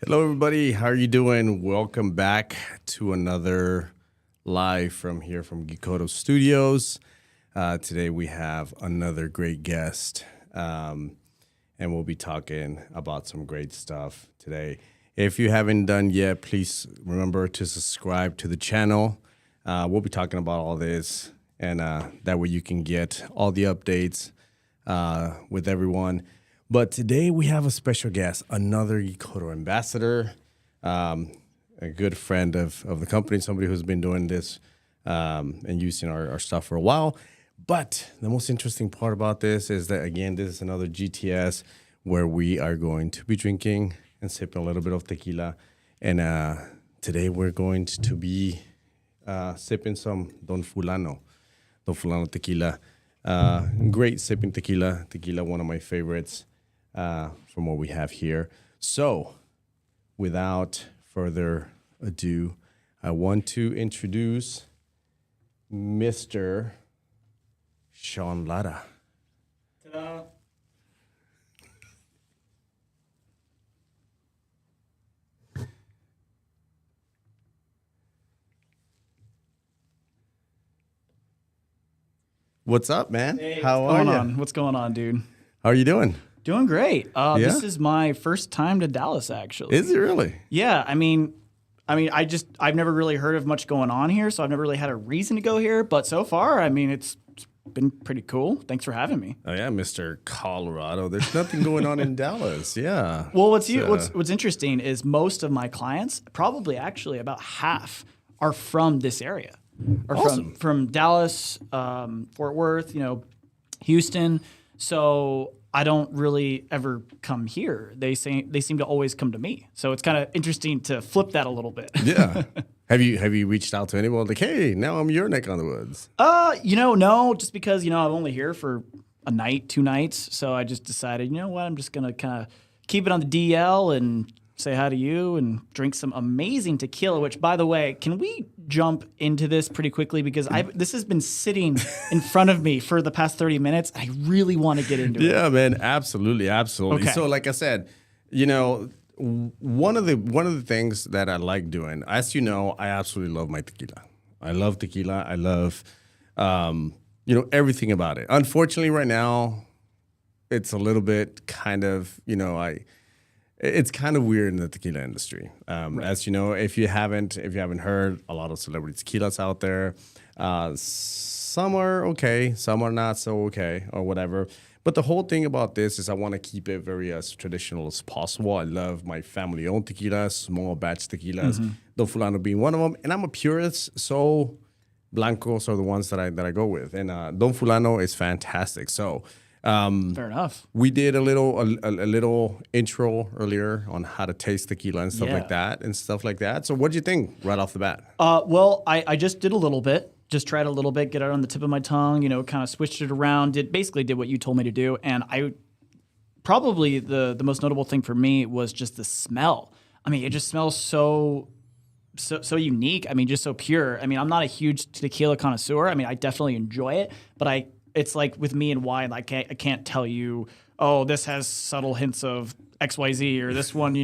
Hello, everybody. How are you doing? Welcome back to another live from Geekoto Studios. Today we have another great guest, and we'll be talking about some great stuff today. If you haven't done yet, please remember to subscribe to the channel. We'll be talking about all this, and that way you can get all the updates with everyone. But today we have a special guest, another Geekoto ambassador, a good friend of the company, somebody who's been doing this and using our stuff for a while. But the most interesting part about this is that, again, this is another GTS where we are going to be drinking and sipping a little bit of tequila. And today we're going to be sipping some Don Fulano tequila. Great sipping tequila, one of my favorites. From what we have here. So, without further ado, I want to introduce Mr. Sean Lara. Ta-da. What's up, man? Hey, How are you? What's going on, dude? How are you doing? Doing great. Yeah? This is my first time to Dallas, actually. Is it really? Yeah, I've never really heard of much going on here, so I've never really had a reason to go here. But so far, it's been pretty cool. Thanks for having me. Oh yeah, Mr. Colorado. There's nothing going on in Dallas. Yeah. Well, what's interesting is most of my clients, probably actually about half, are from this area. Are Awesome. from Dallas, Fort Worth, Houston. So I don't really ever come here. They seem to always come to me. So it's kind of interesting to flip that a little bit. Yeah. Have you reached out to anyone like, hey, now I'm your neck on the woods? No, just because, I'm only here for a night, 2 nights. So I just decided, you know what, I'm just going to kind of keep it on the DL and say hi to you and drink some amazing tequila, which, by the way, can we jump into this pretty quickly? Because this has been sitting in front of me for the past 30 minutes. I really want to get into it. Yeah, man, absolutely. Okay. So, like I said, one of the things that I like doing, as you know, I absolutely love my tequila. I love tequila. I love, everything about it. Unfortunately, right now, it's a little bit kind of, it's kind of weird in the tequila industry. Right. As you know, if you haven't heard, a lot of celebrity tequilas out there. Some are okay, some are not so okay, or whatever. But the whole thing about this is I want to keep it very as traditional as possible. I love my family-owned tequilas, small batch tequilas, Don Fulano being one of them. And I'm a purist, so blancos are the ones that I go with. And Don Fulano is fantastic. So Fair enough. we did a little intro earlier on how to taste tequila and stuff like that. So what do you think right off the bat? Well, I just did a little bit. Just tried a little bit, get it on the tip of my tongue, kind of switched it around, did what you told me to do. And I probably the most notable thing for me was just the smell. It just smells so unique. Just so pure. I'm not a huge tequila connoisseur. I definitely enjoy it, but it's like with me and wine, I can't tell you, oh, this has subtle hints of XYZ, or this one,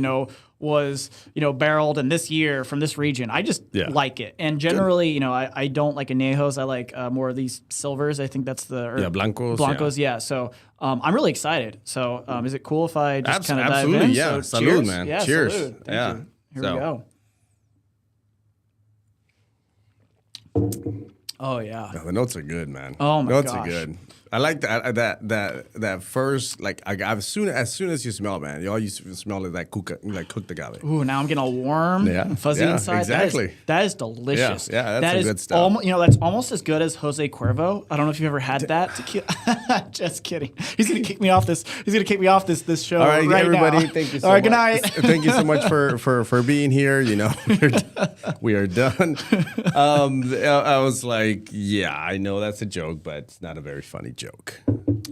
was, barreled in this year from this region. I just like it. And generally, I don't like añejos. I like more of these silvers. I think that's blancos. Blancos, yeah. So I'm really excited. So is it cool if I just kind of dive in? Absolutely, yeah. So, Salud, cheers. man. Yeah, Cheers. Salud. Thank you. Here we go. Oh yeah. Yeah, the notes are good, man. Oh my notes gosh. are good. I like that first, like as soon as you smell it, man, you smell it like cooked agave. Ooh, now I'm getting all warm, and fuzzy inside. Exactly. That is delicious. Yeah, that's some good stuff. That's almost as good as Jose Cuervo. I don't know if you've ever had that tequila. Just kidding. He's gonna kick me off this. He's gonna kick me off this show. All right, everybody. Now. Thank you so all much. right, good night. Thank you so much for being here. We are done. I was like, yeah, I know that's a joke, but it's not a very funny joke.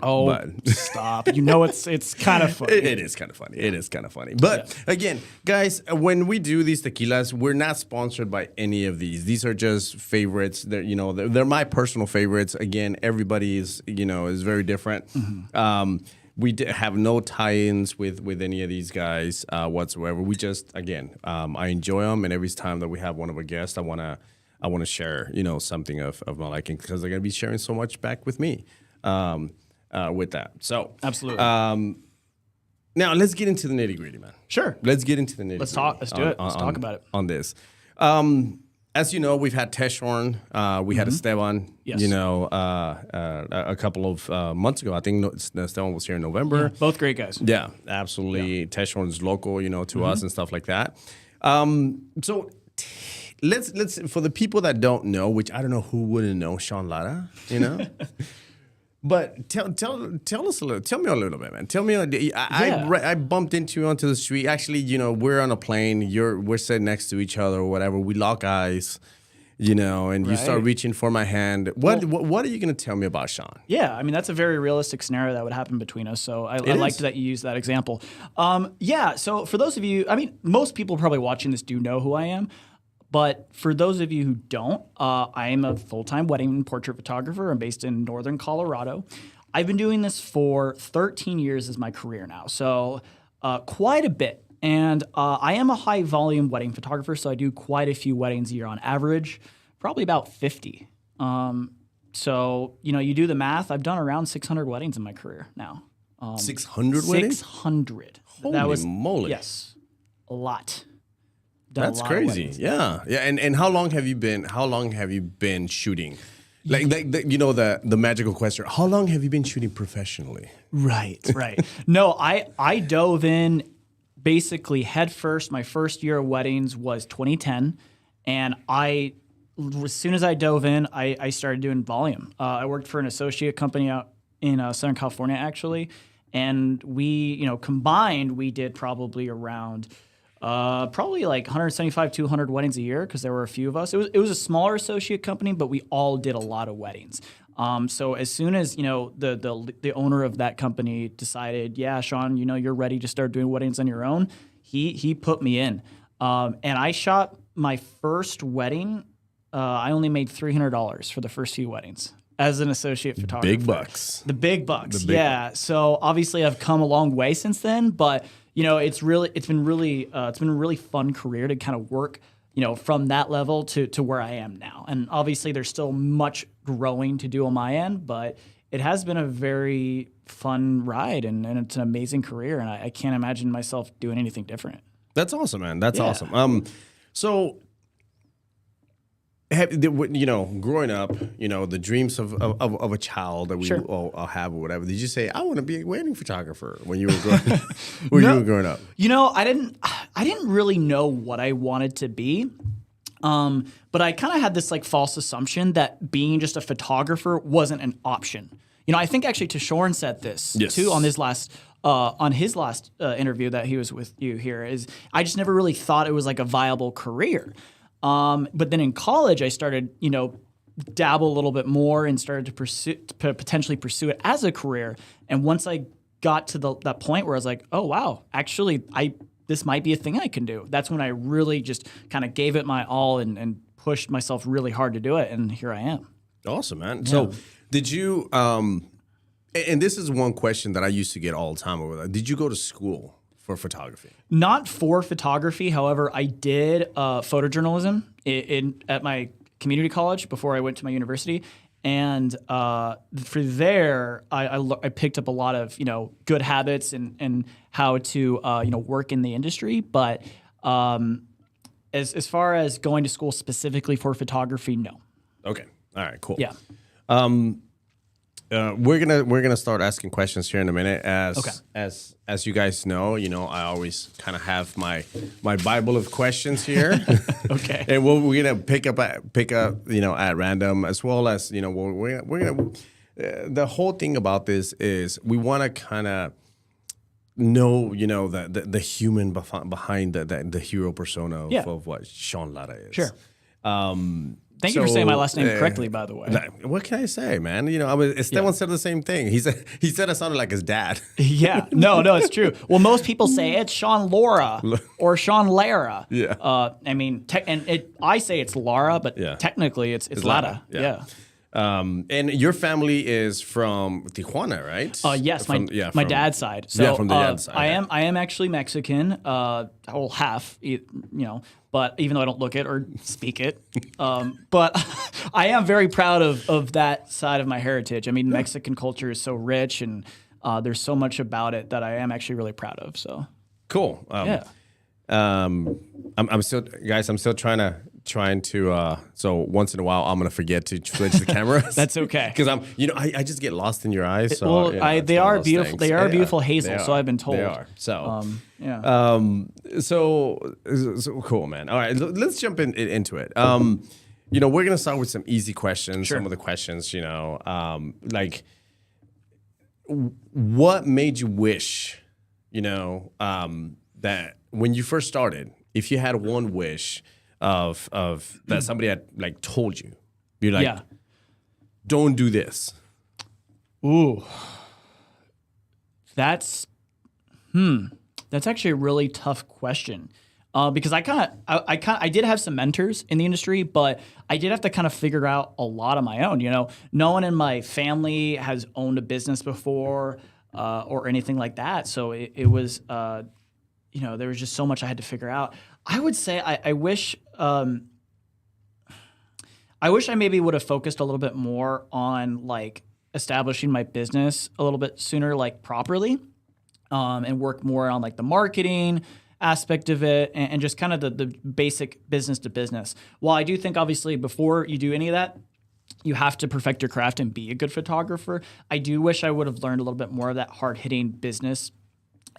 Oh, But stop. It's kind of funny. it is kind of funny. It is kind of funny. But again, guys, when we do these tequilas, we're not sponsored by any of these. These are just favorites. They're my personal favorites. Again, everybody is very different. we have no tie-ins with any of these guys whatsoever. We just, again, I enjoy them, and every time that we have one of our guests, I wanna share, something of my liking, because they're gonna be sharing so much back with me with that. So absolutely. Now let's get into the nitty-gritty, man. Sure. Let's get into the nitty-gritty. Let's talk. Let's do it. Let's talk about it on this. As you know, we've had Teshorn, we had Esteban, Yes. a couple of months ago. I think Esteban was here in November. Yeah, both great guys. Yeah, absolutely. Yeah. Teshorn's local, to us and stuff like that. So let's for the people that don't know, which I don't know who wouldn't know Sean Lara, But tell us a little. Tell me a little bit, man. Tell me. I bumped into you onto the street. Actually, we're on a plane. We're sitting next to each other or whatever. We lock eyes, and you start reaching for my hand. What are you going to tell me about Sean? Yeah, I mean that's a very realistic scenario that would happen between us. So I liked that you used that example. So for those of you, I mean, most people probably watching this do know who I am. But for those of you who don't, I am a full-time wedding and portrait photographer. I'm based in northern Colorado. I've been doing this for 13 years as my career now, so quite a bit. And I am a high-volume wedding photographer, so I do quite a few weddings a year on average, probably about 50. So, you do the math. I've done around 600 weddings in my career now. 600 weddings? 600. Holy moly. Yes, a lot. That's crazy. Yeah. And how long have you been shooting? Like the magical question. How long have you been shooting professionally? Right. No, I dove in basically head first. My first year of weddings was 2010, and as soon as I dove in, I started doing volume. I worked for an associate company out in Southern California actually, and we combined we did probably around. Probably like 175, 200 weddings a year because there were a few of us. It was a smaller associate company, but we all did a lot of weddings. So as soon as the owner of that company decided, yeah, Sean, you're ready to start doing weddings on your own, he put me in, and I shot my first wedding. I only made $300 for the first few weddings as an associate photographer. Big bucks. The big bucks. So obviously I've come a long way since then, but. It's been a really fun career to kind of work, from that level to where I am now. And obviously there's still much growing to do on my end, but it has been a very fun ride and it's an amazing career. And I can't imagine myself doing anything different. That's awesome, man. That's awesome. So, growing up, the dreams of a child that we all have or whatever. Did you say, I want to be a wedding photographer when you were growing up? I didn't really know what I wanted to be. But I kind of had this false assumption that being just a photographer wasn't an option. I think actually Teshorn said this too on his last interview that he was with you here. Is I just never really thought it was a viable career. But then in college, I started, dabble a little bit more and started to potentially pursue it as a career. And once I got to that point where I was like, oh, wow, actually, this might be a thing I can do. That's when I really just kind of gave it my all and pushed myself really hard to do it. And here I am. Awesome, man. Yeah. So did you, and this is one question that I used to get all the time. Did you go to school for photography? Not for photography. However, I did photojournalism at my community college before I went to my university. And for there, I picked up a lot of good habits and how to work in the industry. But as far as going to school specifically for photography, no. Okay. All right. Cool. Yeah. We're gonna start asking questions here in a minute. As you guys know, I always kind of have my Bible of questions here. Okay. And we're gonna pick up at random, as well as we're gonna. The whole thing about this is we want to kind of know the human behind the hero persona of what Sean Lara is. Sure. Thank you for saying my last name correctly, by the way. What can I say, man? Esteban said the same thing. He said I sounded like his dad. Yeah. No, it's true. Well, most people say it's Sean Lara or Sean Lara. Yeah. I say it's Lara, but technically it's Lara. Yeah. And your family is from Tijuana, right? Yes, from my dad's side. So from the dad's side. I am actually Mexican. Well, half, but even though I don't look it or speak it, but I am very proud of that side of my heritage. I mean, Mexican culture is so rich, and there's so much about it that I am actually really proud of. So cool. Yeah. I'm still, guys. I'm still trying to. So once in a while, I'm gonna forget to switch the cameras. That's okay. Because I just get lost in your eyes. So, Well, they are beautiful. Things. They are beautiful hazel. So I've been told. They are. So so cool, man. All right, let's jump into it. We're gonna start with some easy questions. Sure. Some of the questions, like what made you wish, that when you first started, if you had one wish of that somebody had like told you, you're like, don't do this. Ooh, that's actually a really tough question. Because I did have some mentors in the industry, but I did have to kind of figure out a lot on my own. No one in my family has owned a business before or anything like that. So it was, there was just so much I had to figure out. I would say I wish I maybe would have focused a little bit more on like establishing my business a little bit sooner, like properly, and work more on like the marketing aspect of it and just kind of the basic business to business. While I do think obviously before you do any of that, you have to perfect your craft and be a good photographer. I do wish I would have learned a little bit more of that hard-hitting business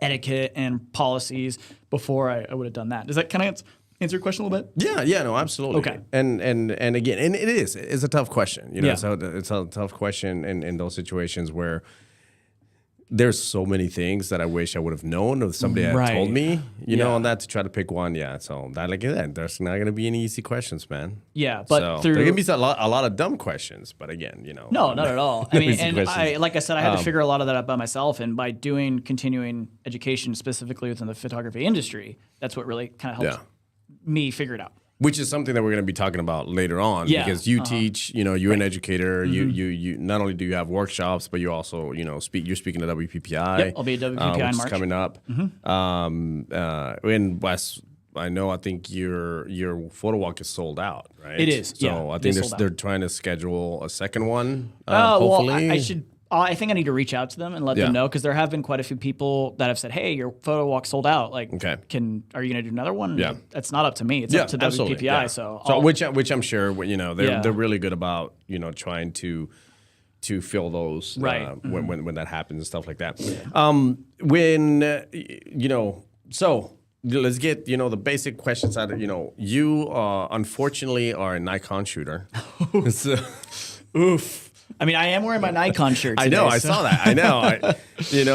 etiquette and policies before I would have done that. Does that kind of answer your question a little bit? Yeah, no, absolutely. Okay. And again, and it's a tough question. So it's a tough question in those situations where there's so many things that I wish I would have known or somebody had told me, on that to try to pick one. Yeah. So that, like that, there's not going to be any easy questions, man. Yeah. But there can be a lot of dumb questions, but again, No, not at all. I mean, and like I said, I had to figure a lot of that out by myself. And by doing continuing education, specifically within the photography industry, that's what really kind of helped me figure it out. Which is something that we're going to be talking about later on, because you teach, you're an educator. You not only do you have workshops, but you also, you're speaking at WPPI. Yep, I'll be at WPPI in which March. is coming up. In West, I think your photo walk is sold out, right? It is. So I think they're trying to schedule a second one. Hopefully, Well, I think I need to reach out to them and let them know, because there have been quite a few people that have said, "Hey, your photo walk sold out. Like, are you going to do another one?" Yeah, that's not up to me. It's up to WPPI. Yeah. So which I'm sure they're really good about trying to fill those when that happens and stuff like that. So let's get the basic questions out of you. Unfortunately, are a Nikon shooter. So, oof. I mean, I am wearing my Nikon shirt today. I know, I saw that. I know,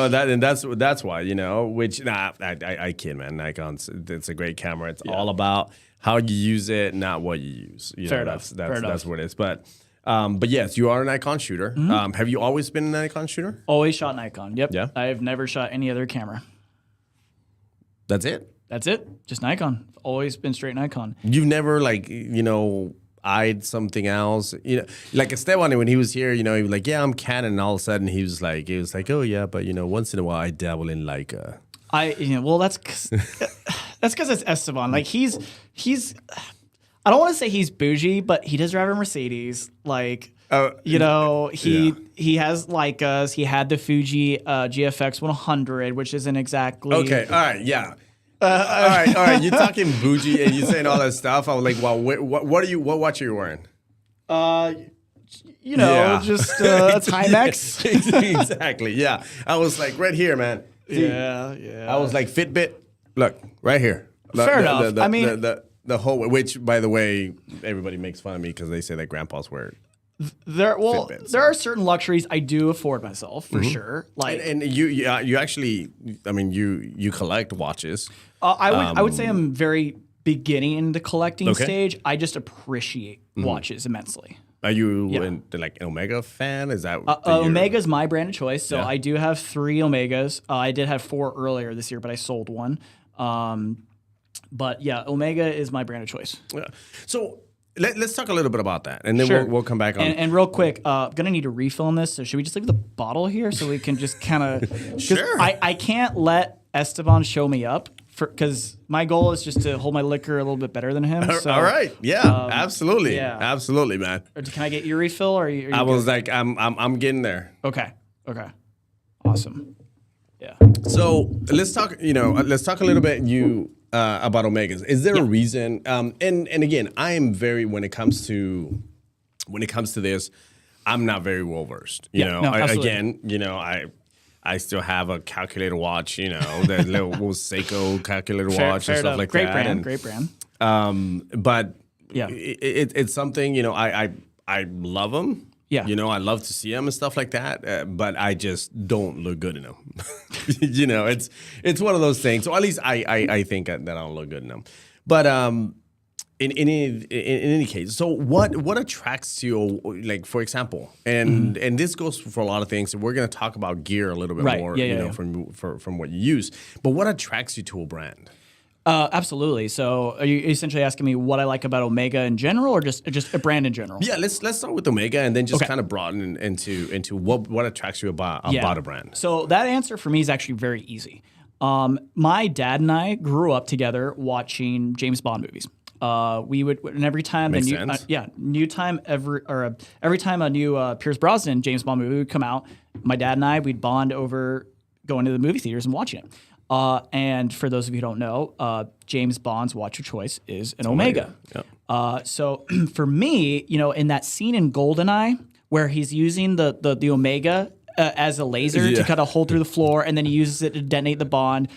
and that's why, which I kid, man. Nikon's, it's a great camera. It's all about how you use it, not what you use. Fair enough. That's what it is. But yes, you are a Nikon shooter. Have you always been a Nikon shooter? Always shot Nikon. Yep. Yeah. I have never shot any other camera. That's it. That's it. Just Nikon. Always been straight Nikon. You've never eyed something else, like Esteban when he was here, he was like, yeah, I'm Canon, and all of a sudden he was like, oh yeah, but once in a while I dabble in Leica. Well, that's because it's Esteban. Like he's I don't want to say he's bougie, but he does drive a Mercedes. Like he has Leicas. He had the Fuji GFX 100, which isn't exactly okay. All right, yeah. All right. You're talking bougie and you're saying all that stuff. I was like, well, what watch are you wearing? Just a Timex. Exactly. Yeah. I was like, right here, man. See, yeah. I was like, Fitbit. Look, right here. Fair enough. The whole, which by the way, everybody makes fun of me because they say that grandpas wear it. There are certain luxuries I do afford myself for sure. Like, and you actually, I mean, you collect watches. I would say I'm very beginning in the collecting stage. I just appreciate watches immensely. Are you like Omega fan? Is that Omega's my brand of choice? So I do have 3 Omegas. I did have 4 earlier this year, but I sold one. But yeah, Omega is my brand of choice. Yeah. So let's talk a little bit about that, and then Sure. we'll come back on. And real quick, gonna need a refill on this. So should we just leave the bottle here so we can just kind of? Sure. I can't let Esteban show me up because my goal is just to hold my liquor a little bit better than him. So, All right. Yeah. Absolutely. yeah. Absolutely, man. Can I get your refill? Or are you I was good? like, I'm getting there. Okay. Awesome. Yeah. So let's talk. Let's talk a little bit. About omegas. Is there a reason? And again, I am very when it comes to this, I'm not very well versed. I still have a calculator watch. The little Seiko calculator watch and stuff like Great that. brand. Great brand. But Yeah. it's something. I love them. Yeah. I love to see them and stuff like that, but I just don't look good in them. It's one of those things. So at least I think that I don't look good in them. But in any case, so what attracts you? Like for example, and this goes for a lot of things. We're going to talk about gear a little bit more, from what you use. But what attracts you to a brand? Absolutely. So, are you essentially asking me what I like about Omega in general, or just a brand in general? Yeah, let's start with Omega, and then just kind of broaden into what attracts you about a brand. So that answer for me is actually very easy. My dad and I grew up together watching James Bond movies. We would, and every time every time a new Pierce Brosnan James Bond movie would come out, my dad and I we'd bond over going to the movie theaters and watching it. And for those of you who don't know, James Bond's watch of choice is an Omega. Yep. So for me, in that scene in GoldenEye where he's using the Omega as a laser to cut a hole through the floor, and then he uses it to detonate the Bond,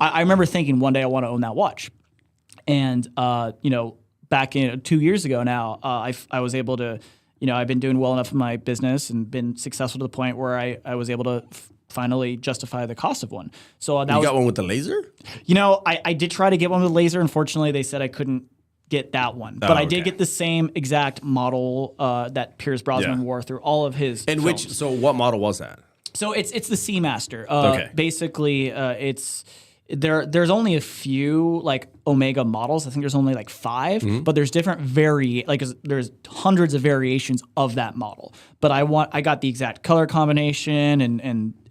I remember thinking one day I want to own that watch. And back in 2 years ago now, I was able to, I've been doing well enough in my business and been successful to the point where I was able to finally justify the cost of one. So that you got one with the laser? I did try to get one with the laser. Unfortunately, they said I couldn't get that one. But I did get the same exact model that Pierce Brosnan wore through all of his films. So what model was that? So it's the Seamaster. Basically, there's only a few like Omega models. I think there's only like 5, but there's different there's hundreds of variations of that model. But I got the exact color combination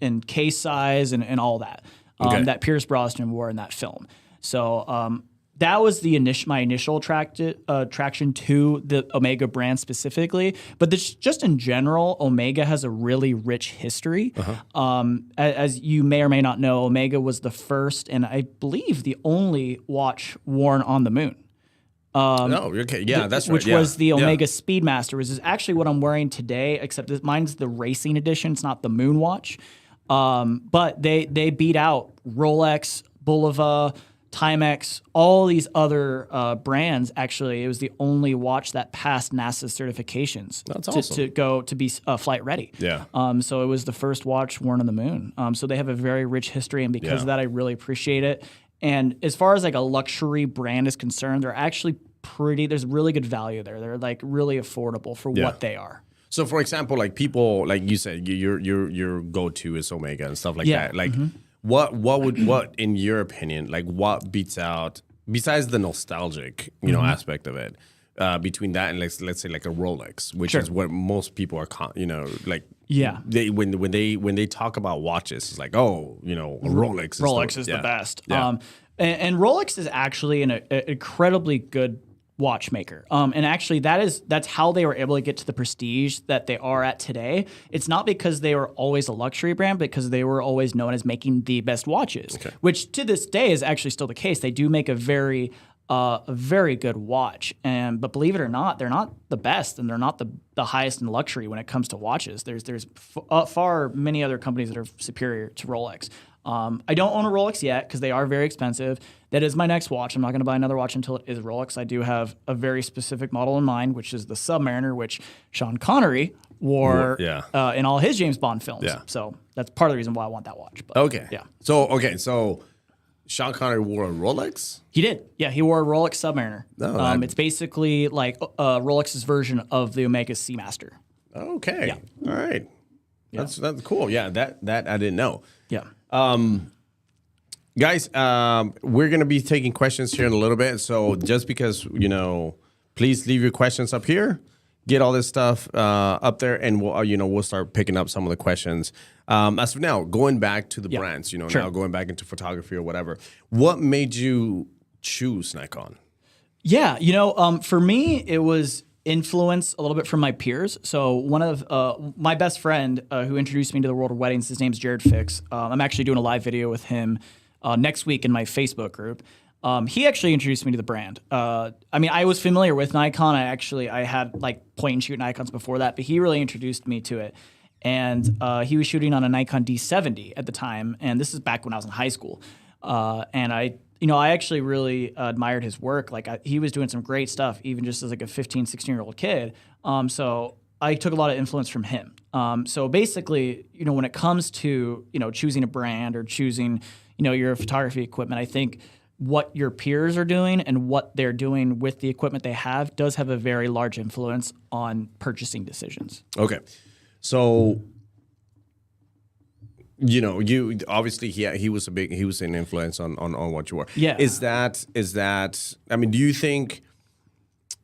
and case size and all that that Pierce Brosnan wore in that film. So that was my initial attraction to the Omega brand specifically. But just in general, Omega has a really rich history. As you may or may not know, Omega was the first and I believe the only watch worn on the moon. Okay. Yeah, that's right. Which was the Omega Speedmaster, which is actually what I'm wearing today, except that mine's the racing edition. It's not the moon watch. But they beat out Rolex, Bulova, Timex, all these other brands. Actually, it was the only watch that passed NASA's certifications to go to be flight ready. Yeah. So it was the first watch worn on the moon. So they have a very rich history, and because of that, I really appreciate it. And as far as like a luxury brand is concerned, they're actually there's really good value there. They're like really affordable for what they are. So, for example, like people, like you said, your go-to is Omega and stuff like that. Like, what in your opinion, like what beats out besides the nostalgic, aspect of it, between that and let's say like a Rolex, which is what most people are, They when they talk about watches, it's like, a Rolex. Rolex is the best. Yeah. And Rolex is actually an incredibly good watchmaker. And actually that's how they were able to get to the prestige that they are at today. It's not because they were always a luxury brand, because they were always known as making the best watches, which to this day is actually still the case. They do make a very good watch. But believe it or not, they're not the best, and they're not the highest in luxury when it comes to watches. There's far many other companies that are superior to Rolex. I don't own a Rolex yet because they are very expensive. That is my next watch. I'm not going to buy another watch until it is Rolex. I do have a very specific model in mind, which is the Submariner, which Sean Connery wore in all his James Bond films. Yeah. So that's part of the reason why I want that watch. But, Yeah. So Sean Connery wore a Rolex? He did. Yeah, he wore a Rolex Submariner. It's basically like Rolex's version of the Omega Seamaster. Okay. Yeah. All right. That's cool. Yeah, that I didn't know. Yeah. Guys, we're going to be taking questions here in a little bit. So just because, please leave your questions up here. Get all this stuff up there, and we'll start picking up some of the questions. As for now, going back to the brands, now going back into photography or whatever. What made you choose Nikon? Yeah, for me, it was influence a little bit from my peers. So one of my best friend who introduced me to the world of weddings, his name's Jared Fix. I'm actually doing a live video with him next week in my Facebook group. He actually introduced me to the brand. I was familiar with Nikon. I had like point and shoot Nikons before that, but he really introduced me to it. And he was shooting on a Nikon D70 at the time, and this is back when I was in high school. And I actually really admired his work. Like he was doing some great stuff, even just as like a 15, 16-year-old kid. So I took a lot of influence from him. So basically, when it comes to, choosing a brand or choosing, your photography equipment, I think what your peers are doing and what they're doing with the equipment they have does have a very large influence on purchasing decisions. Okay. So, you obviously he was an influence on what you were. Yeah. Is that do you think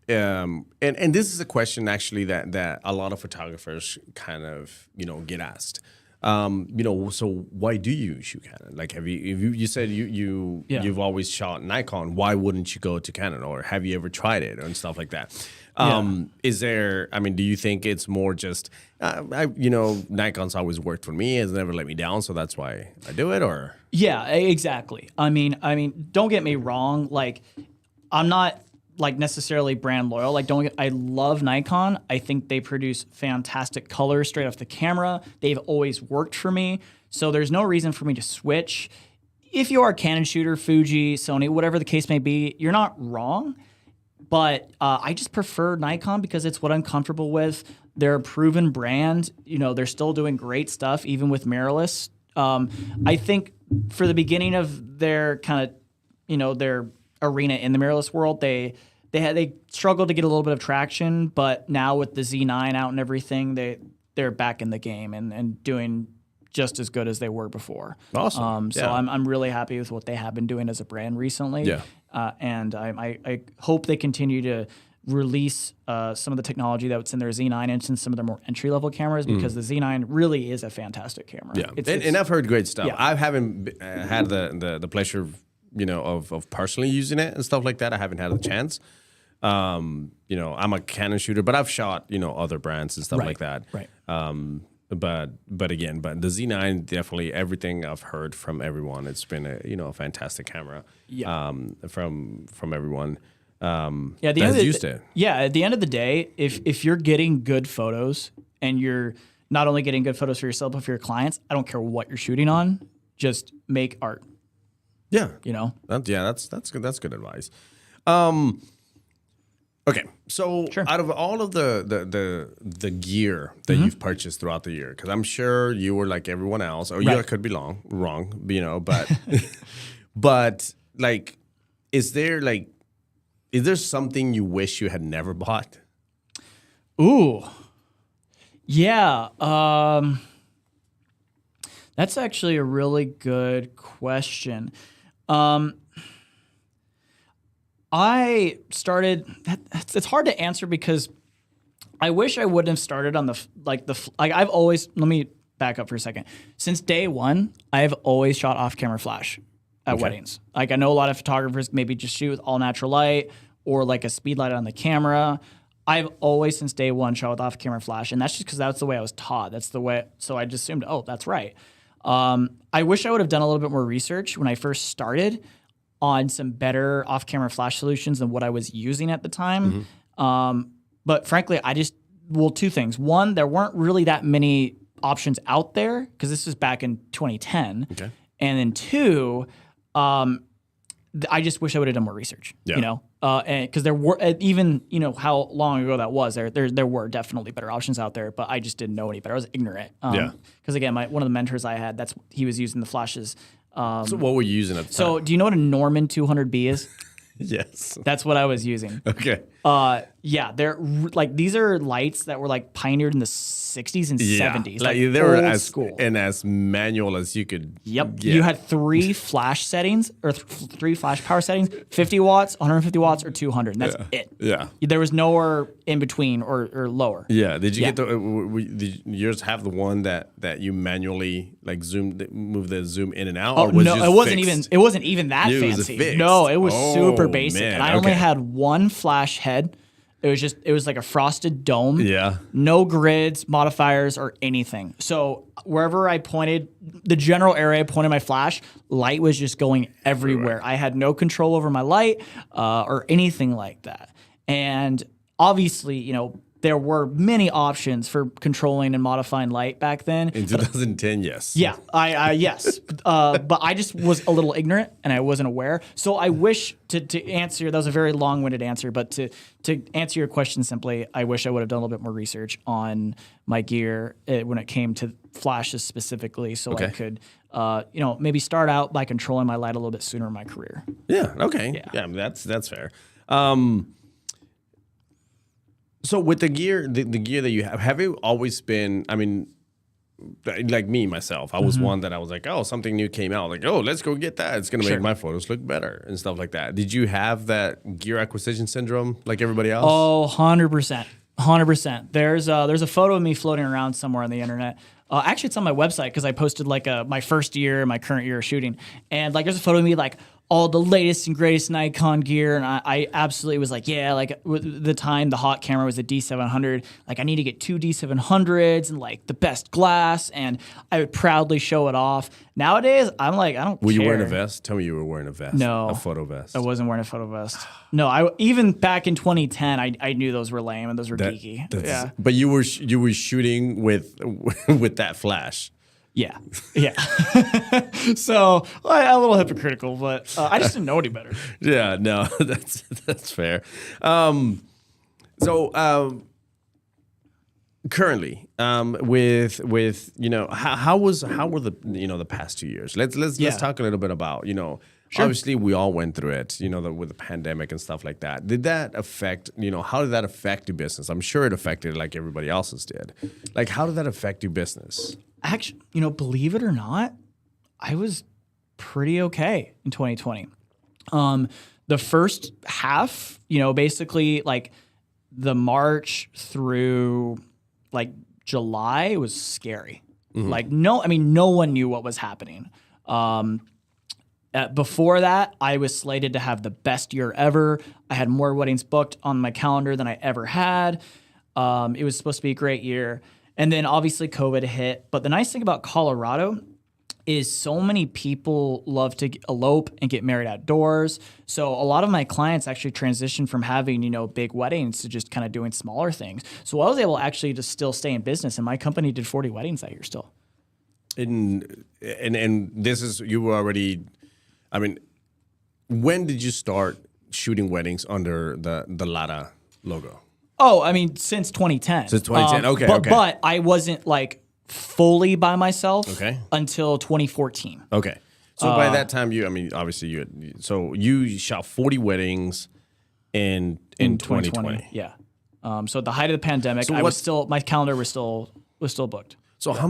and this is a question actually that a lot of photographers kind of, get asked. So why do you shoot Canon? Like, you said you've always shot Nikon. Why wouldn't you go to Canon, or have you ever tried it and stuff like that? Is there? Do you think it's more just, Nikon's always worked for me, has never let me down, so that's why I do it, or? Yeah, exactly. Don't get me wrong. Like, I'm not like necessarily brand loyal. Like, I love Nikon. I think they produce fantastic colors straight off the camera. They've always worked for me. So there's no reason for me to switch. If you are a Canon shooter, Fuji, Sony, whatever the case may be, you're not wrong. But I just prefer Nikon because it's what I'm comfortable with. They're a proven brand. They're still doing great stuff, even with mirrorless. I think for the beginning of their kind of, their arena in the mirrorless world, they struggled to get a little bit of traction, but now with the Z9 out and everything, they're back in the game and doing just as good as they were before. Awesome. So I'm really happy with what they have been doing as a brand recently. Yeah. And I hope they continue to release some of the technology that's in their Z9 and some of their more entry-level cameras, because the Z9 really is a fantastic camera. Yeah, and I've heard great stuff. Yeah. I haven't had the pleasure of personally using it and stuff like that. I haven't had a chance. I'm a Canon shooter, but I've shot, other brands and stuff like that. Right. But the Z9, definitely everything I've heard from everyone, it's been a fantastic camera. Yeah. From everyone. At the end of the day, if you're getting good photos and you're not only getting good photos for yourself but for your clients, I don't care what you're shooting on, just make art. Yeah. That's good advice. Okay, so out of all of the gear that you've purchased throughout the year, because I'm sure you were like everyone else, or I could be wrong, but but like, is there something you wish you had never bought? Ooh, yeah. That's actually a really good question. I started. It's hard to answer because I wish I wouldn't have started on I've always. Let me back up for a second. Since day one, I've always shot off-camera flash at weddings. Like, I know a lot of photographers maybe just shoot with all natural light or like a speed light on the camera. I've always, since day one, shot with off-camera flash, and that's just because that's the way I was taught. That's the way. So I just assumed, oh, that's right. I wish I would have done a little bit more research when I first started on some better off-camera flash solutions than what I was using at the time. But frankly, two things. One, there weren't really that many options out there because this was back in 2010. Okay. And then two, I just wish I would have done more research. Yeah. Because there were even how long ago that was. There were definitely better options out there, but I just didn't know any better. I was ignorant. Because again, one of the mentors I had, he was using the flashes. So what were you using at the time? So do you know what a Norman 200B is? Yes. That's what I was using. Okay. Yeah, they're like these are lights that were like pioneered in the 60s and 70s. Like they were old as school. and as manual as you could. Yep. get. You had 3 flash settings or 3 flash power settings, 50 watts, 150 watts, or 200. And that's it. Yeah. There was nowhere in between or lower. Yeah. Did you get the? Did yours have the one that you manually like move the zoom in and out? Oh or was no, just it wasn't fixed? even. It wasn't even that It was fancy. fixed. No, it was super Oh, basic, man, and I only okay. had one flash head. It was like a frosted dome. Yeah. No grids, modifiers, or anything. So wherever I pointed, the general area I pointed my flash, light was just going everywhere. I had no control over my light or anything like that. And obviously, you know, there were many options for controlling and modifying light back then. In 2010, yes. Yeah, yes, but I just was a little ignorant and I wasn't aware. So I wish to answer. That was a very long-winded answer, but to answer your question simply, I wish I would have done a little bit more research on my gear when it came to flashes specifically, so I could, you know, maybe start out by controlling my light a little bit sooner in my career. Yeah. Okay. Yeah. I mean, that's fair. So with the gear, the gear that you have you always been? I mean, like me myself, I was one that I was like, oh, something new came out, like, oh, let's go get that. It's gonna make my photos look better and stuff like that. Did you have that gear acquisition syndrome like everybody else? Oh, 100%. 100%. There's a photo of me floating around somewhere on the internet. Actually, it's on my website because I posted like my first year, my current year of shooting, and like there's a photo of me like all the latest and greatest Nikon gear, and I absolutely was like, yeah, like the time the hot camera was a D700, like I need to get 2 D700s and like the best glass, and I would proudly show it off. Nowadays, I'm like, I don't care. Were you wearing a vest? Tell me you were wearing a vest. No. A photo vest. I wasn't wearing a photo vest. No, even back in 2010, I knew those were lame and those were geeky. Yeah. But you were shooting with with that flash. Yeah. So a little hypocritical, but I just didn't know any better. Yeah, no, that's fair. Currently, with you know, how were the the past 2 years? Let's talk a little bit about Obviously, we all went through it, with the pandemic and stuff like that. Did that affect, how did that affect your business? I'm sure it affected it like everybody else's did. Like, how did that affect your business? Actually, believe it or not, I was pretty okay in 2020. The first half, basically like the March through like July was scary. Mm-hmm. Like, no one knew what was happening. Before that, I was slated to have the best year ever. I had more weddings booked on my calendar than I ever had. It was supposed to be a great year. And then obviously COVID hit. But the nice thing about Colorado is so many people love to elope and get married outdoors. So a lot of my clients actually transitioned from having, big weddings to just kind of doing smaller things. So I was able actually to still stay in business. And my company did 40 weddings that year still. And this is, you were already... I mean, when did you start shooting weddings under the Lara logo? Oh, I mean, since 2010. Since 2010, okay. But I wasn't like fully by myself until 2014. Okay. So by that time, obviously you shot 40 weddings in 2020. Yeah. So at the height of the pandemic, my calendar was still booked. So how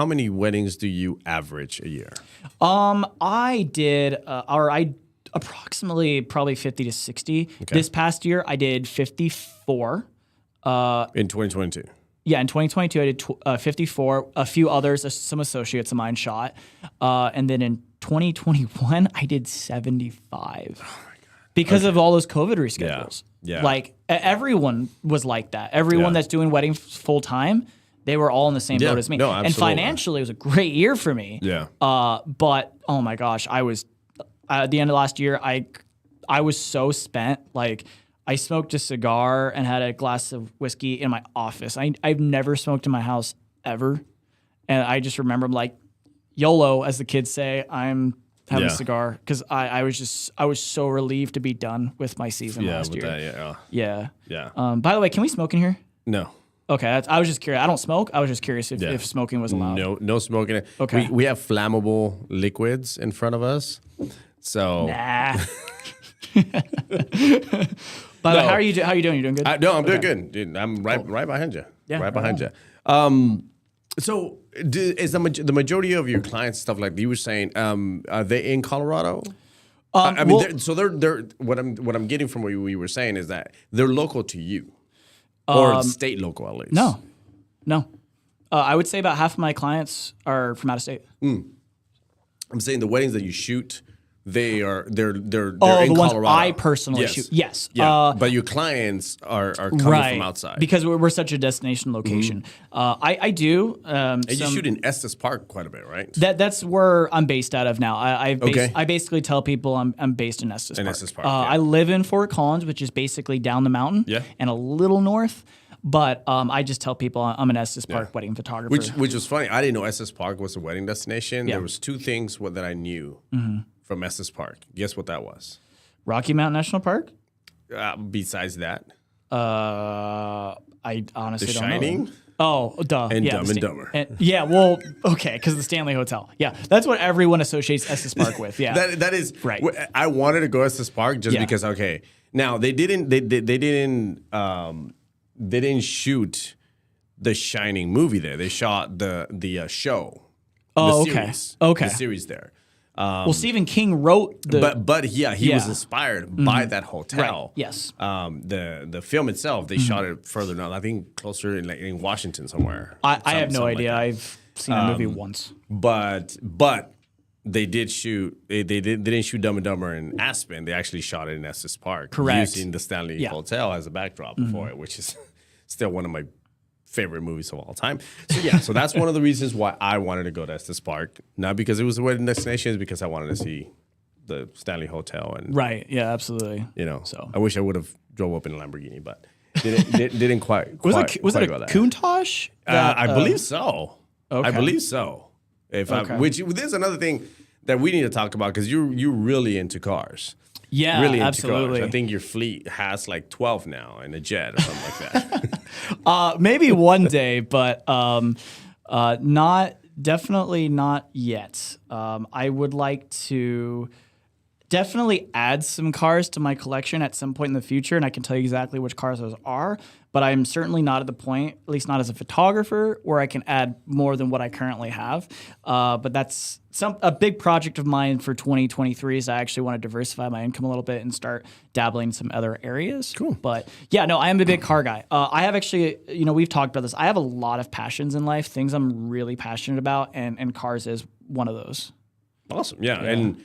many weddings do you average a year? I did, I approximately probably 50 to 60. Okay. This past year, I did 54. In 2022? Yeah, in 2022, I did 54. A few others, some associates of mine shot. And then in 2021, I did 75. Oh my God. Because of all those COVID reschedules. Yeah. Like, everyone was like that. Everyone that's doing weddings full time, they were all in the same boat as me. No, absolutely. And financially, it was a great year for me. Yeah. But, oh my gosh, I was, at the end of last year, I was so spent. Like, I smoked a cigar and had a glass of whiskey in my office. I've never smoked in my house ever. And I just remember, like, YOLO, as the kids say, I'm having a cigar. Because I was so relieved to be done with my season last year. Yeah. By the way, can we smoke in here? No. Okay, I was just curious. I don't smoke. I was just curious if smoking was allowed. No smoking. Okay. We have flammable liquids in front of us, so. Nah. By the way, No. how are you doing? You doing good? No, I'm doing good. Dude, I'm right behind you. Yeah, right right behind you. So is the majority of your clients stuff like you were saying? Are they in Colorado? I mean, they're what I'm getting from what you were saying is that they're local to you, or state local at least. No. I would say about half of my clients are from out of state. I'm saying the weddings that you shoot, they're in the Colorado. ones I personally shoot. Yes. Yeah. But your clients are coming from outside. Because we're such a destination location. I do. And you shoot in Estes Park quite a bit, right? That's where I'm based out of now. I Okay. basically tell people I'm based in Estes Park. Estes Park, yeah. I live in Fort Collins, which is basically down the mountain and a little north. But I just tell people I'm an Estes Park wedding photographer. Which was funny. I didn't know Estes Park was a wedding destination. Yeah. There was two things that I knew from Estes Park. Guess what that was? Rocky Mountain National Park? Besides that, I honestly The don't Shining? know. Oh, duh. And yeah, Dumb and Dumber. Well, okay, because the Stanley Hotel. Yeah, that's what everyone associates Estes Park with. Yeah, that is Right. I wanted to go to Estes Park just Yeah. because. Okay, now they didn't shoot the Shining movie there. They shot the show. Oh, the okay. series, Okay. the series there. well, Stephen King wrote the. But yeah, he was Yeah. inspired by that hotel. Right, yes. The film itself, they shot it further north. I think closer in Washington somewhere. I have no Something like idea. that. I've seen the movie once. But they did shoot. They didn't shoot Dumb and Dumber in Aspen. They actually shot it in Estes Park, Correct. using the Stanley Yeah. Hotel as a backdrop for it, which is still one of my favorite movies of all time. So yeah, so that's one of the reasons why I wanted to go to Estes Park, not because it was a wedding destination, it's because I wanted to see the Stanley Hotel, and Right. Yeah. Absolutely. so I wish I would have drove up in a Lamborghini, but didn't quite. Was quite, it quite a go there. Countach? I believe so. Okay. I believe so. Which there's another thing that we need to talk about because you're really into cars. Yeah, Really into absolutely. cars. I think your fleet has like 12 now in a jet or something like that. Maybe one day, but definitely not yet. I would like to definitely add some cars to my collection at some point in the future, and I can tell you exactly which cars those are. But I'm certainly not at the point, at least not as a photographer, where I can add more than what I currently have. But that's a big project of mine for 2023 is I actually want to diversify my income a little bit and start dabbling in some other areas. Cool. But yeah, no, I am a big car guy. I have actually, we've talked about this. I have a lot of passions in life, things I'm really passionate about, and cars is one of those. Awesome. Yeah. And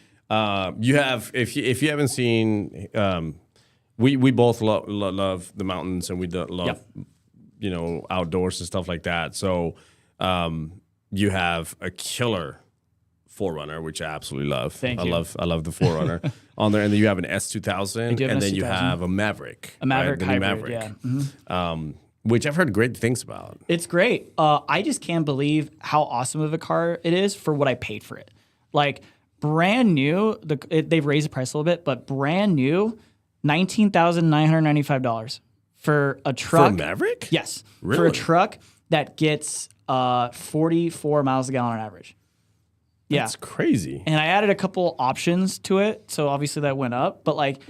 you have, if you haven't seen, we both love the mountains, and we love, outdoors and stuff like that. So you have a killer 4Runner, which I absolutely love. Thank you. I love the 4Runner on there. And then you have an S2000, do have and an then you S2000. have a Maverick. A Maverick right? The new hybrid, Maverick. yeah. Which I've heard great things about. It's great. I just can't believe how awesome of a car it is for what I paid for it. Like brand new, they've raised the price a little bit, but brand new, $19,995 for a truck. For a Maverick? Yes, for Really? a truck that gets 44 miles a gallon on average. Yeah, That's crazy. and I added a couple options to it, so obviously that went up. But like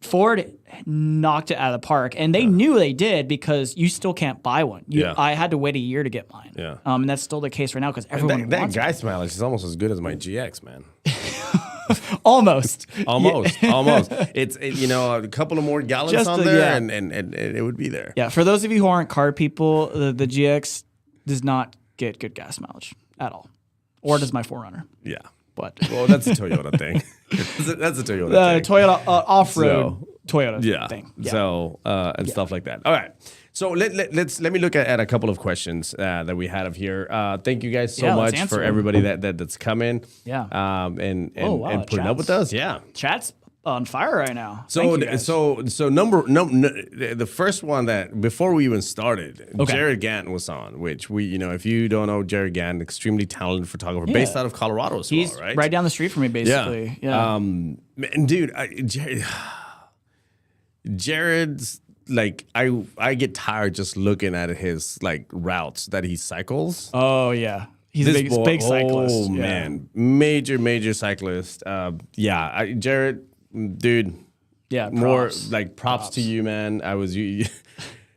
Ford knocked it out of the park, and they knew they did because you still can't buy one. Yeah. I had to wait a year to get mine. Yeah. And that's still the case right now because everyone That wants it. guy's mileage is almost as good as my GX, man. Almost. Almost. It's a couple of more gallons Just on a- there, yeah. and it would be there. Yeah, for those of you who aren't car people, the GX does not get good gas mileage at all, or does my 4Runner. Yeah. But Well, that's a Toyota thing. That's a Toyota thing. Toyota off-road Toyota Yeah. thing. Yeah. So and stuff like that. All right. So let me look at a couple of questions that we had of here. Thank you guys so Yeah, let's much answer for them. everybody that's coming. Yeah. And Oh, wow, and putting up with chat's- us. Yeah. Chat's on fire right now. So Thank you guys. the first one that before we even started, Okay. Jared Gant was on, which if you don't know Jared Gant, extremely talented photographer based out of Colorado as He's well, right? right down the street from me, basically. Yeah. Man, dude, Jared's like I get tired just looking at his like routes that he cycles. Oh yeah, he's a big cyclist. Oh Yeah. man, major cyclist. Jared, dude, Yeah, more props. like props to you, man.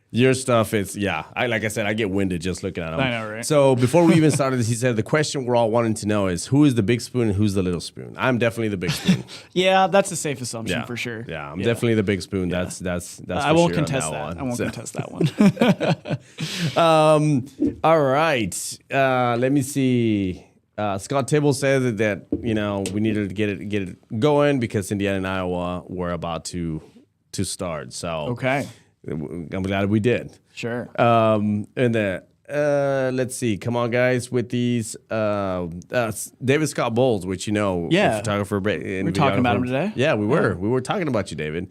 Your stuff is, like I said, I get winded just looking at them. I know, right? So before we even started this, he said the question we're all wanting to know is who is the big spoon and who's the little spoon? I'm definitely the big spoon. Yeah, that's a safe assumption for sure. Yeah, I'm definitely the big spoon. Yeah. That's I for won't sure contest on that. one. I won't So- contest that one. All right. Let me see. Scott Tibble says that we needed to get it going because Indiana and Iowa were about to start. So Okay. I'm glad we did. Sure. Let's see. Come on, guys, with these David Scott Bowles, which Yeah. photographer. We're talking about him today? Yeah, we were. We were talking about you, David.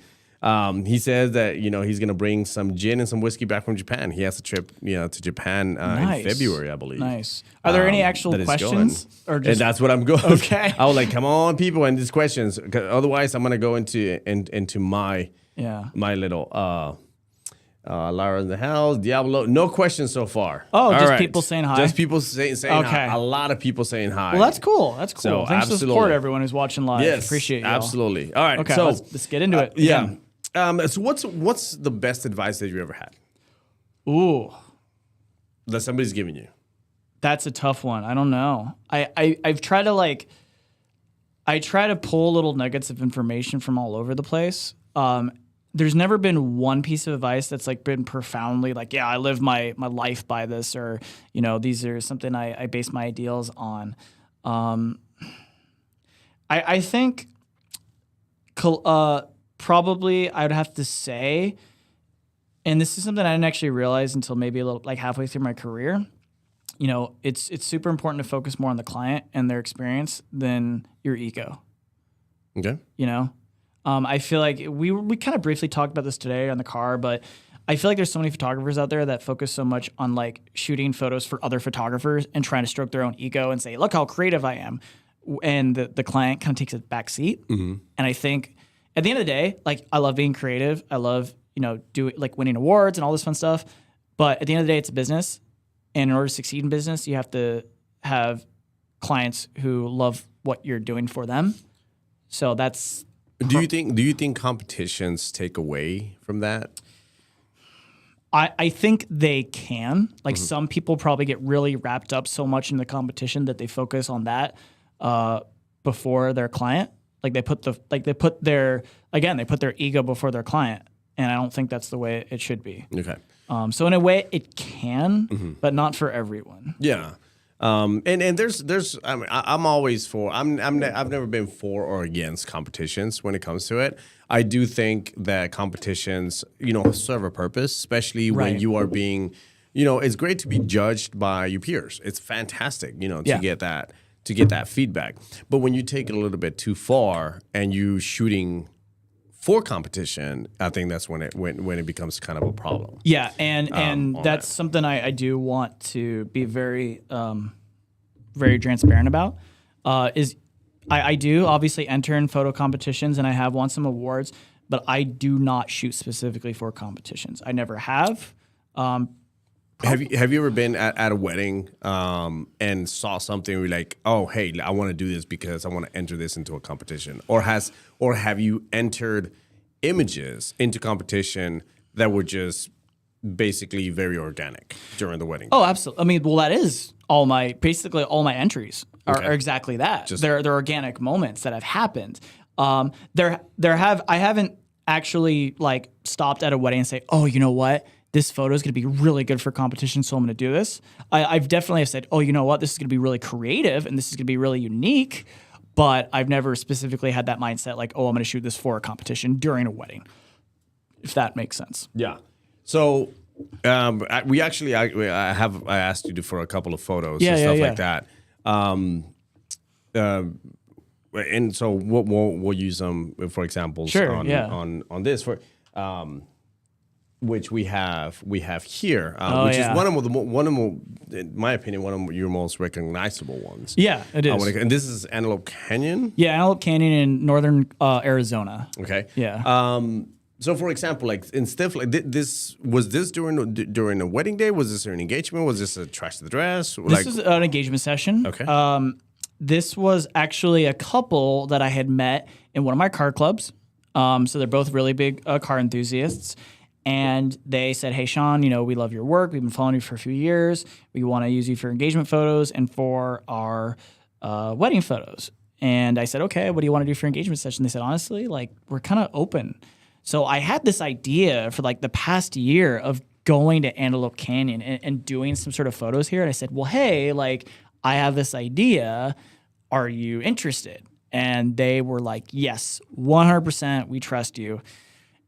He says that he's gonna bring some gin and some whiskey back from Japan. He has a trip to Japan Nice. in February, I believe. Nice. Are there any actual that is questions? going. Or And just that's what I'm going. Okay. I was like, come on, people, and these questions. 'Cause otherwise, I'm gonna go into my little Lara in the house, Diablo. No questions so far. Oh, All just right. people saying hi? Just people saying Okay. hi. A lot of people saying hi. Well, that's cool. That's cool. So, Thanks for the support, absolutely. everyone who's watching live. Yes, Appreciate you. absolutely. All right. Okay, so let's get into it. yeah. So what's the best advice that you ever had Ooh, that somebody's given you? that's a tough one. I don't know. I've tried to I try to pull little nuggets of information from all over the place. There's never been one piece of advice that's been profoundly I live my life by this, or these are something I base my ideals on. I think probably I would have to say, and this is something I didn't actually realize until maybe a little halfway through my career. It's super important to focus more on the client and their experience than your ego. Okay. I feel like we kind of briefly talked about this today on the car, but I feel like there's so many photographers out there that focus so much on shooting photos for other photographers and trying to stroke their own ego and say, look how creative I am. And the client kind of takes a back seat. Mm-hmm. And I think at the end of the day, I love being creative. I love, winning awards and all this fun stuff. But at the end of the day, it's a business. And in order to succeed in business, you have to have clients who love what you're doing for them. So that's... Do you think competitions take away from that? I think they can. Some people probably get really wrapped up so much in the competition that they focus on that before their client. They put their ego before their client, and I don't think that's the way it should be. Okay. So in a way, it can, but not for everyone. Yeah. And there's I'm always for I've never been for or against competitions when it comes to it. I do think that competitions serve a purpose, especially when Right. you are being it's great to be judged by your peers. It's fantastic to get that feedback. But when you take it a little bit too far and you shooting for competition, I think that's when it becomes kind of a problem. Yeah, and that's that. something I do want to be very very transparent about. I do obviously enter in photo competitions and I have won some awards, but I do not shoot specifically for competitions. I never have. Have you ever been at a wedding and saw something where you're like, oh, hey, I want to do this because I want to enter this into a competition? Or have you entered images into competition that were just basically very organic during the wedding? Oh, absolutely. I mean, well, that is basically all my entries are exactly that. They're organic moments that have happened. I haven't actually stopped at a wedding and say, oh, you know what? This photo is going to be really good for competition, so I'm going to do this. I've definitely said, oh, you know what? This is going to be really creative and this is going to be really unique, but I've never specifically had that mindset oh, I'm going to shoot this for a competition during a wedding, if that makes sense. Yeah. So I asked you for a couple of photos and stuff like that. And so we'll use them for examples on this for. Which we have here, which is one of in my opinion, one of your most recognizable ones. Yeah, it is. And this is Antelope Canyon. Yeah, Antelope Canyon in northern Arizona. Okay. Yeah. So, for example, in stuff like this, was this during a wedding day? Was this an engagement? Was this a trash to the dress? This is an engagement session. Okay. This was actually a couple that I had met in one of my car clubs. So they're both really big car enthusiasts. And they said, hey, Sean, we love your work. We've been following you for a few years. We want to use you for engagement photos and for our wedding photos. And I said, okay, what do you want to do for engagement session? They said, honestly, we're kind of open. So I had this idea for the past year of going to Antelope Canyon and doing some sort of photos here. And I said, well, hey, I have this idea. Are you interested? And they were like, yes, 100%. We trust you.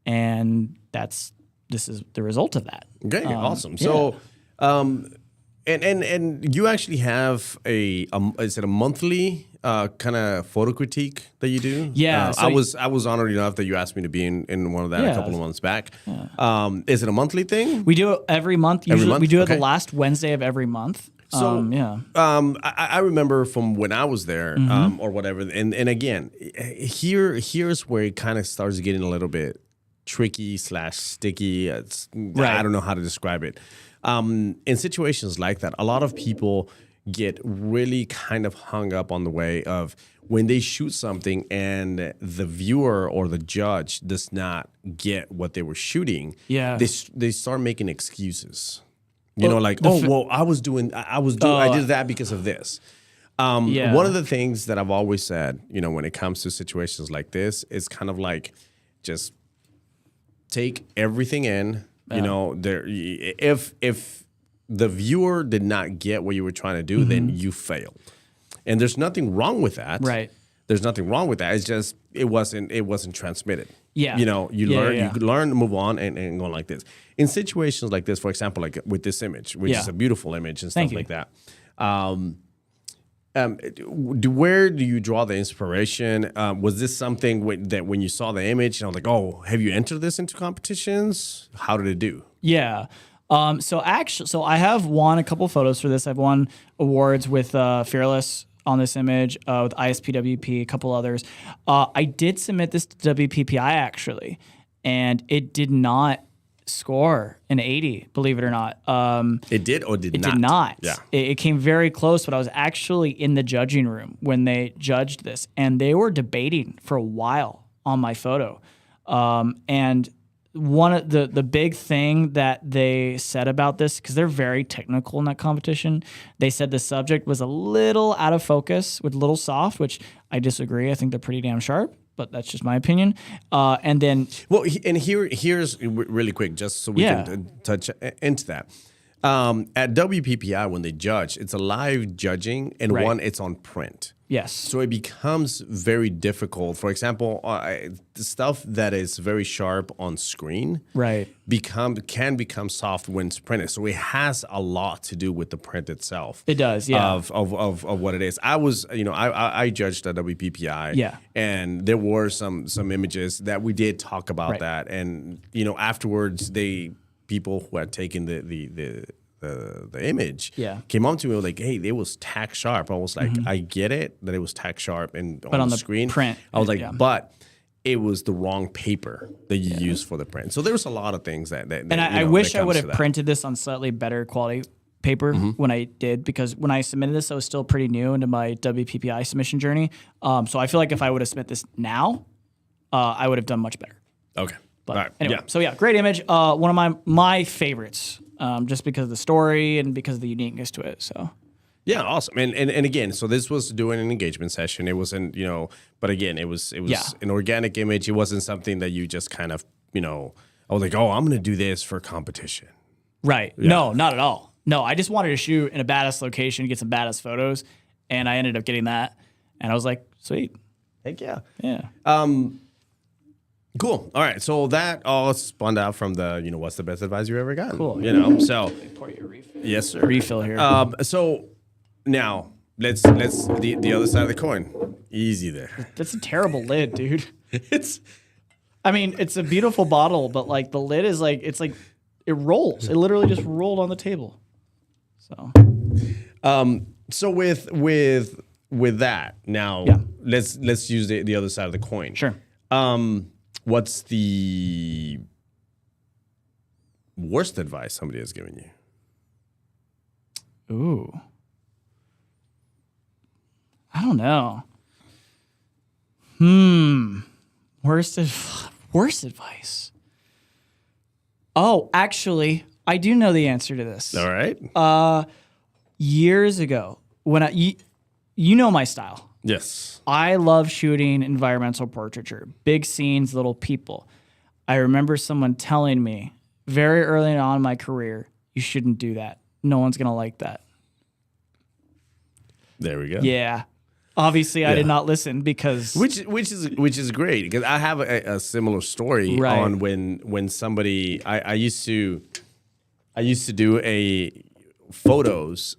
And this is the result of that. Okay, awesome. So, and you actually have is it a monthly kind of photo critique that you do? Yeah. I was honored enough that you asked me to be in one of that a couple of months back. Yeah. Is it a monthly thing? We do it every month. Usually, every month? We do it the last Wednesday of every month. So, I remember from when I was there, or whatever. And again, here's where it kind of starts getting a little bit tricky / sticky. I don't know how to describe it. In situations like that, a lot of people get really kind of hung up on the way of when they shoot something and the viewer or the judge does not get what they were shooting. Yeah, they start making excuses. I did that because of this. One of the things that I've always said, when it comes to situations like this, is kind of just take everything in. If the viewer did not get what you were trying to do, then you failed. And there's nothing wrong with that. Right. There's nothing wrong with that. It's just it wasn't transmitted. Yeah. You learn to move on and go like this. In situations like this, for example, like with this image, which is a beautiful image and stuff like that. Where do you draw the inspiration? Was this something that when you saw the image, and I was like, oh, have you entered this into competitions? How did it do? Yeah. So I have won a couple photos for this. I've won awards with Fearless on this image, with ISPWP, a couple others. I did submit this to WPPI actually, and it did not score an 80, believe it or not. It did or did not? It did not. Yeah. It came very close, but I was actually in the judging room when they judged this, and they were debating for a while on my photo. And one of the big thing that they said about this, because they're very technical in that competition, they said the subject was a little out of focus, with a little soft, which I disagree. I think they're pretty damn sharp, but that's just my opinion. And then, here's really quick, just so we can touch into that. At WPPI, when they judge, it's a live judging, and it's on print. Yes. So it becomes very difficult. For example, the stuff that is very sharp on screen can become soft when it's printed. So it has a lot to do with the print itself. It does, yeah. Of what it is. I was, I judged at WPPI, and there were some images that we did talk about that, and afterwards people who had taken the image came on to me like, hey, it was tack sharp. I was like, I get it that it was tack sharp and on the screen print, I was like, but it was the wrong paper that you used for the print. So there was a lot of things that and I wish I would have printed this on slightly better quality paper when I did, because when I submitted this, I was still pretty new into my WPPI submission journey. So I feel like if I would have submitted this now, I would have done much better. Okay. But anyway, so great image. One of my favorites, just because of the story and because of the uniqueness to it. So, yeah, awesome. And again, so this was doing an engagement session. It wasn't, but again, it was an organic image. It wasn't something that you just kind of, I was like, oh, I'm going to do this for competition. Right. Yeah. No, not at all. No, I just wanted to shoot in a badass location, get some badass photos, and I ended up getting that. And I was like, sweet. Heck yeah. Yeah. Cool. All right. So that all spawned out from the, what's the best advice you ever got? Cool. So. Pour you a refill. Yes, sir. Refill here. So now let's the other side of the coin. Easy there. That's a terrible lid, dude. It's a beautiful bottle, but the lid is it rolls. It literally just rolled on the table. So. So with that now, let's use the other side of the coin. Sure. What's the worst advice somebody has given you? Ooh. I don't know. Worst advice. Worst advice. Oh, actually, I do know the answer to this. All right. Years ago, when you know my style. Yes. I love shooting environmental portraiture, big scenes, little people. I remember someone telling me very early on in my career, you shouldn't do that. No one's going to like that. There we go. Yeah. Obviously, I did not listen because... Which is great, because I have a similar story on when somebody... I used to do photos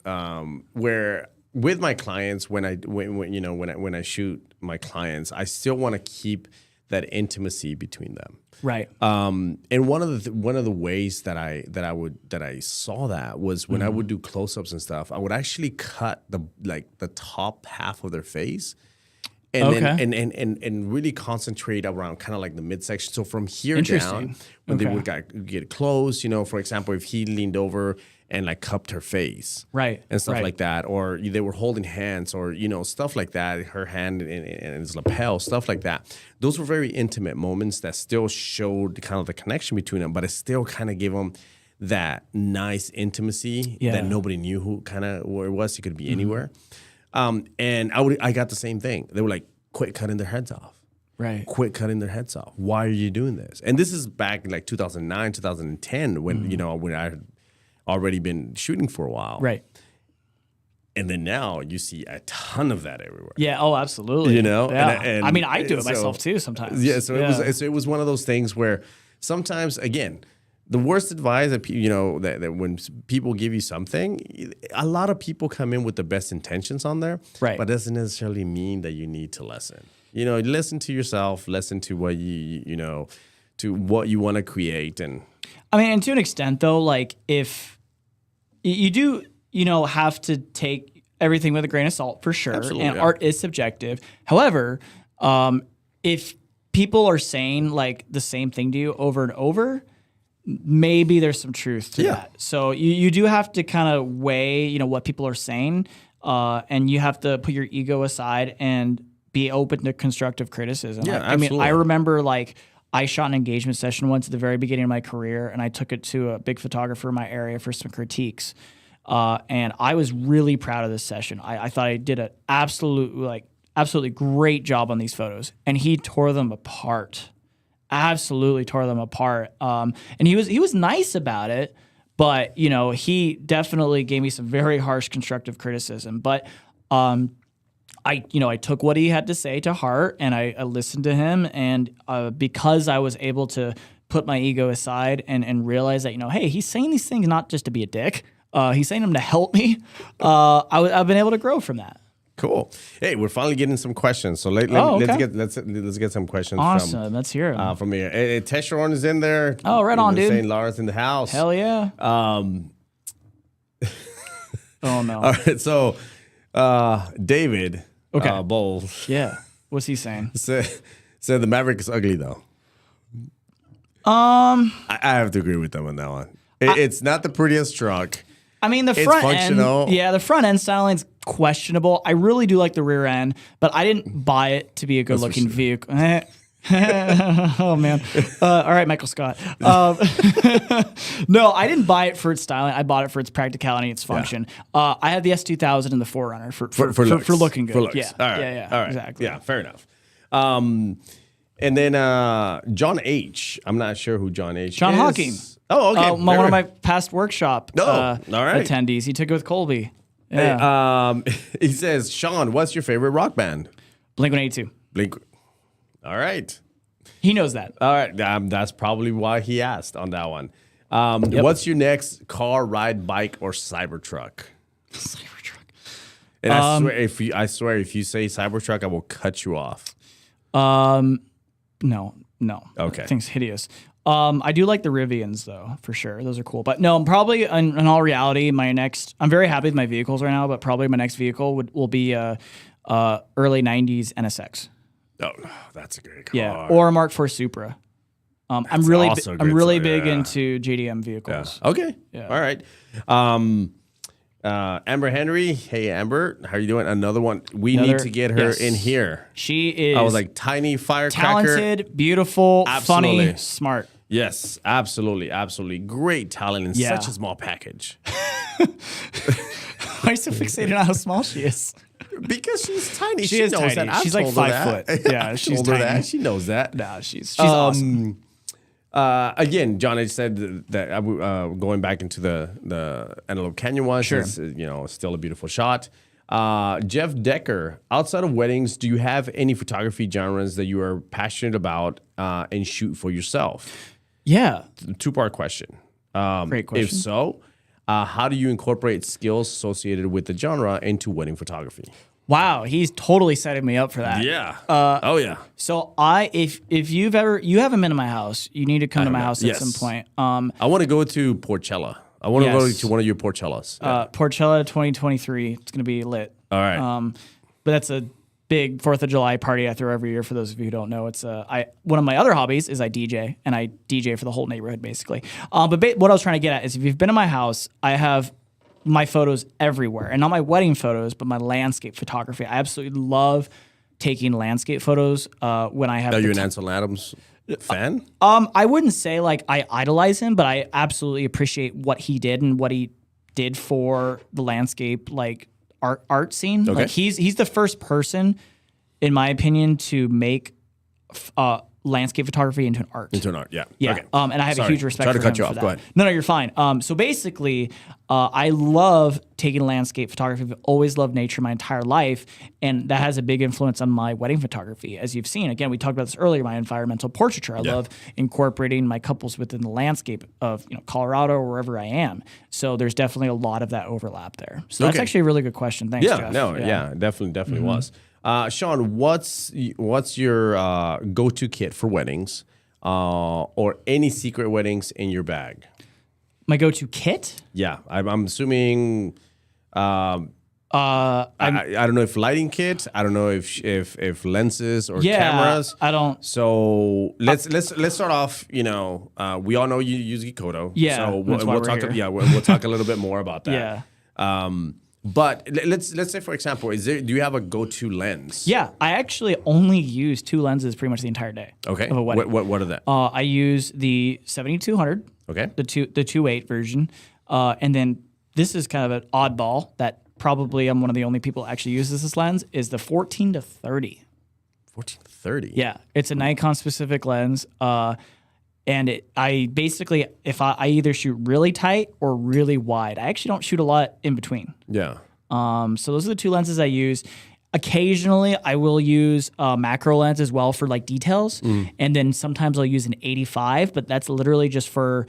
where with my clients, when I shoot my clients, I still want to keep that intimacy between them. Right. And one of the ways that I saw that was when I would do close-ups and stuff, I would actually cut the top half of their face and then really concentrate around kind of like the midsection. So from here down, when they would get close, for example, if he leaned over and like cupped her face, right, and stuff like that, or they were holding hands, or stuff like that, her hand in his lapel, stuff like that. Those were very intimate moments that still showed kind of the connection between them, but it still kind of gave them that nice intimacy that nobody knew where it was. It could be anywhere. And I got the same thing. They were like, quit cutting their heads off. Right. Quit cutting their heads off. Why are you doing this? And this is back in like 2009, 2010, when when I had already been shooting for a while. Right. And then now you see a ton of that everywhere. Yeah. Oh, absolutely. Yeah. And I mean, I do it myself too sometimes. Yeah. So it was one of those things where sometimes, again, the worst advice that that when people give you something, a lot of people come in with the best intentions on there, right? But it doesn't necessarily mean that you need to listen. Listen to yourself, listen to what to what you want to create, and I mean, and to an extent, though, like if you do, have to take everything with a grain of salt for sure, and art is subjective. However, if people are saying like the same thing to you over and over, maybe there's some truth to that. So you do have to kind of weigh, what people are saying, and you have to put your ego aside and be open to constructive criticism. Yeah, I mean, I remember like I shot an engagement session once at the very beginning of my career, and I took it to a big photographer in my area for some critiques. And I was really proud of this session. I thought I did an absolutely great job on these photos, and he tore them apart. Absolutely tore them apart. And he was nice about it, but he definitely gave me some very harsh constructive criticism. But I took what he had to say to heart, and I listened to him, and because I was able to put my ego aside and realize that hey, he's saying these things not just to be a dick. He's saying them to help me. I've been able to grow from that. Cool. Hey, we're finally getting some questions. So let's get some questions. Awesome. Let's hear them. From here. Tesharon is in there. Oh, right on, dude. Saying Lara's in the house. Hell yeah. Oh no. All right. So David Bowles. Yeah. What's he saying? Said the Maverick is ugly though. I have to agree with them on that one. It's not the prettiest truck. I mean, the front end, the front end styling's questionable. I really do like the rear end, but I didn't buy it to be a good-looking vehicle. Oh, man. All right, Michael Scott. No, I didn't buy it for its styling. I bought it for its practicality and its function. I had the S2000 and the 4Runner for looking good. For looks. Yeah. All right. Yeah, all right. Exactly. Yeah, fair enough. And then John H. I'm not sure who John H. John is. Hawking. Oh, okay. One of my past workshop all right. attendees. He took it with Colby. Yeah. Hey, he says, Sean, what's your favorite rock band? Blink-182. Blink. All right. He knows that. All right. That's probably why he asked on that one. What's your next car, ride, bike, or Cybertruck? Cybertruck. And I swear, if you say Cybertruck, I will cut you off. No. Okay. That thing's hideous. I do like the Rivians though, for sure. Those are cool. But no, probably in all reality, I'm very happy with my vehicles right now, but probably my next vehicle will be early 90s NSX. Oh, that's a great car. Yeah, or a Mark IV Supra. I'm really big into JDM vehicles. Yeah. Okay. Yeah. All right. Amber Henry. Hey, Amber. How are you doing? Another one. We need to get her in here. She is. I was like tiny firecracker. Talented, beautiful, funny, smart. Yes, absolutely. Absolutely. Great talent in such a small package. Why are you so fixated on how small she is? Because she's tiny. She is knows tiny. that. She's like 5 foot. Yeah, she's tiny. That. She knows that. No, she's awesome. Again, John, I said that going back into the Antelope Canyon one, is, still a beautiful shot. Jeff Decker, outside of weddings, do you have any photography genres that you are passionate about and shoot for yourself? Yeah. 2-part question. Great question. If so, how do you incorporate skills associated with the genre into wedding photography? Wow, he's totally setting me up for that. Yeah. Oh yeah. So if you haven't been to my house, you need to come to my house at some point. I want to go to Porchella. I want to go to one of your Porchellas. Porchella 2023. It's gonna be lit. All right. But that's a big 4th of July party I throw every year. For those of you who don't know, it's one of my other hobbies is I DJ, and I DJ for the whole neighborhood basically. But what I was trying to get at is if you've been to my house, I have my photos everywhere, and not my wedding photos, but my landscape photography. I absolutely love taking landscape photos when I have. Are you an Ansel Adams fan? I wouldn't say like I idolize him, but I absolutely appreciate what he did and what he did for the landscape like art scene. Okay. Like he's the first person, in my opinion, to make landscape photography into an art. Yeah. Yeah. Okay. And I have a huge respect Sorry for to cut him you for off. that. Go ahead. No, you're fine. So basically, I love taking landscape photography. I've always loved nature my entire life, and that has a big influence on my wedding photography. As you've seen, again, we talked about this earlier, my environmental portraiture. I love incorporating my couples within the landscape of Colorado or wherever I am. So there's definitely a lot of that overlap there. So that's actually a really good question. Thanks, Jeff. Definitely was. Sean, what's your go-to kit for weddings or any secret weddings in your bag? My go-to kit? Yeah, I'm assuming. I don't know if lighting kit. I don't know if lenses or cameras. I don't. So let's start off. We all know you use Geekoto. Yeah, So we'll talk. here. Yeah, we'll talk a little bit more about that. Yeah. But let's say, for example, do you have a go-to lens? Yeah, I actually only use 2 lenses pretty much the entire day. Okay. Of a wedding. What are that? I use the 7200. Okay. The 2.8 version, and then this is kind of an oddball that probably I'm one of the only people that actually uses this lens is the 14 to 30. 14 to 30. Yeah, it's a Nikon specific lens. And I basically, if I either shoot really tight or really wide, I actually don't shoot a lot in between. Yeah. So those are the 2 lenses I use. Occasionally, I will use a macro lens as well for like details, and then sometimes I'll use an 85, but that's literally just for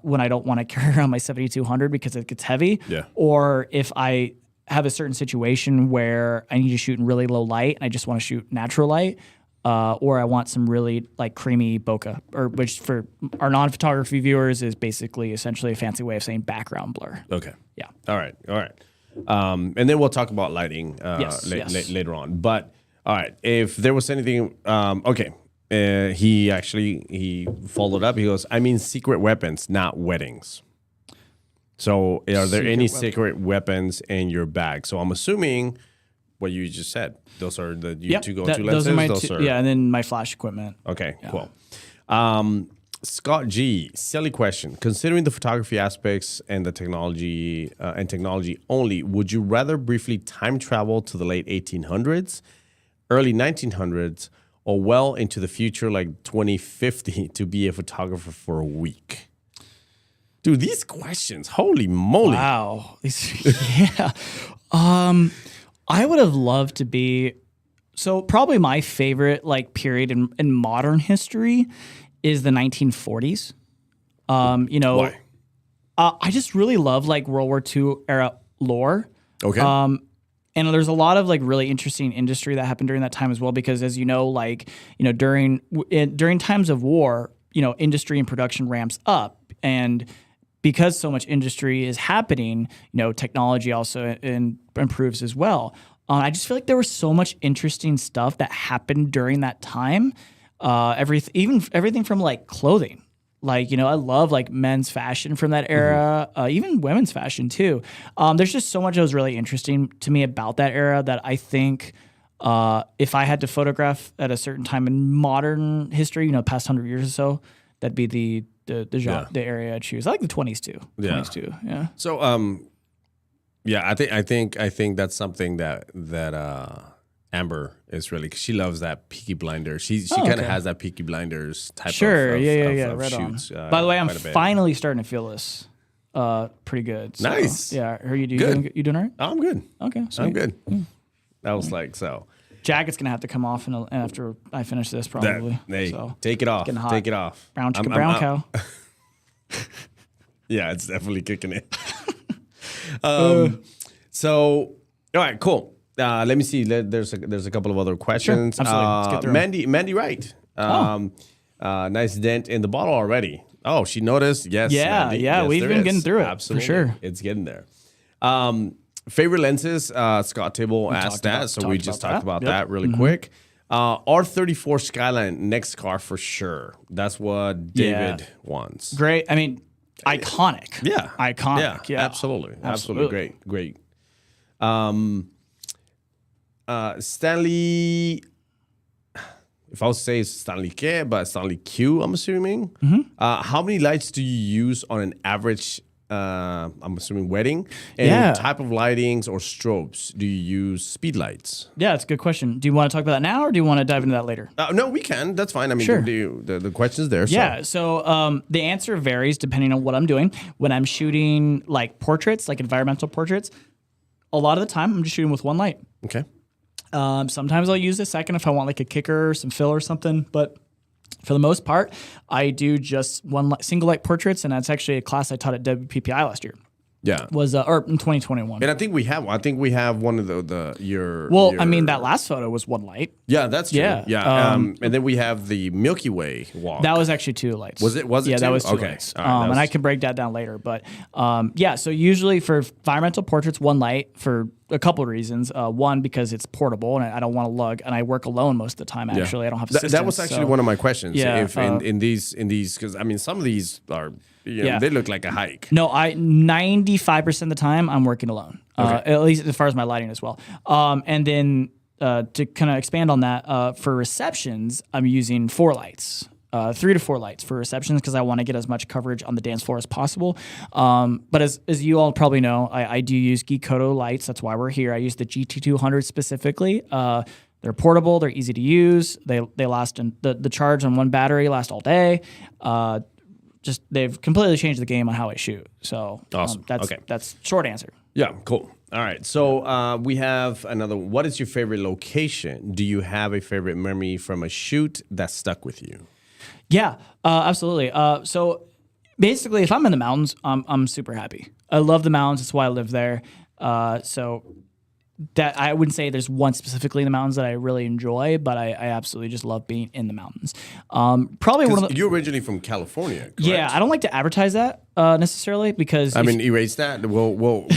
when I don't want to carry around my 7200 because it gets heavy. Yeah. Or if I have a certain situation where I need to shoot in really low light and I just want to shoot natural light. Or I want some really like creamy bokeh, which for our non-photography viewers is basically essentially a fancy way of saying background blur. Okay. Yeah. All right. And then we'll talk about lighting later on. But all right, if there was anything, he followed up. He goes, I mean secret weapons, not weddings. So are there any secret weapons in your bag? So I'm assuming what you just said. Those are the two go-to lenses? Those are my two, and then my flash equipment. Okay, cool. Scott G, silly question. Considering the photography aspects and the technology only, would you rather briefly time travel to the late 1800s, early 1900s, or well into the future like 2050 to be a photographer for a week? Dude, these questions, holy moly. Wow. Yeah. I would have loved to be, so probably my favorite like period in modern history is the 1940s. Why? I just really love like World War II era lore. Okay. And there's a lot of like really interesting industry that happened during that time as well, because as you know, like, during times of war, industry and production ramps up, and because so much industry is happening, technology also improves as well. I just feel like there was so much interesting stuff that happened during that time. Everything from like clothing. Like, I love like men's fashion from that era, even women's fashion too. There's just so much that was really interesting to me about that era that I think if I had to photograph at a certain time in modern history, past 100 years or so, that'd be the area I'd choose. I like the 20s too. Yeah. 20s too. Yeah. So I think that's something that Amber is really, 'cause she loves that Peaky Blinders. She kind of has that Peaky Blinders type Sure. of Right shoots. on. By the way, I'm finally starting to feel this pretty good. So, Nice. Yeah. Are you Good. doing all right? I'm good. Okay. Sweet. I'm good. That was like so. Jacket's gonna have to come off after I finish this probably. So Take it off. getting hot. Take it off. brown chicken, brown cow. Yeah, it's definitely kicking in. So, all right, cool. Let me see. There's a couple of other questions. Sure, absolutely. Let's get through 'em. Mandy Wright. Nice dent in the bottle already. Oh, she noticed. Yes. Yeah, Mandy. yeah. Yes, We've there been is. getting through it Absolutely. for sure. It's getting there. Favorite lenses. Scott Table asked that, so we just talked about that really quick. R34 Skyline next car for sure. That's what David wants. Great. I mean, iconic. Yeah. Iconic. Yeah. Absolutely. Great. Stanley, if I was to say it's Stanley K, but Stanley Q, I'm assuming. How many lights do you use on an average, I'm assuming wedding? And type of lightings or strobes? Do you use speed lights? Yeah, it's a good question. Do you want to talk about that now or do you want to dive into that later? No, we can. That's fine. I mean, Sure. the question's there. Yeah, so the answer varies depending on what I'm doing. When I'm shooting like portraits, like environmental portraits, a lot of the time I'm just shooting with one light. Okay. Sometimes I'll use a second if I want like a kicker or some fill or something, but for the most part, I do just single light portraits, and that's actually a class I taught at WPPI last year. Yeah. Was or in 2021. And I think we have one of I mean, that last photo was one light. Yeah, that's true. Yeah. And then we have the Milky Way walk. That was actually two lights. Was it? Yeah, two? that was two Okay. lights. All right, and I can break that down later. But yeah, so usually for environmental portraits, one light for a couple of reasons. One, because it's portable and I don't want to lug, and I work alone most of the time. Actually, I don't have assistants. That was actually one of my questions. Yeah, If in these, because I mean, some of these are, they look like a hike. No, 95% of the time I'm working alone. At least as far as my lighting as well. And then to kind of expand on that, for receptions, I'm using 4 lights. 3 to 4 lights for receptions because I want to get as much coverage on the dance floor as possible. But as you all probably know, I do use Geekoto lights. That's why we're here. I use the GT200 specifically. They're portable. They're easy to use. They last, the charge on one battery lasts all day. Just they've completely changed the game on how I shoot. So awesome. That's short answer. Yeah, cool. All right. So we have another. What is your favorite location? Do you have a favorite memory from a shoot that stuck with you? Yeah, absolutely. So basically, if I'm in the mountains, I'm super happy. I love the mountains. That's why I live there. So that I wouldn't say there's one specifically in the mountains that I really enjoy, but I absolutely just love being in the mountains. Probably one of the. You're originally from California, correct? Yeah, I don't like to advertise that necessarily because erase that. We'll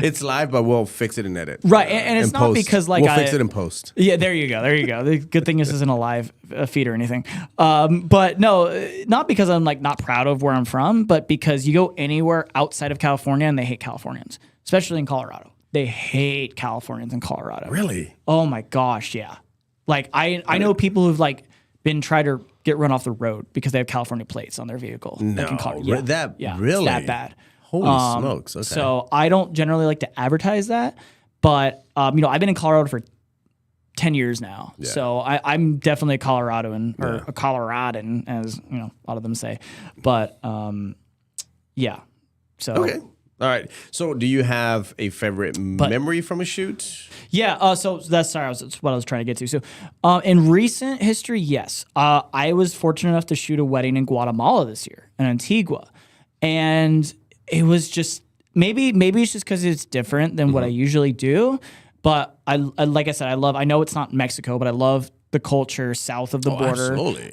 it's live, but we'll fix it in edit. Right, and it's not because like we'll fix it in post. Yeah, there you go. The good thing is this isn't a live feed or anything. But no, not because I'm like not proud of where I'm from, but because you go anywhere outside of California and they hate Californians, especially in Colorado. They hate Californians in Colorado. Really? Oh my gosh, yeah. Like I know people who've like been trying to get run off the road because they have California plates on their vehicle. No, really? It's that bad. Holy smokes! Okay. So I don't generally like to advertise that, but I've been in Colorado for 10 years now. Yeah. So I'm definitely a Coloradoan or a Coloradan, as a lot of them say. But yeah. So okay. All right. So, do you have a favorite memory from a shoot? Yeah. So that's what I was trying to get to. So, in recent history, yes, I was fortunate enough to shoot a wedding in Guatemala this year, in Antigua, and it was just maybe it's just because it's different than what I usually do. But I like I said, I know it's not Mexico, but I love the culture south of the border. Absolutely.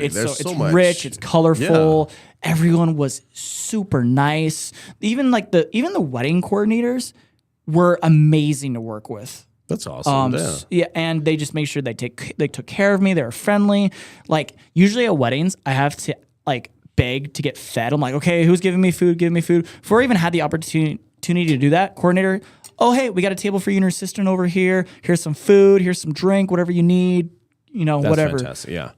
It's rich, it's colorful. Yeah. Everyone was super nice. Even the wedding coordinators were amazing to work with. That's awesome. Yeah, and they just made sure they took care of me. They were friendly. Like usually at weddings, I have to like beg to get fed. I'm like, okay, who's giving me food? Give me food. Before I even had the opportunity to do that, coordinator, oh, hey, we got a table for you and your assistant over here. Here's some food. Here's some drink, whatever you need. That's whatever. Fantastic, yeah.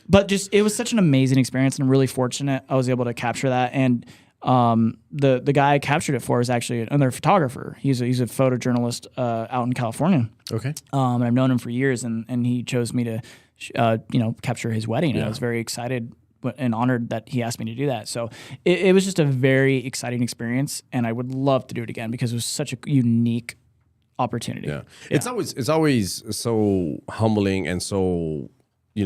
But just it was such an amazing experience, and I'm really fortunate I was able to capture that. And the guy I captured it for is actually another photographer. He's a photojournalist out in California. Okay. And I've known him for years, and he chose me to capture his wedding. And I was very excited and honored that he asked me to do that. So it was just a very exciting experience, and I would love to do it again because it was such a unique opportunity. Yeah. It's always so humbling and so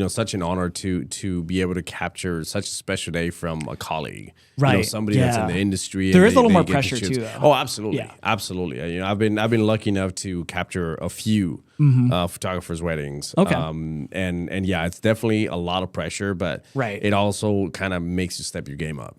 such an honor to be able to capture such a special day from a colleague, right? Somebody that's in the industry. There is a little more pressure too, though. Oh, absolutely, absolutely. I've been lucky enough to capture a few photographers' weddings. Okay, and yeah, it's definitely a lot of pressure, but it also kind of makes you step your game up.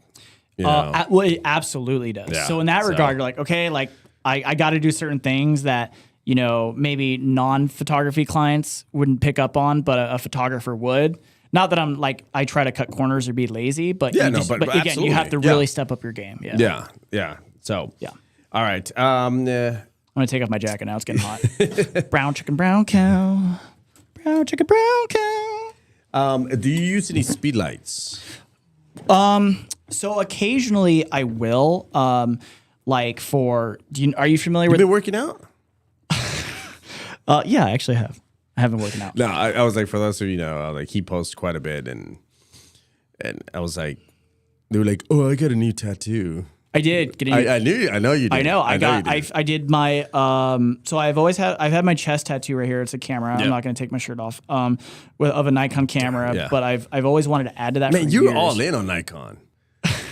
Well, it absolutely does. Yeah, so in that regard, you're like, okay, like I got to do certain things that maybe non-photography clients wouldn't pick up on, but a photographer would. Not that I'm like I try to cut corners or be lazy, but but again, you have to really step up your game. Yeah. So all right. I'm gonna take off my jacket now. It's getting hot. Brown chicken, brown cow. Brown chicken, brown cow. Do you use any speed lights? So occasionally I will. Like are you familiar with? You've been working out? Yeah, I actually have. I have been working out. No, I was like, for those of you like he posts quite a bit, and I was like, they were like, oh, I got a new tattoo. I did get a new. I know you did. I know. I did my. So I've had my chest tattoo right here. It's a camera. I'm not going to take my shirt off. Of a Nikon camera, but I've always wanted to add to that. Man, for you're years. all in on Nikon.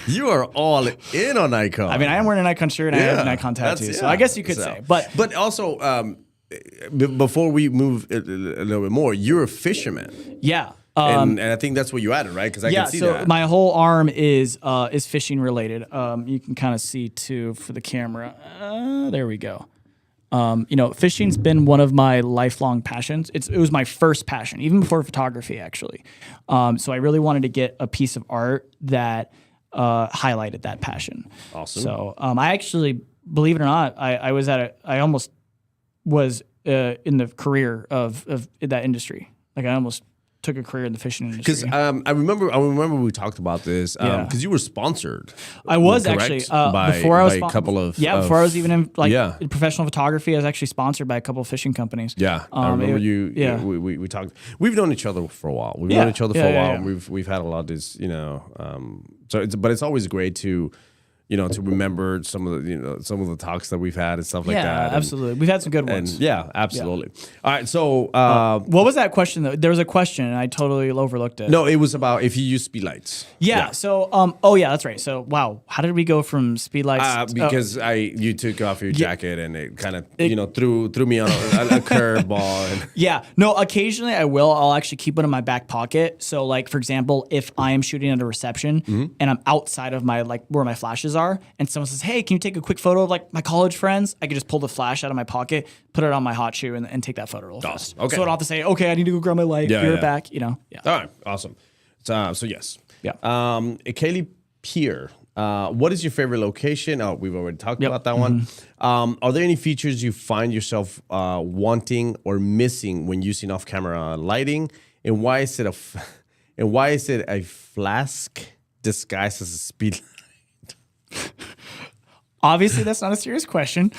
You are all in on Nikon. I mean, I am wearing a Nikon shirt and I have a Nikon tattoo, so I guess you could say. But also, before we move a little bit more, you're a fisherman. Yeah. And I think that's what you added, right? Because I can see that. So my whole arm is fishing related. You can kind of see too for the camera. There we go. Fishing's been one of my lifelong passions. It was my first passion, even before photography, actually. So I really wanted to get a piece of art that highlighted that passion. Awesome. So I actually, believe it or not, I almost was in the career of that industry. Like I almost took a career in the fishing industry. Because I remember we talked about this because you were sponsored. I was actually before I was a couple of before I was even in professional photography. I was actually sponsored by a couple of fishing companies. Yeah, I remember you. Yeah, we talked. We've known each other for a while. We've known each other for a while. And we've had a lot of this, but it's always great to. To remember some of the talks that we've had and stuff like that. Yeah, absolutely. We've had some good ones. Yeah, absolutely. Yeah. All right, so what was that question though? There was a question and I totally overlooked it. No, it was about if you use speed lights. Yeah. So that's right. So wow, how did we go from speed lights? Because you took off your jacket and it kind of threw me on a curveball. Yeah. No, occasionally I'll actually keep it in my back pocket. So like for example, if I am shooting at a reception and I'm outside of my where my flashes are. And someone says, hey, can you take a quick photo of my college friends? I could just pull the flash out of my pocket, put it on my hot shoe, and take that photo real fast. Okay. So I don't have to say, okay, I need to go grab my light. Be right back. Yeah. All right. Awesome. So yes. Yeah. Kaylee Pier, what is your favorite location? Oh, we've already talked about that one. Are there any features you find yourself wanting or missing when using off-camera lighting? And why is it a flask disguised as a speed light? Obviously, that's not a serious question.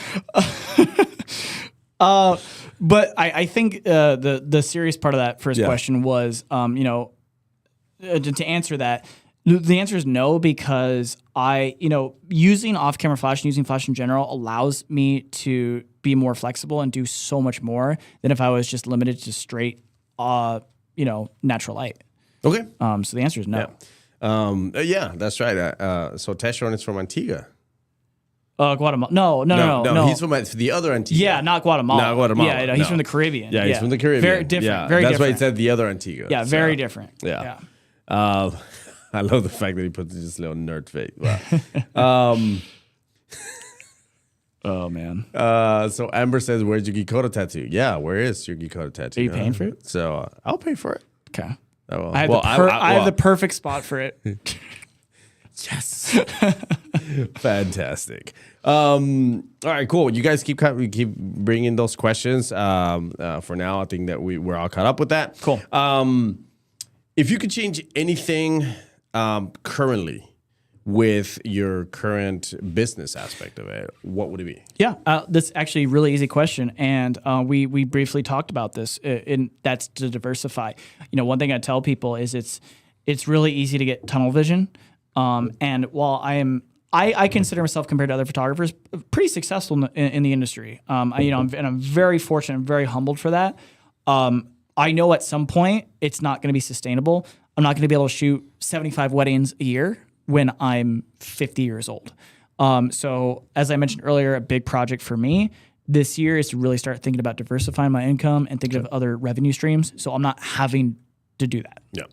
But I think the serious part of that first question was, to answer that, the answer is no, because using off-camera flash and using flash in general allows me to be more flexible and do so much more than if I was just limited to straight, natural light. Okay. So the answer is no. Yeah. That's right. So Teshron is from Antigua. Guatemala. No. He's from the other Antigua. Yeah, not Guatemala. Not Guatemala. Yeah, he's from the Caribbean. Yeah, he's from the Caribbean. Very different. Yeah. Very That's different. why he said the other Antigua. Yeah, very different. Yeah. I love the fact that he puts this little nerd face. Wow. Oh man. So Amber says, "Where's your Geekoto tattoo?" Yeah, where is your Geekoto tattoo? Are you paying for it? So I'll pay for it. Okay. Oh, I have the perfect spot for it. Yes. Fantastic. All right, cool. You guys keep bringing those questions. For now, I think that we're all caught up with that. Cool. If you could change anything currently with your current business aspect of it, what would it be? Yeah, that's actually a really easy question, and we briefly talked about this. And that's to diversify. One thing I tell people is it's really easy to get tunnel vision. And while I consider myself, compared to other photographers, pretty successful in the industry. I'm very fortunate, and very humbled for that. I know at some point it's not going to be sustainable. I'm not going to be able to shoot 75 weddings a year when I'm 50 years old. So as I mentioned earlier, a big project for me this year is to really start thinking about diversifying my income and thinking of other revenue streams. So I'm not having to do that. Yeah.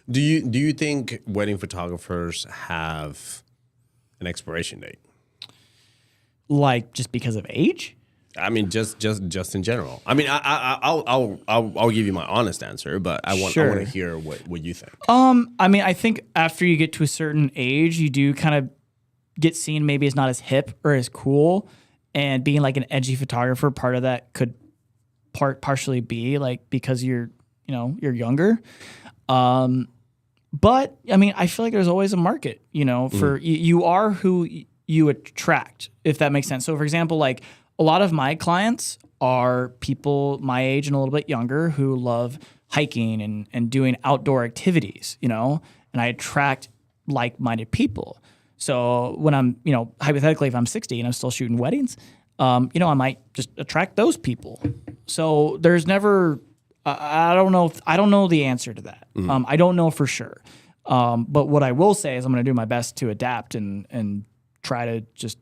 Do you think wedding photographers have an expiration date? Like just because of age? I mean, just in general. I mean, I'll give you my honest answer, but I want to hear what you think. I mean, I think after you get to a certain age, you do kind of get seen maybe as not as hip or as cool, and being like an edgy photographer, part of that could partially be like because you're younger. But I mean, I feel like there's always a market, for you are who you attract, if that makes sense. So for example, like a lot of my clients are people my age and a little bit younger who love hiking and doing outdoor activities, and I attract like-minded people. So when I'm, hypothetically, if I'm 60 and I'm still shooting weddings, I might just attract those people. So there's never, I don't know the answer to that. I don't know for sure. But what I will say is I'm going to do my best to adapt and try to just,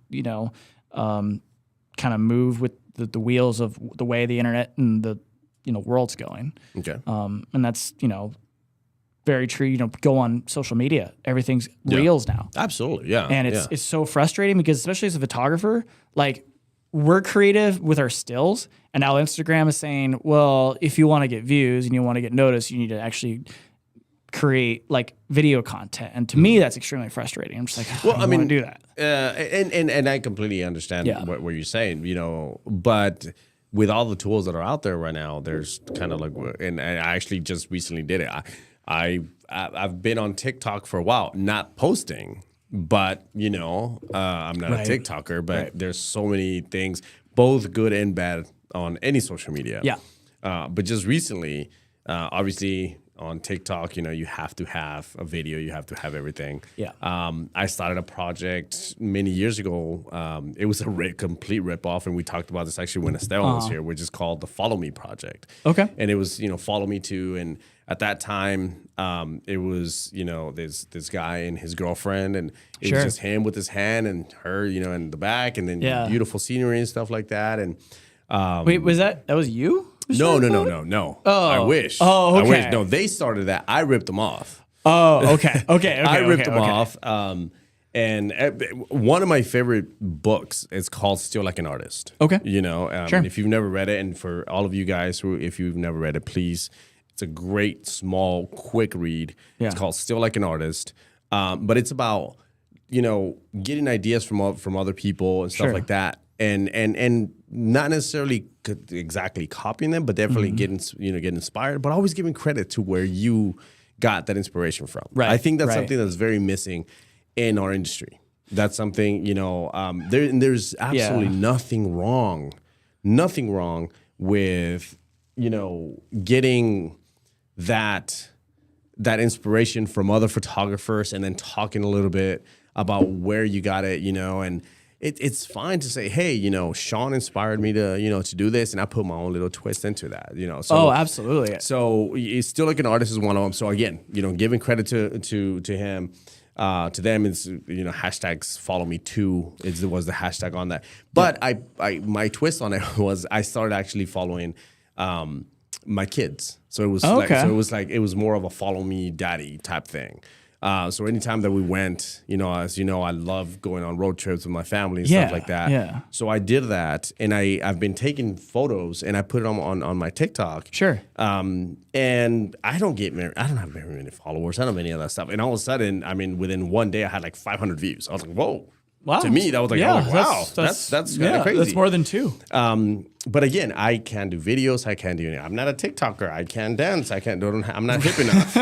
kind of move with the wheels of the way the internet and the, world's going. Okay. And that's, very true. Go on social media. Everything's reels now. Absolutely. Yeah. And it's so frustrating because especially as a photographer, like we're creative with our stills, and now Instagram is saying, well, if you want to get views and you want to get noticed, you need to actually create like video content. And to me, that's extremely frustrating. I'm just like, I want to do that. And I completely understand what you're saying, but with all the tools that are out there right now, there's kind of like, and I actually just recently did it. I've been on TikTok for a while, not posting, but I'm not a TikToker, but there's so many things, both good and bad, on any social media. Yeah. But just recently, obviously on TikTok, you have to have a video, you have to have everything. Yeah. I started a project many years ago. It was a complete ripoff, and we talked about this actually when Esteban was here, which is called the Follow Me Project. Okay. And it was, Follow Me Too, and at that time, it was, this guy and his girlfriend, and it was just him with his hand and her, in the back, and then beautiful scenery and stuff like that. And wait, that was you? No. Oh. I wish. Oh, okay. I wish. No, they started that. I ripped them off. Oh, okay. I ripped them off. And one of my favorite books is called Still Like an Artist. Okay. Sure. If you've never read it, and for all of you guys if you've never read it, please. It's a great, small, quick read. Yeah. It's called Still Like an Artist. But it's about, getting ideas from other people and stuff like that. And not necessarily exactly copying them, but definitely getting inspired, but always giving credit to where you got that inspiration from. Right. I think that's something that's very missing in our industry. That's something, there's absolutely nothing wrong with, getting that inspiration from other photographers and then talking a little bit about where you got it, and it's fine to say, hey, Sean inspired me to, to do this, and I put my own little twist into that, So, absolutely. So it's Still Like an Artist is one of them. So again, giving credit to him, to them is, hashtags Follow Me Too was the hashtag on that. But my twist on it was I started actually following my kids. So it was it was more of a follow me daddy type thing. So anytime that we went, as you know, I love going on road trips with my family and stuff like that. Yeah. So I did that, and I've been taking photos, and I put them on my TikTok. Sure. And I don't have very many followers. I don't have any of that stuff. And all of a sudden, within one day, I had like 500 views. I was like, whoa. Wow. To me, that was like, wow, that's kind of crazy. That's more than 2. But again, I can't do videos. I can't do anything. I'm not a TikToker. I can't dance. I'm not hip enough,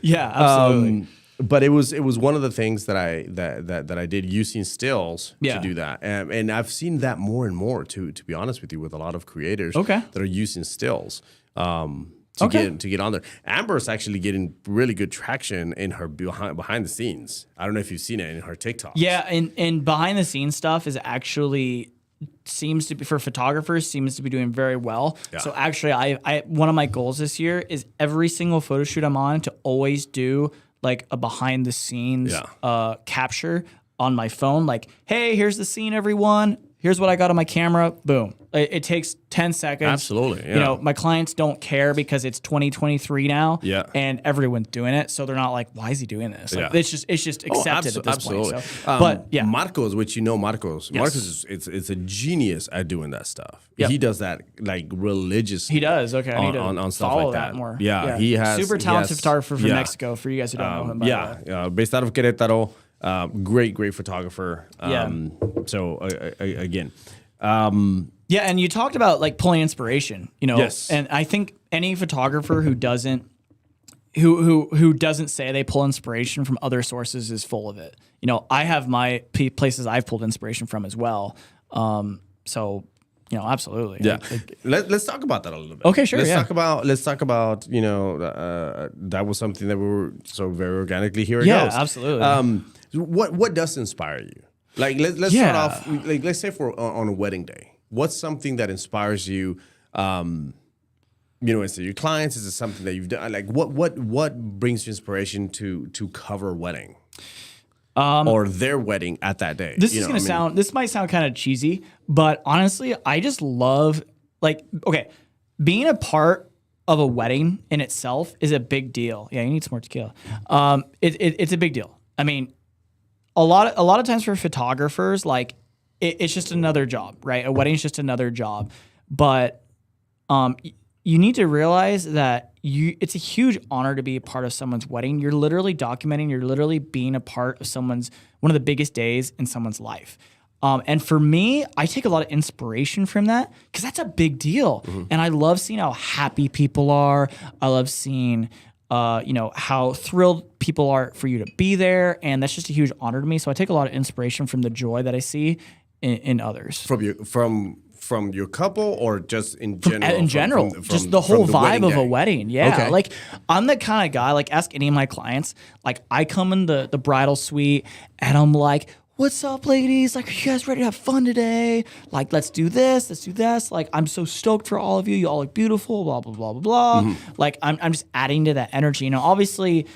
Yeah, absolutely. But it was one of the things that I did using stills to do that. And I've seen that more and more, to be honest with you, with a lot of creators that are using stills. To get on there. Amber's actually getting really good traction in her behind the scenes. I don't know if you've seen it in her TikTok. Yeah, and behind the scenes stuff is actually seems to be for photographers seems to be doing very well. Yeah. So actually, I one of my goals this year is every single photo shoot I'm on to always do like a behind the scenes capture on my phone. Like, hey, here's the scene, everyone. Here's what I got on my camera. Boom. It takes 10 seconds. Absolutely. Yeah. My clients don't care because it's 2023 now. Yeah. And everyone's doing it. So they're not like, why is he doing this? Like, it's just accepted at this point. So, but yeah. Marcos, which Marcos. Yes. Marcos is a genius at doing that stuff. Yep. He does that like religiously. He does. Okay. I need to on stuff follow like that more. Yeah. He has super talented photographer from Mexico for you guys who don't know him. Yeah. Based out of Querétaro. Great photographer. So again. Yeah, and you talked about like pulling inspiration, Yes. And I think any photographer who doesn't say they pull inspiration from other sources is full of it. I have my places I've pulled inspiration from as well. So absolutely. Yeah. Let's talk about that a little bit. Okay, sure. Let's talk about that was something that we were so very organically here. It goes. Absolutely. What does inspire you? Like let's start off. Like let's say on a wedding day. What's something that inspires you? Is it your clients? Is it something that you've done? Like what brings you inspiration to cover a wedding? Or their wedding at that day. This might sound kind of cheesy, but honestly, I just love being a part of a wedding in itself is a big deal. Yeah, you need some more tequila. It's a big deal. I mean, a lot of times for photographers, like it's just another job, right? A wedding is just another job, but you need to realize that it's a huge honor to be a part of someone's wedding. You're literally documenting. You're literally being a part of one of the biggest days in someone's life. And for me, I take a lot of inspiration from that because that's a big deal. Mm-hmm. And I love seeing how happy people are. I love seeing how thrilled people are for you to be there. And that's just a huge honor to me. So I take a lot of inspiration from the joy that I see in others. From your couple or just in general? In general, just the whole vibe of a wedding. Yeah. Okay. Like I'm the kind of guy, like ask any of my clients, like I come in the bridal suite and I'm like, what's up, ladies? Like, are you guys ready to have fun today? Like, let's do this, let's do this. Like, I'm so stoked for all of you. You all look beautiful, blah, blah, blah, blah, blah. Mm-hmm. Like, I'm just adding to that energy. Obviously,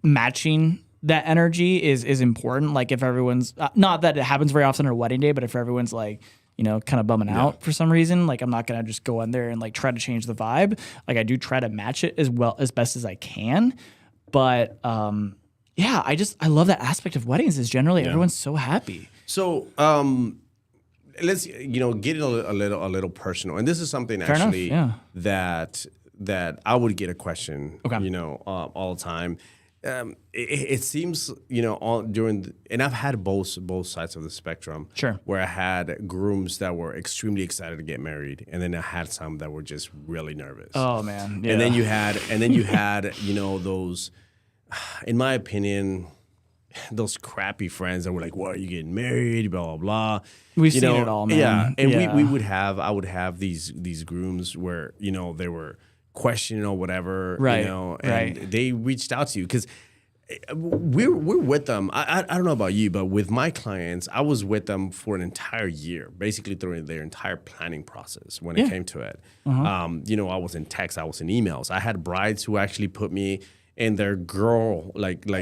matching that energy is important. Like if everyone's, not that it happens very often on a wedding day, but if everyone's like, kind of bumming out for some reason, like I'm not going to just go in there and like try to change the vibe. Like I do try to match it as best as I can. But, I love that aspect of weddings is generally everyone's so happy. So, let's get a little personal, and this is something that I would get a question, all the time. It seems and I've had both sides of the spectrum. Sure. Where I had grooms that were extremely excited to get married, and then I had some that were just really nervous. Oh man. Yeah. And then you had those, in my opinion, those crappy friends that were like, "What, are you getting married?" Blah blah blah. We've seen it all, man. Yeah, and I would have these grooms where they were questioning or whatever, right? And they reached out to you because we're with them. I don't know about you, but with my clients, I was with them for an entire year, basically through their entire planning process when it came to it. Uh-huh. I was in text, I was in emails. I had brides who actually put me in their girl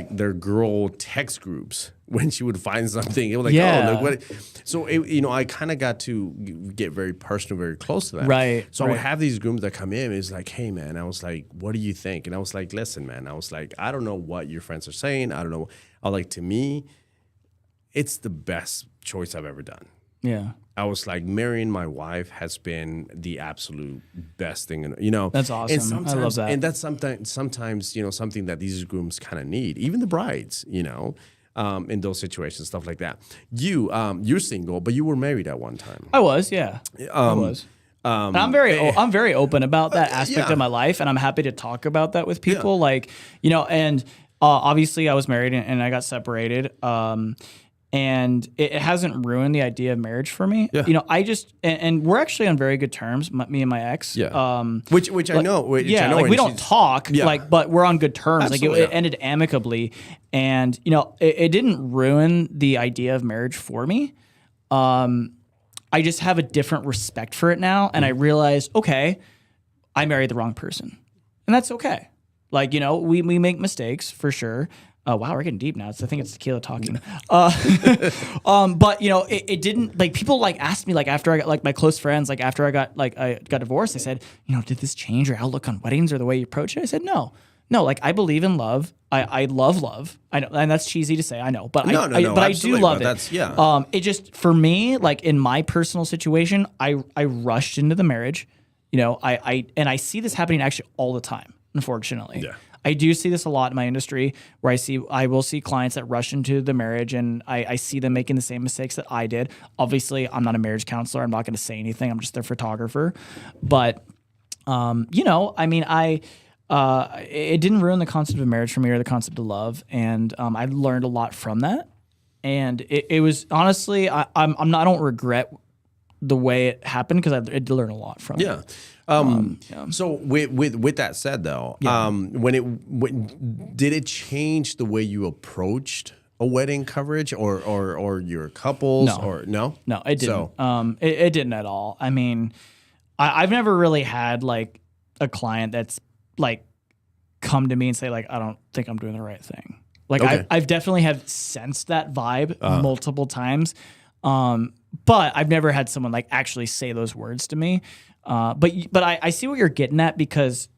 their girl text groups when she would find something. It was like, Yeah. oh, look what. So I kind of got to get very personal, very close to that. Right, So I would right. have these groups that come in. It's like, hey man, I was like, what do you think? And I was like, listen, man. I was like, I don't know what your friends are saying. I don't know. I was like, to me, it's the best choice I've ever done. Yeah. I was like, marrying my wife has been the absolute best thing. That's awesome. And I love that. And that's sometimes, something that these grooms kind of need, even the brides, in those situations, stuff like that. You're single, but you were married at one time. I was, yeah. I was. And I'm very open about that aspect yeah. of my life, and I'm happy to talk about that with people. And obviously I was married and I got separated. And it hasn't ruined the idea of marriage for me. Yeah. I just and we're actually on very good terms, me and my ex. Yeah. Which I know. Which I know, like we and don't talk, Yeah. but we're on good terms. Absolutely, Like it ended amicably, and it didn't ruin the idea of marriage for me. I just have a different respect for it now, and I realized, okay, I married the wrong person, and that's okay. Like we make mistakes for sure. Oh wow, we're getting deep now. I think it's Tequila talking. But it didn't, like, people asked me after I got my close friends after I got divorced. They said, did this change your outlook on weddings or the way you approach it? I said no. I believe in love. I love love. I know, and that's cheesy to say. I know, but I do love it. It just, for me, in my personal situation, I rushed into the marriage. I see this happening actually all the time, unfortunately. Yeah. I do see this a lot in my industry where I will see clients that rush into the marriage, and I see them making the same mistakes that I did. Obviously, I'm not a marriage counselor. I'm not going to say anything. I'm just their photographer. But, it didn't ruin the concept of marriage for me or the concept of love. And I learned a lot from that. And it was, honestly, I don't regret the way it happened because I did learn a lot from it. Yeah. So with that said, though, did it change the way you approached a wedding coverage or your couples? No. No, it didn't. It didn't at all. I mean, I've never really had a client that's come to me and say I don't think I'm doing the right thing. Okay. I've definitely have sensed that vibe multiple times. But I've never had someone actually say those words to me. But I see what you're getting at, because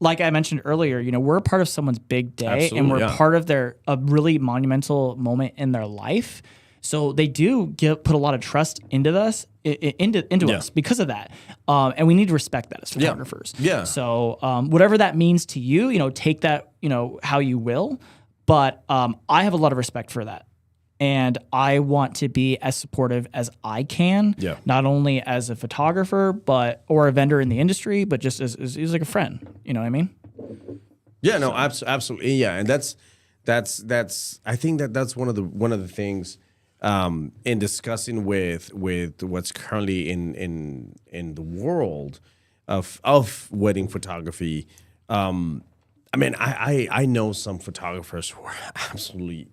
like I mentioned earlier, we're a part of someone's big day. Absolutely, and we're part of a really monumental moment in their life. So they do put a lot of trust into us, us because of that. And we need to respect that as photographers. Yeah. So whatever that means to you, take that, how you will. But I have a lot of respect for that. And I want to be as supportive as I can, not only as a photographer, or a vendor in the industry, but just as like a friend. You know what I mean? Yeah, no, absolutely. Yeah, and that's I think that's one of the things in discussing with what's currently in the world of wedding photography. I mean, I know some photographers who are absolutely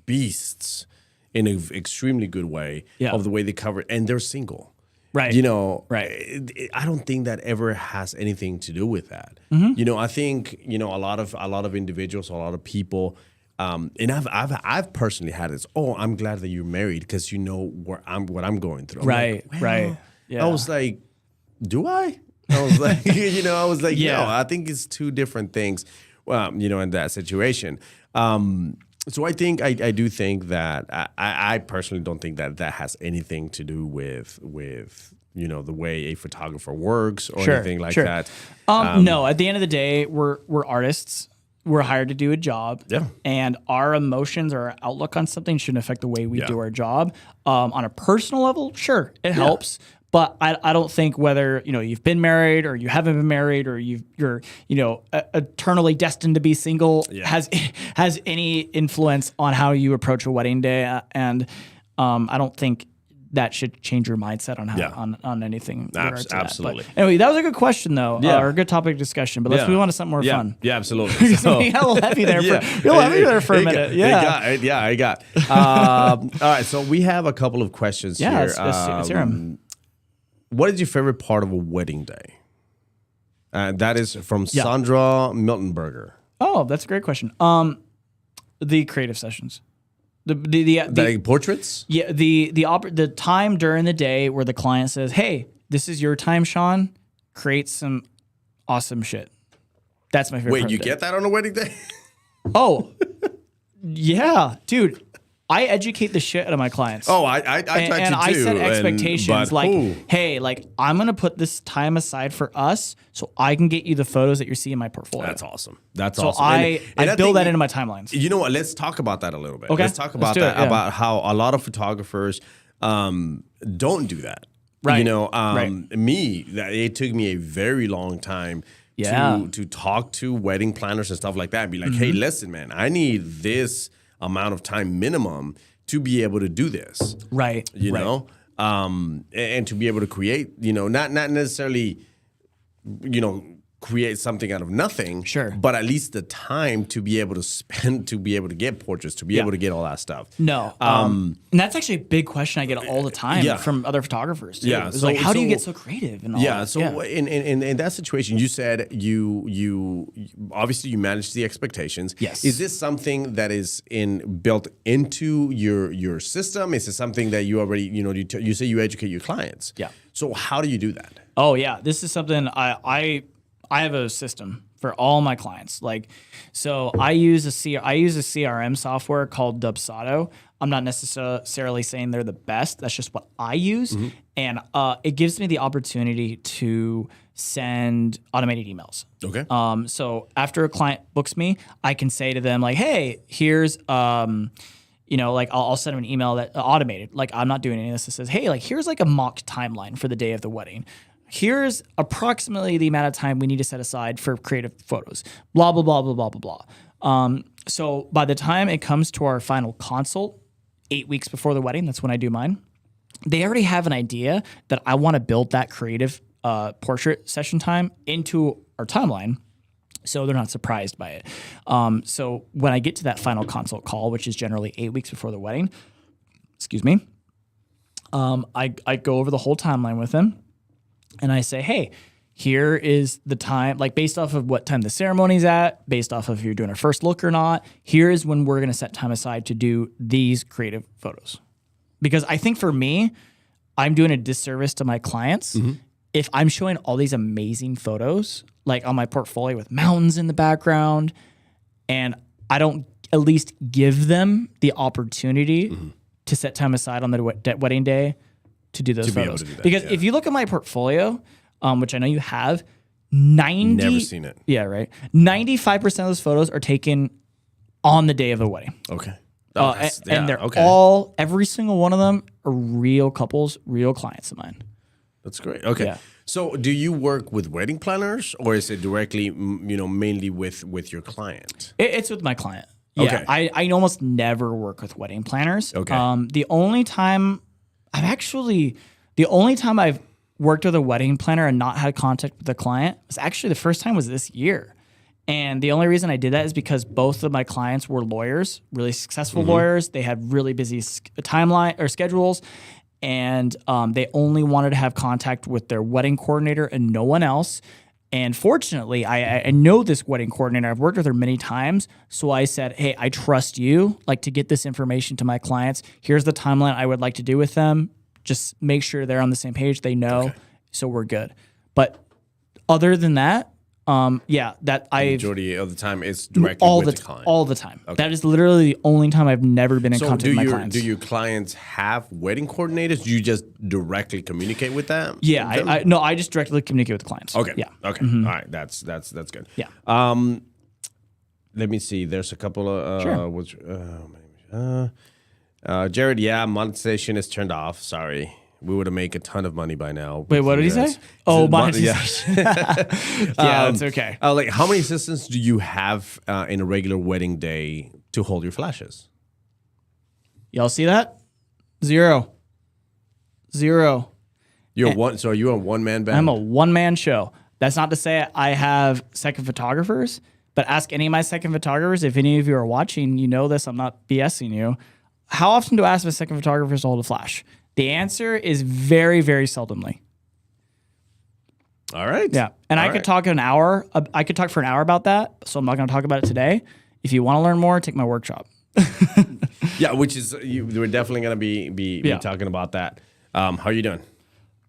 beasts in an extremely good way of the way they cover it, and they're single. Right. Right. I don't think that ever has anything to do with that. Mm-hmm. I think, a lot of individuals, a lot of people, and I've personally had this, I'm glad that you're married because what I'm going through. Right. Yeah. I was like, do I? I was like, no, I think it's two different things, in that situation. So I think I do think that I personally don't think that has anything to do with the way a photographer works or anything like that. No, at the end of the day, we're artists. We're hired to do a job. Yeah. And our emotions or our outlook on something shouldn't affect the way we do our job. On a personal level, sure, it helps. But I don't think whether you've been married or you haven't been married or you're eternally destined to be single has any influence on how you approach a wedding day. And I don't think that should change your mindset on how on anything. Absolutely. But anyway, that was a good question though, or a good topic of discussion. But let's move on to something more fun. Yeah, absolutely. So, we got a little heavy there for a minute. I got. All right, so we have a couple of questions here. Let's hear them. What is your favorite part of a wedding day? That is from Sandra Miltenberger. Oh, that's a great question. The creative sessions. Like portraits? Yeah, the time during the day where the client says, "Hey, this is your time, Sean. Create some awesome shit." That's my favorite. Wait, part you of the day. get that on a wedding day? Oh, yeah, dude. I educate the shit out of my clients. Oh, I try to and I set expectations but hey, like I'm gonna put this time aside for us so I can get you the photos that you see in my portfolio. That's awesome. That's So awesome. I build think that into my timelines. You know what? Let's talk about that a little bit. Okay. Let's talk Let's about do that, it, yeah. about how a lot of photographers don't do that. Right. You know, Right. it took me a very long time Yeah. to talk to wedding planners and stuff like that and be like, hey, listen, man, I need this amount of time minimum to be able to do this. Right. You know? And to be able to create, you know, not necessarily, you know, create something out of nothing. Sure. But at least the time to be able to spend, to be able to get portraits, to be able to get all that stuff. No. And that's actually a big question I get all the time Yeah. from other photographers too. Yeah, It's so- like, how do you so- get so creative and all Yeah. that? So in that situation, you said you obviously you manage the expectations. Yes. Is this something that is built into your system? Is it something that you already you say you educate your clients? Yeah. So how do you do that? Oh yeah, this is something I have a system for all my clients. Like, so I use a CRM software called Dubsado. I'm not necessarily saying they're the best. That's just what I use, and it gives me the opportunity to send automated emails. Okay. So after a client books me, I can say to them like, "Hey, here's you know, like I'll send them an email that automated. Like I'm not doing any of this. It says, hey, like here's like a mock timeline for the day of the wedding. Here's approximately the amount of time we need to set aside for creative photos. Blah blah blah blah blah blah blah. So by the time it comes to our final consult, 8 weeks before the wedding, that's when I do mine. They already have an idea that I want to build that creative portrait session time into our timeline. So they're not surprised by it. So when I get to that final consult call, which is generally 8 weeks before the wedding, I go over the whole timeline with them and I say, hey, here is the time, like based off of what time the ceremony's at, based off of if you're doing a first look or not, here is when we're going to set time aside to do these creative photos. Because I think for me, I'm doing a disservice to my clients if I'm showing all these amazing photos, like on my portfolio with mountains in the background, and I don't at least give them the opportunity to set time aside on the wedding day to do those be able photos. to do that, Because yeah. if you look at my portfolio, which I know you have, 90... Never seen it. Yeah, right. 95% of those photos are taken on the day of the wedding. Okay. And they're all, every single one of them are real couples, real clients of mine. That's great. Okay. Yeah. So do you work with wedding planners or is it directly, mainly with your client? It's with my client. Yeah, Okay. I almost never work with wedding planners. Okay. The only time I've worked with a wedding planner and not had contact with the client was actually the first time was this year. And the only reason I did that is because both of my clients were lawyers, really successful lawyers. They had really busy timeline or schedules. And they only wanted to have contact with their wedding coordinator and no one else. And fortunately, I know this wedding coordinator. I've worked with her many times. So I said, hey, I trust you, like to get this information to my clients. Here's the timeline I would like to do with them. Just make sure they're on the same page. They know. Okay. So we're good. But other than that, that I majority of the time it's directly with the client. All the time. Okay. That is literally the only time I've never been in contact with my clients. Do your clients have wedding coordinators? Do you just directly communicate with them? Yeah, I just directly communicate with the clients. Okay. Yeah. Okay. All right. That's good. Yeah. Let me see. There's a couple of Sure. Jared. Yeah, monetization is turned off. Sorry. We would have made a ton of money by now. Wait, what did he say? Oh, monetization. Yeah, that's okay. Like, how many assistants do you have in a regular wedding day to hold your flashes? Y'all see that? Zero. You're one. So are you a one-man band? I'm a one-man show. That's not to say I have second photographers, but ask any of my second photographers. If any of you are watching, you know this. I'm not BSing you. How often do I ask my second photographers to hold a flash? The answer is very, very seldomly. All right. Yeah. And All I could talk an hour. I could talk for an hour about that. So I'm not going to talk about it today. If you want to learn more, take my workshop. Yeah, which is we're definitely going to be talking about that. How are you doing?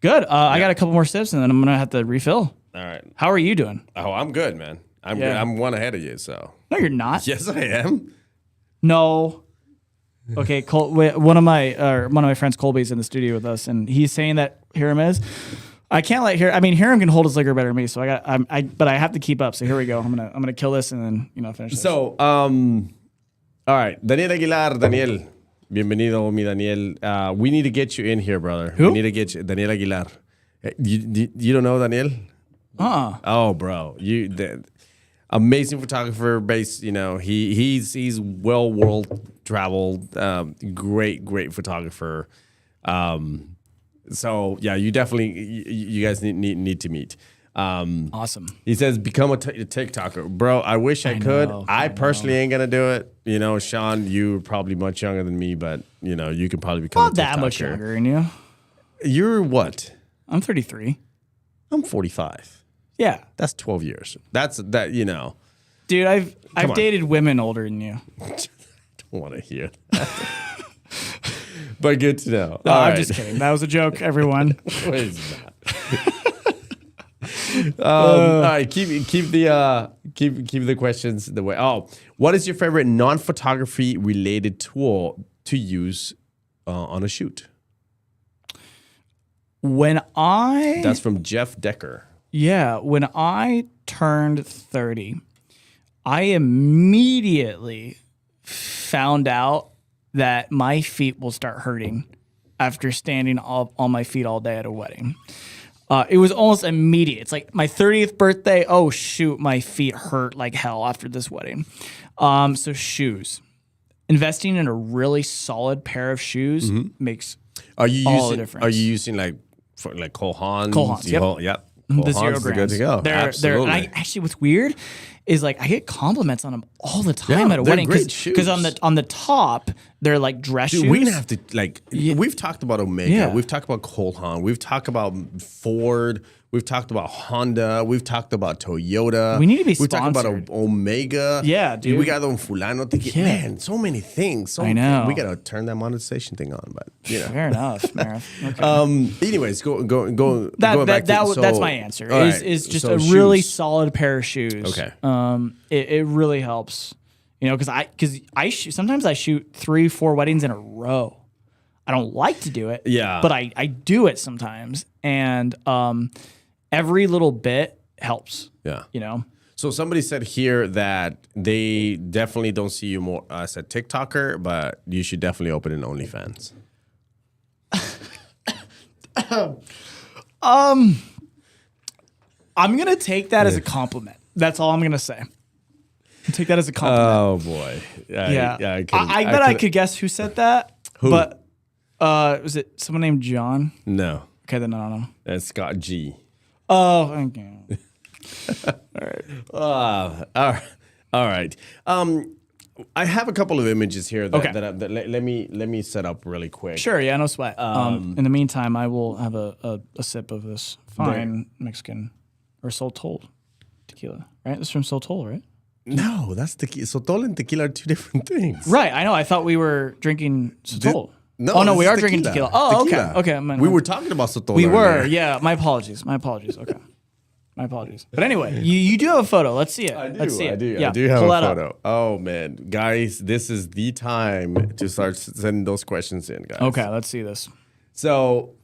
Good. I got a couple more sips and then I'm going to have to refill. All right. How are you doing? Oh, I'm good, man. I'm good. I'm one ahead of you, so. No, you're not. Yes, I am. No. Okay, one of my friends, Colby's in the studio with us, and he's saying that Hiram is. I can't let Hiram. I mean, Hiram can hold his liquor better than me, so but I have to keep up. So here we go. I'm gonna kill this and then finish this. So, all right, Daniel Aguilar, Daniel, bienvenido, mi Daniel. We need to get you in here, brother. Who? We need to get you, Daniel Aguilar. You don't know Daniel? Oh, bro, amazing photographer. Based, he's well world traveled. Great photographer. So yeah, you guys need to meet. Awesome. He says, become a TikToker. Bro, I wish I could. I personally ain't going to do it. Sean, you're probably much younger than me, but, you could probably become a TikToker. Not that much younger than you. You're what? I'm 33. I'm 45. Yeah. That's 12 years. That's. Dude, I've dated women older than you. Don't want to hear that. But good to know. No, I'm just kidding. That was a joke, everyone. What is that? All right, keep the questions the way. Oh, what is your favorite non-photography related tool to use on a shoot? That's from Jeff Decker. Yeah, when I turned 30, I immediately found out that my feet will start hurting after standing on my feet all day at a wedding. It was almost immediate. It's like my 30th birthday. Oh, shoot, my feet hurt like hell after this wedding. So shoes. Investing in a really solid pair of shoes makes all the difference. Are you using like Cole Haan? Cole Haans, yep. Yep. The 0 grams. Good to go. Absolutely. And actually, what's weird is I get compliments on them all the time at a wedding because on the top they're like dress shoes. We're gonna have to we've talked about Omega, we've talked about Cole Haan, we've talked about Ford, we've talked about Honda, we've talked about Toyota. We need to be We've talked sponsored. about Omega. Yeah, dude. We got Don Fulano. Man, so many things. I know. We gotta turn that monetization thing on, but Fair enough, Marif. Okay. Anyways, going back to that's my answer. Right. Is just So a really solid pair of shoes. Okay. It really helps. Because I sometimes I shoot 3-4 weddings in a row. I don't like to do it. Yeah. But I do it sometimes, and every little bit helps. Yeah. So somebody said here that they definitely don't see you more as a TikToker, but you should definitely open an OnlyFans. I'm gonna take that as a compliment. That's all I'm gonna say. Take that as a compliment. Oh boy. I bet I could guess who said that. Who? But was it someone named John? No. Okay, then I don't know. That's Scott G. Oh, thank you. All right. I have a couple of images here that let me set up really quick. Sure, yeah, no sweat. In the meantime, I will have a sip of this fine Mexican or Sotol tequila. Right? This is from Sotol, right? No, that's tequila. Sotol and tequila are two different things. Right, I know. I thought we were drinking Sotol. No, we are drinking tequila. Oh, tequila. okay. We were talking about Sotol. We earlier. were, yeah. My apologies. Okay. My apologies. But anyway, you do have a photo. Let's see it. I do. Let's see it. I do have a photo. Up. Oh, man. Guys, this is the time to start sending those questions in, guys. Okay, let's see this. So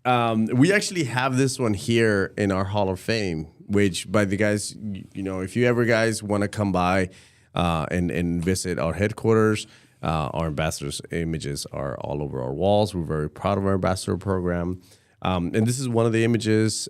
we actually have this one here in our Hall of Fame, which by the guys, if you ever guys want to come by and visit our headquarters, our ambassadors' images are all over our walls. We're very proud of our ambassador program. And this is one of the images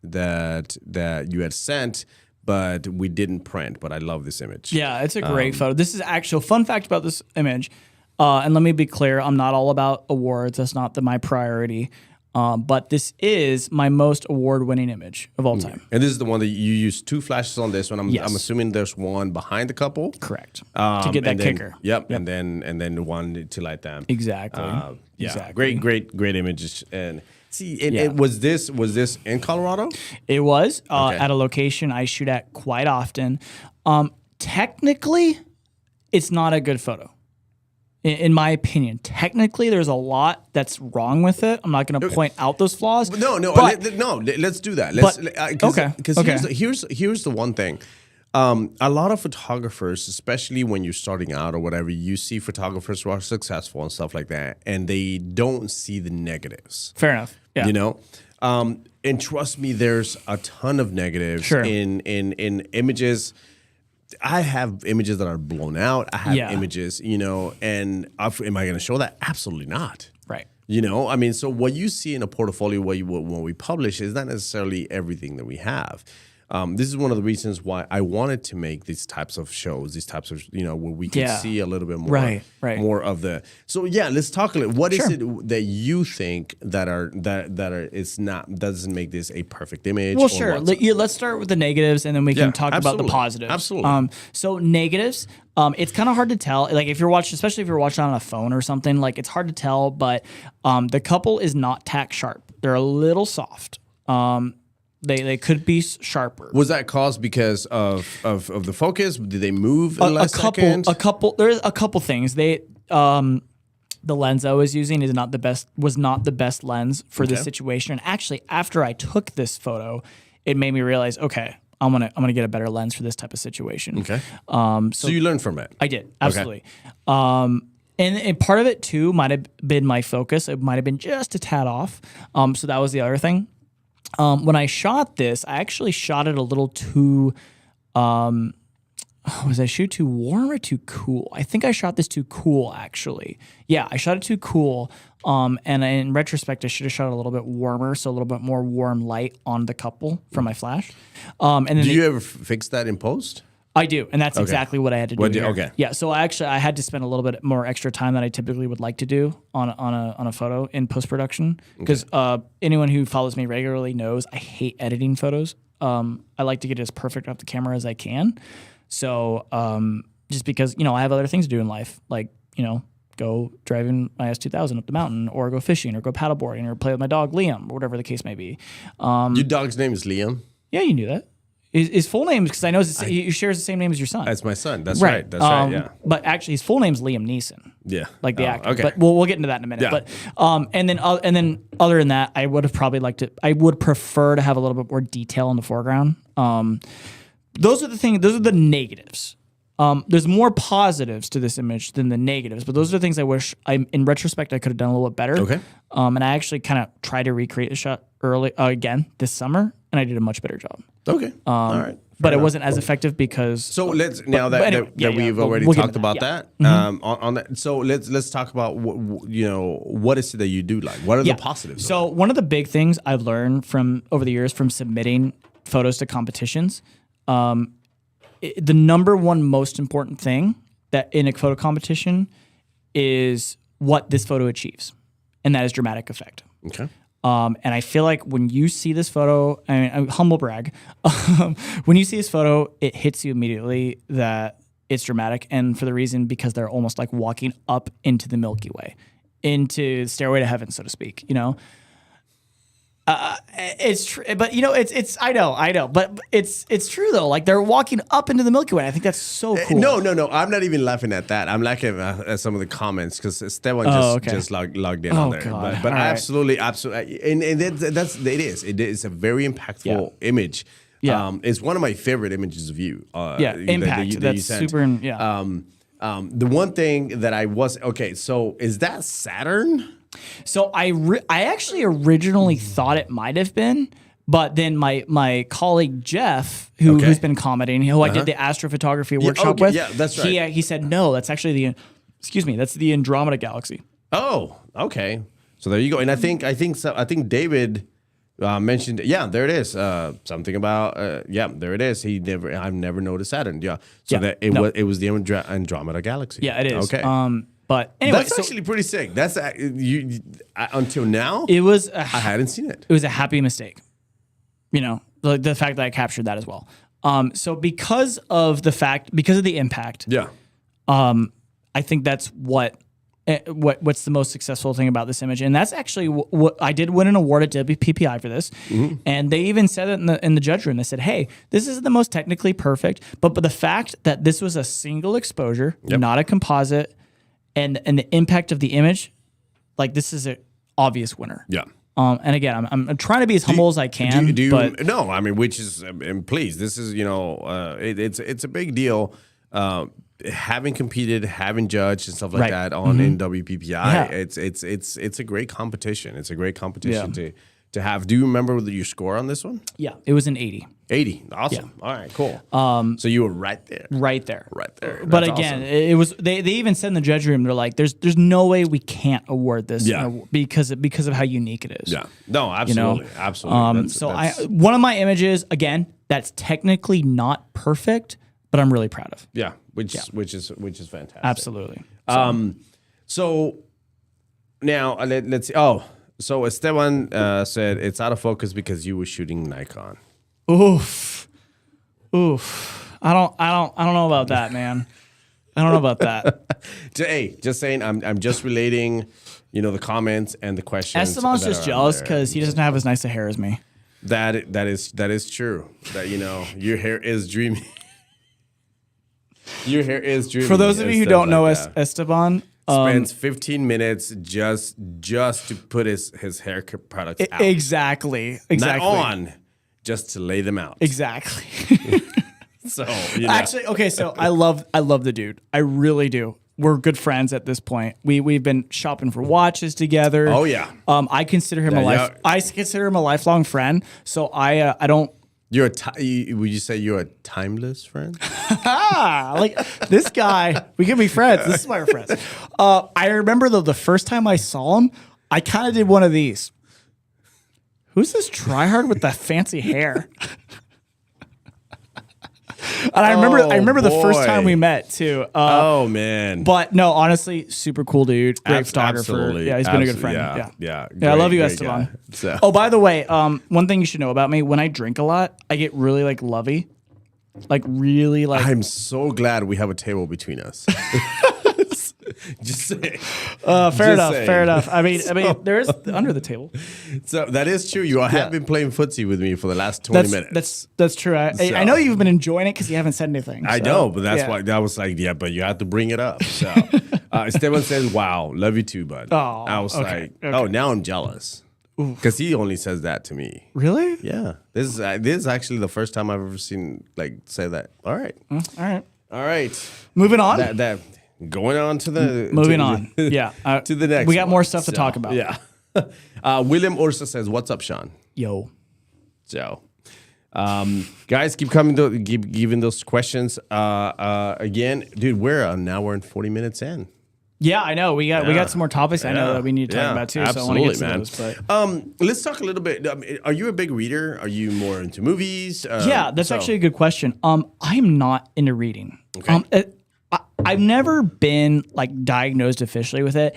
that you had sent, but we didn't print. But I love this image. Yeah, it's a great photo. This is actual fun fact about this image. And let me be clear, I'm not all about awards. That's not my priority. But this is my most award-winning image of all time. And this is the one that you used 2 flashes on this one. I'm assuming there's one behind the couple. Correct. To get that kicker. Yep. And then one to light them. Exactly. Yeah. Exactly. Great images. And See, and was this in Colorado? It was Okay. at a location I shoot at quite often. Technically, it's not a good photo. In my opinion, technically, there's a lot that's wrong with it. I'm not going to point out those flaws. No, let's do that. Because here's the one thing. A lot of photographers, especially when you're starting out or whatever, you see photographers who are successful and stuff like that, and they don't see the negatives. Fair enough. Yeah. You know? And trust me, there's a ton of negatives in images. I have images that are blown out. I have images, you know, and am I going to show that? Absolutely not. Right. You know, I mean, so what you see in a portfolio when we publish is not necessarily everything that we have. This is one of the reasons why I wanted to make these types of shows, these types of, you know, where we can see a little bit more, more of the. So yeah, let's talk a little. What is it that you think that it's not doesn't make this a perfect image? Well, sure. Let's start with the negatives, and then we can talk about the positives. Absolutely. So negatives, it's kind of hard to tell. Like if you're watching, especially if you're watching on a phone or something, like it's hard to tell. But the couple is not tack sharp. They're a little soft. They could be sharper. Was that caused because of the focus? Did they move in the last second? There's a couple things. The lens I was using was not the best lens for this situation. And actually, after I took this photo, it made me realize, okay, I'm gonna get a better lens for this type of situation. Okay. So you learned from it. I did, absolutely. Okay. And part of it too might have been my focus. It might have been just a tad off. So that was the other thing. When I shot this, I actually shot it a little too, was I shoot too warm or too cool? I think I shot this too cool, actually. Yeah, I shot it too cool. And in retrospect, I should have shot it a little bit warmer, so a little bit more warm light on the couple from my flash. And then do you ever fix that in post? I do, and that's exactly what I had to do. Okay. Yeah, so I had to spend a little bit more extra time than I typically would like to do on a photo in post production because anyone who follows me regularly knows I hate editing photos. I like to get it as perfect off the camera as I can. So just because I have other things to do in life, like go driving my S2000 up the mountain, or go fishing, or go paddleboarding, or play with my dog Liam, or whatever the case may be. Your dog's name is Liam? Yeah, you knew that. His full name, because I know he shares the same name as your son. That's my son. That's right. That's right. Yeah. But actually, his full name's Liam Neeson. Yeah. Like the actor. Okay. But we'll get into that in a minute. Yeah. But and then other than that, I would have probably liked it. I would prefer to have a little bit more detail in the foreground. Those are the things. Those are the negatives. There's more positives to this image than the negatives, but those are the things I wish in retrospect I could have done a little bit better. Okay. And I actually kind of tried to recreate the shot early again this summer, and I did a much better job. Okay. All right. But it wasn't as effective because. So let's we've already talked about that. On that. So let's talk about what is it that you do like? What are the positives? So one of the big things I've learned from over the years from submitting photos to competitions, the number one most important thing that in a photo competition is what this photo achieves, and that is dramatic effect. Okay. And I feel like when you see this photo, humble brag, when you see this photo, it hits you immediately that it's dramatic, and for the reason because they're almost like walking up into the Milky Way, into the stairway to heaven, so to speak. It's true, but I know, but it's true though. Like they're walking up into the Milky Way. I think that's so cool. No, I'm not even laughing at that. I'm laughing at some of the comments because Esteban just logged in on there. God. But absolutely, and it is a very impactful image. Yeah, it's one of my favorite images of you. Impact. That's super. The one thing that I was so is that Saturn? So I actually originally thought it might have been, but then my colleague Jeff, who's been commenting, who I did the astrophotography workshop with, that's right. He said no, that's actually that's the Andromeda Galaxy. Oh, okay. So there you go. And I think David mentioned, there it is. Something about there it is. I've never noticed Saturn. Yeah. So that it was the Andromeda Galaxy. Yeah, it is. Okay. But anyway, that's actually pretty sick. That's until now. It was. I hadn't seen it. It was a happy mistake. The fact that I captured that as well. So because of the impact. Yeah. I think that's what what's the most successful thing about this image, and that's actually what I did win an award at WPPI for this, and they even said it in the judge room. They said, "Hey, this isn't the most technically perfect, but the fact that this was a single exposure, not a composite, and the impact of the image, like this is an obvious winner." Yeah. And again, I'm trying to be as humble as I can. But no, I mean, which is, and please, this is, it's a big deal. Having competed, having judged and stuff like that on in WPPI, it's a great competition. It's a great competition to have. Do you remember your score on this one? Yeah, it was an 80. 80. Awesome. Yeah. All right, cool. So you were right there. Right there. Right there. That's but again, awesome. It was they even said in the judge room, they're like, there's no way we can't award this because of how unique it is. Yeah. No, absolutely. Absolutely. One of my images, again, that's technically not perfect, but I'm really proud of. Yeah, which is fantastic. Absolutely. So now let's see. Oh, so Esteban said it's out of focus because you were shooting Nikon. Oof. I don't know about that, man. I don't know about that. Hey, just saying. I'm just relating, the comments and the questions. Esteban's just jealous because he doesn't have as nice a hair as me. That is true. That your hair is dreamy. Your hair is dreamy. For those of you who don't know Esteban, spends 15 minutes just to put his hair products out. Exactly. Not on, just to lay them out. Exactly. So actually, okay. So I love the dude. I really do. We're good friends at this point. We've been shopping for watches together. Oh yeah. I consider him I consider him a lifelong friend. So I don't. Would you say you're a timeless friend? Like this guy, we can be friends. This is why we're friends. I remember though the first time I saw him, I kind of did one of these. Who's this tryhard with the fancy hair? And I remember the first time we met too. Oh man! But no, honestly, super cool dude, great photographer. Absolutely. Yeah, he's been a good friend. Yeah. Great, I love you, Esteban. So. Oh, by the way, one thing you should know about me: when I drink a lot, I get really lovey, really. I'm so glad we have a table between us. Just saying. Fair enough. I mean, there is under the table. So that is true. You have been playing footsie with me for the last 20 minutes. That's true. I know you've been enjoying it because you haven't said anything. I know, but that's why I was like, but you have to bring it up. So Esteban says, "Wow, love you too, bud." Oh, I was oh, now I'm jealous because he only says that to me. Really? Yeah. This is actually the first time I've ever seen say that. All right. All right. Moving on. Going on to the moving on, to the next. We got more stuff to talk about. Yeah, William Ursa says, "What's up, Sean?" Yo, so, guys, keep giving those questions. Again, dude, we're an hour and 40 minutes in. Yeah, I know. We got some more topics I know that we need to talk about too. Absolutely, so I want to get to those. But let's talk a little bit. Are you a big reader? Are you more into movies? Yeah, that's actually a good question. I'm not into reading. Okay. I've never been diagnosed officially with it.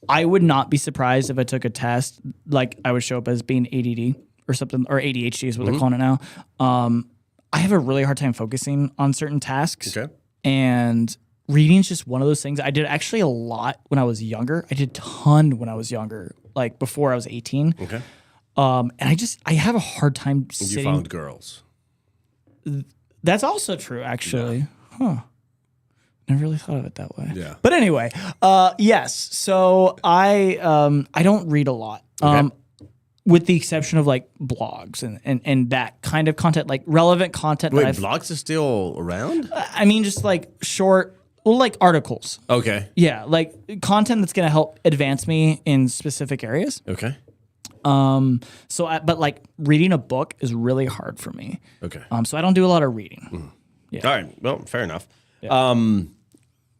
I would not be surprised if I took a test, I would show up as being ADD or something, or ADHD is what they're calling it now. I have a really hard time focusing on certain tasks. Okay. And reading is just one of those things. I did actually a lot when I was younger. I did a ton when I was younger, before I was 18. Okay. And I have a hard time sitting. You found girls. That's also true, actually. Yeah. Huh. Never really thought of it that way. Yeah. But anyway, yes. So I don't read a lot. Okay. With the exception of blogs and that kind of content, relevant content. Wait, blogs are still around? I mean, just short, articles. Okay. Yeah, content that's going to help advance me in specific areas. Okay. But reading a book is really hard for me. Okay. So I don't do a lot of reading. Mm. Yeah. All right. Well, fair enough. Yeah.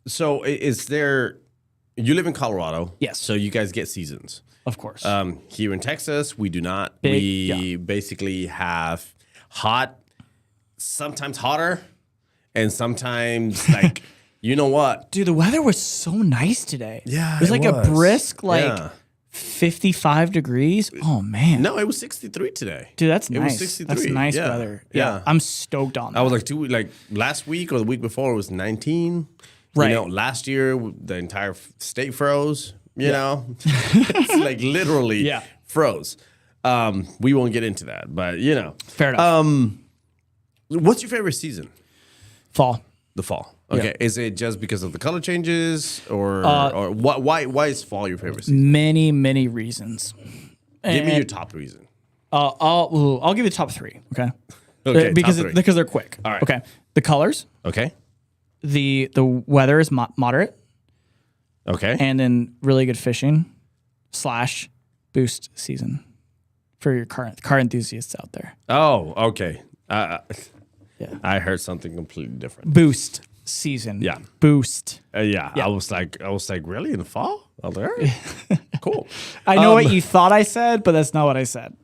So you live in Colorado. Yes. So you guys get seasons. Of course. Here in Texas, we do not. We basically have hot, sometimes hotter, and sometimes you know what? Dude, the weather was so nice today. Yeah, it was a brisk 55 degrees. Oh man. No, it was 63 today. Dude, that's nice. It was 63. That's nice weather. Yeah. I'm stoked on that. I was last week or the week before it was 19. Right. You know, last year the entire state froze. You know, it's like literally froze. We won't get into that, but you know, fair enough. What's your favorite season? Fall. The fall. Okay, is it just because of the color changes, or what? Why is fall your favorite season? Many reasons. Give me your top reason. I'll give you the top 3. Okay. Okay, because top 3. because they're quick. All right. Okay. The colors. Okay. The weather is moderate, Okay. and then really good fishing / boost season for your car enthusiasts out there. Oh, okay. Yeah. I heard something completely different. Boost season. Yeah. Boost. Yeah. I was like, really in the fall? Oh, there. Cool. I know what you thought I said, but that's not what I said.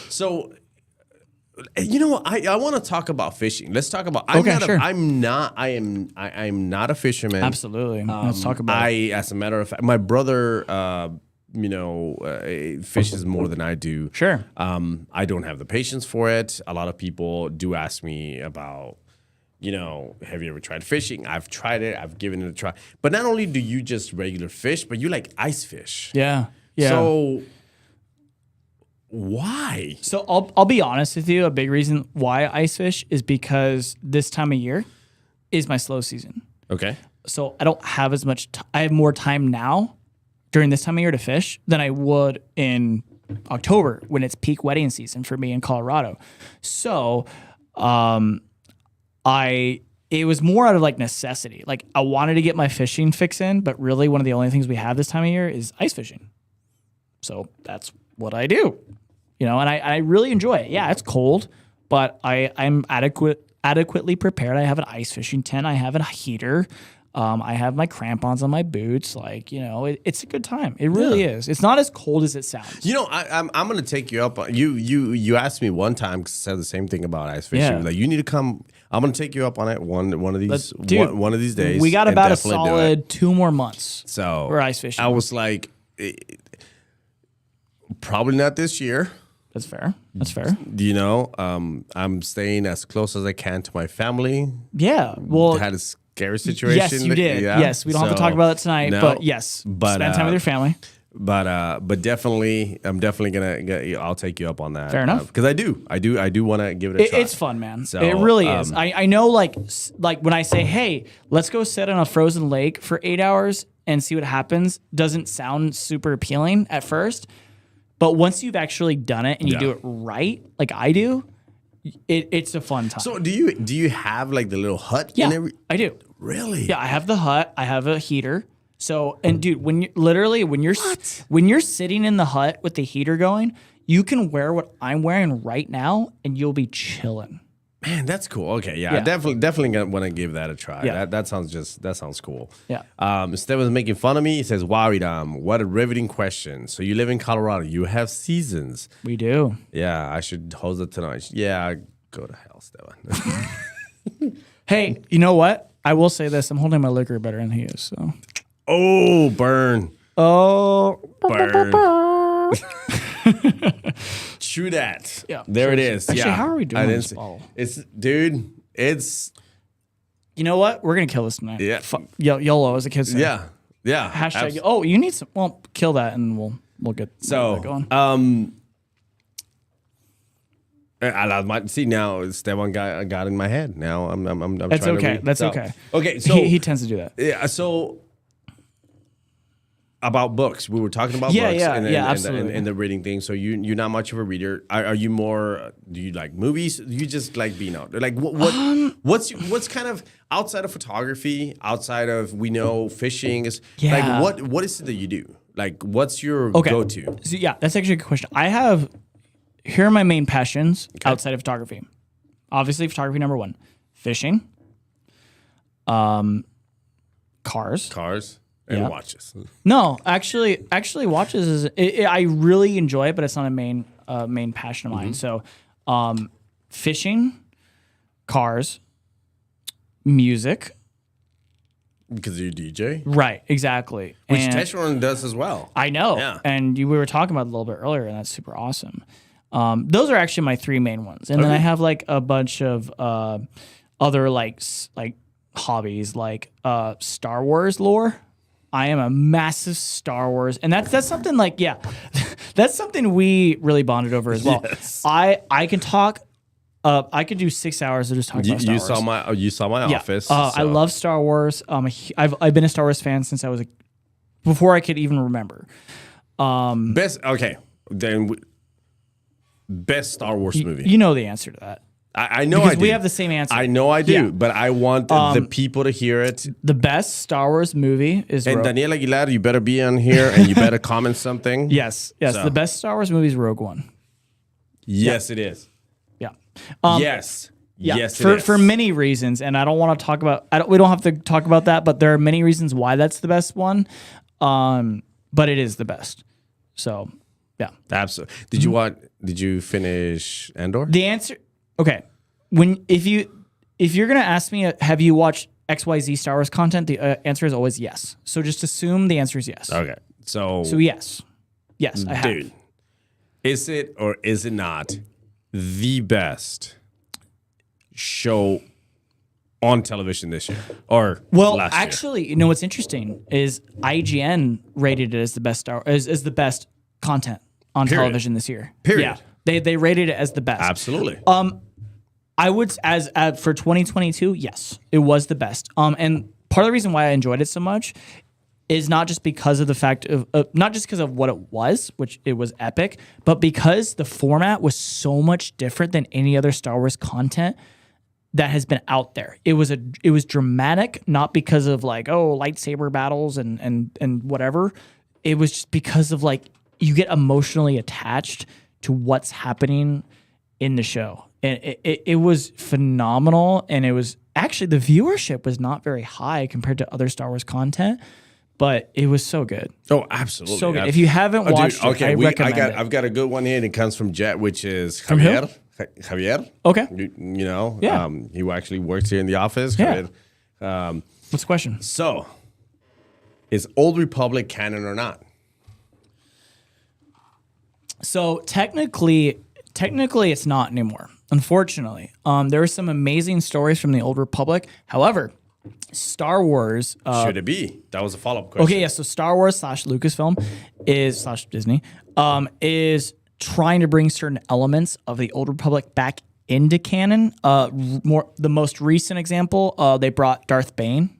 So, you know what? I want to talk about fishing. Let's talk about. Sure. I'm not a fisherman. Absolutely. Let's talk about it. As a matter of fact, my brother, fishes more than I do. Sure. I don't have the patience for it. A lot of people do ask me about, have you ever tried fishing? I've tried it. I've given it a try. But not only do you just regular fish, but you like ice fish. Yeah. Yeah. So why? So I'll be honest with you. A big reason why I ice fish is because this time of year is my slow season. Okay. So I don't have as much. I have more time now during this time of year to fish than I would in October when it's peak wedding season for me in Colorado. So, it was more out of like necessity. Like I wanted to get my fishing fix in, but really one of the only things we have this time of year is ice fishing. So that's what I do, and I really enjoy it. Yeah, it's cold, but I'm adequately prepared. I have an ice fishing tent. I have a heater. I have my crampons on my boots. Like, it's a good time. It really is. It's not as cold as it sounds. I'm going to take you up on you asked me one time, because I said the same thing about ice fishing. Yeah. Like, you need to come. I'm going to take you up on it one of these one of these days. We got and about a definitely do solid 2 more months. So for ice fishing. I was like, probably not this year. That's fair. That's fair. I'm staying as close as I can to my family. Yeah. Well, had a scary situation. Yes, you did. Yeah. Yes, we don't have to talk about it tonight. No, but yes, spend time with your family. But definitely, I'm definitely gonna. I'll take you up on that. Fair enough. Because I do want to give it a try. It's fun, man. So, it really is. I know, like when I say, hey, let's go sit on a frozen lake for 8 hours and see what happens, doesn't sound super appealing at first, but once you've actually done it and you do it right, like I do, it's a fun time. So do you have like the little hut? Yeah, I do. Really? Yeah, I have the hut. I have a heater. So, and dude, when you're sitting in the hut with the heater going, you can wear what I'm wearing right now, and you'll be chilling. Man, that's cool. Okay, yeah. I definitely gonna want to give that a try. Yeah. That sounds cool. Yeah. Steven's making fun of me. He says, "Wow, Idam, what a riveting question. So you live in Colorado. You have seasons." We do. Yeah, I should host it tonight. Yeah, go to hell, Steven. Hey, you know what? I will say this: I'm holding my liquor better than he is. So. Oh, burn. Oh, burn. True that. Yeah. There it is. Actually, yeah. how are we doing this bottle? It's. You know what? We're gonna kill this tonight. Yeah. YOLO, as the kids say. Yeah. Yeah. Hashtag. Oh, you need some. Well, kill that, and we'll get that going. Now Esteban got in my head. Now I'm That's trying okay. to read. That's okay. Okay, so he tends to do that. Yeah. So about books, we were talking about books. Absolutely. And the reading thing. So you're not much of a reader. Are you more? Do you like movies? Do you just like being out there? Like what's kind of outside of photography? Outside of fishing is like what is it that you do? Like what's your go-to? So that's actually a good question. Here are my main passions outside of photography. Obviously, photography number 1, fishing, cars, and watches. No, actually, watches is. I really enjoy it, but it's not a main passion of mine. So, fishing, cars, music. Because you're a DJ, right? Exactly. Which Teshron does as well. I know. Yeah. And we were talking about it a little bit earlier, and that's super awesome. Those are actually my 3 main ones, and then I have like a bunch of other like hobbies like Star Wars lore. I am a massive Star Wars, and that's something like that's something we really bonded over as well. Yes. I can talk. I could do 6 hours of just talking about Star Wars. You saw my office. I love Star Wars. I've been a Star Wars fan since I was before I could even remember. Best Star Wars movie. You know the answer to that. I know Because I do. we have the same answer. I know I do, Yeah. but I want the people to hear it. The best Star Wars movie is And Daniel Aguilar, you better be on here and you better comment something. Yes. So. The best Star Wars movie is Rogue One. Yes, it is. Yeah. Yes. Yeah. Yes, it is. For many reasons, and I don't want to talk about. We don't have to talk about that, but there are many reasons why that's the best one. But it is the best. So, yeah. Absolutely. Did you finish Andor? The answer. Okay. If you're gonna ask me, have you watched XYZ Star Wars content? The answer is always yes. So just assume the answer is yes. Okay. So yes, I have. dude, is it or is it not the best show on television this year or last year? Actually, you know what's interesting is IGN rated it as the best as the best content on television this year. Period. Yeah, they rated it as the best. Absolutely. I would for 2022, yes, it was the best. And part of the reason why I enjoyed it so much is not just because of the fact of not just because of what it was, which it was epic, but because the format was so much different than any other Star Wars content that has been out there. It was dramatic, not because of like, oh, lightsaber battles and whatever. It was just because of like you get emotionally attached to what's happening in the show. And it was phenomenal, and it was actually the viewership was not very high compared to other Star Wars content, but it was so good. Oh, absolutely. So good. If you haven't watched it, I recommend it. I've got a good one here, and it comes from Jet, which is From who? Javier. Okay. You know, Yeah. he actually works here in the office. Yeah. Javier. What's the question? So, is Old Republic canon or not? So technically it's not anymore. Unfortunately, there are some amazing stories from the Old Republic. However, Star Wars. Should it be? That was a follow-up question. Okay, yeah. So Star Wars / Lucasfilm / Disney is trying to bring certain elements of the Old Republic back into canon. The most recent example, they brought Darth Bane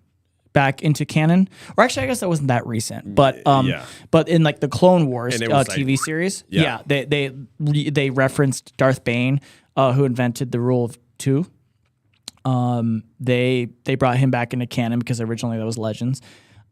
back into canon. Or actually, I guess that wasn't that recent. But but in like the Clone Wars TV series, they referenced Darth Bane, who invented the rule of two. They brought him back into canon because originally that was Legends.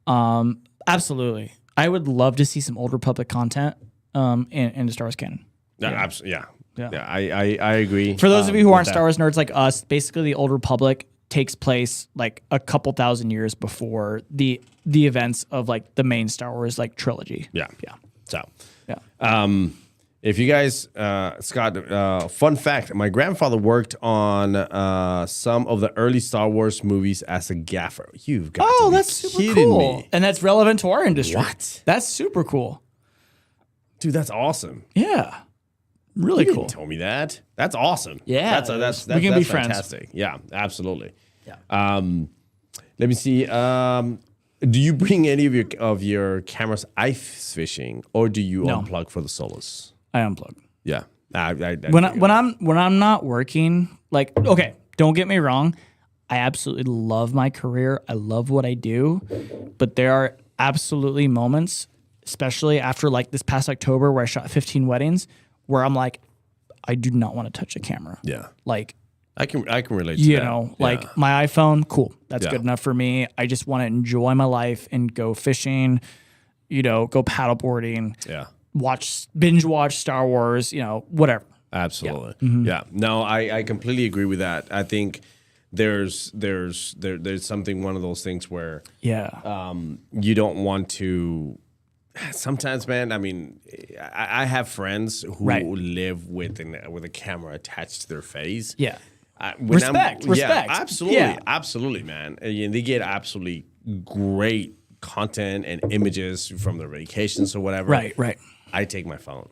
Absolutely, I would love to see some Old Republic content in the Star Wars canon. Absolutely. Yeah. I agree. For those of you who aren't Star Wars nerds like us, basically the Old Republic takes place like a couple thousand years before the events of like the main Star Wars like trilogy. Yeah. So, Yeah. if you guys, Scott, fun fact: my grandfather worked on some of the early Star Wars movies as a gaffer. You've got to be that's super kidding cool, me. and that's relevant to our industry. What? That's super cool. Dude, that's awesome. Yeah, really You cool. didn't tell me that. That's awesome. Yeah, that's we can that's be friends. fantastic. Yeah, absolutely. Yeah. Let me see. Do you bring any of your cameras ice fishing, or do you unplug for the solos? I unplug. Yeah. When I'm not working, like, okay, don't get me wrong, I absolutely love my career. I love what I do, but there are absolutely moments, especially after like this past October where I shot 15 weddings, where I'm like, I do not want to touch a camera. Yeah. Like, I can relate to you that. know, like my iPhone, cool. That's Yeah. good enough for me. I just want to enjoy my life and go fishing, go paddleboarding, binge watch Star Wars, whatever. Absolutely. Yeah. No, I completely agree with that. I think there's something, one of those things where you don't want to. Sometimes, man. I mean, I have friends who live with a camera attached to their face. Yeah. Respect. Absolutely, Yeah. absolutely, man. And they get absolutely great content and images from their vacations or whatever. Right. I take my phone.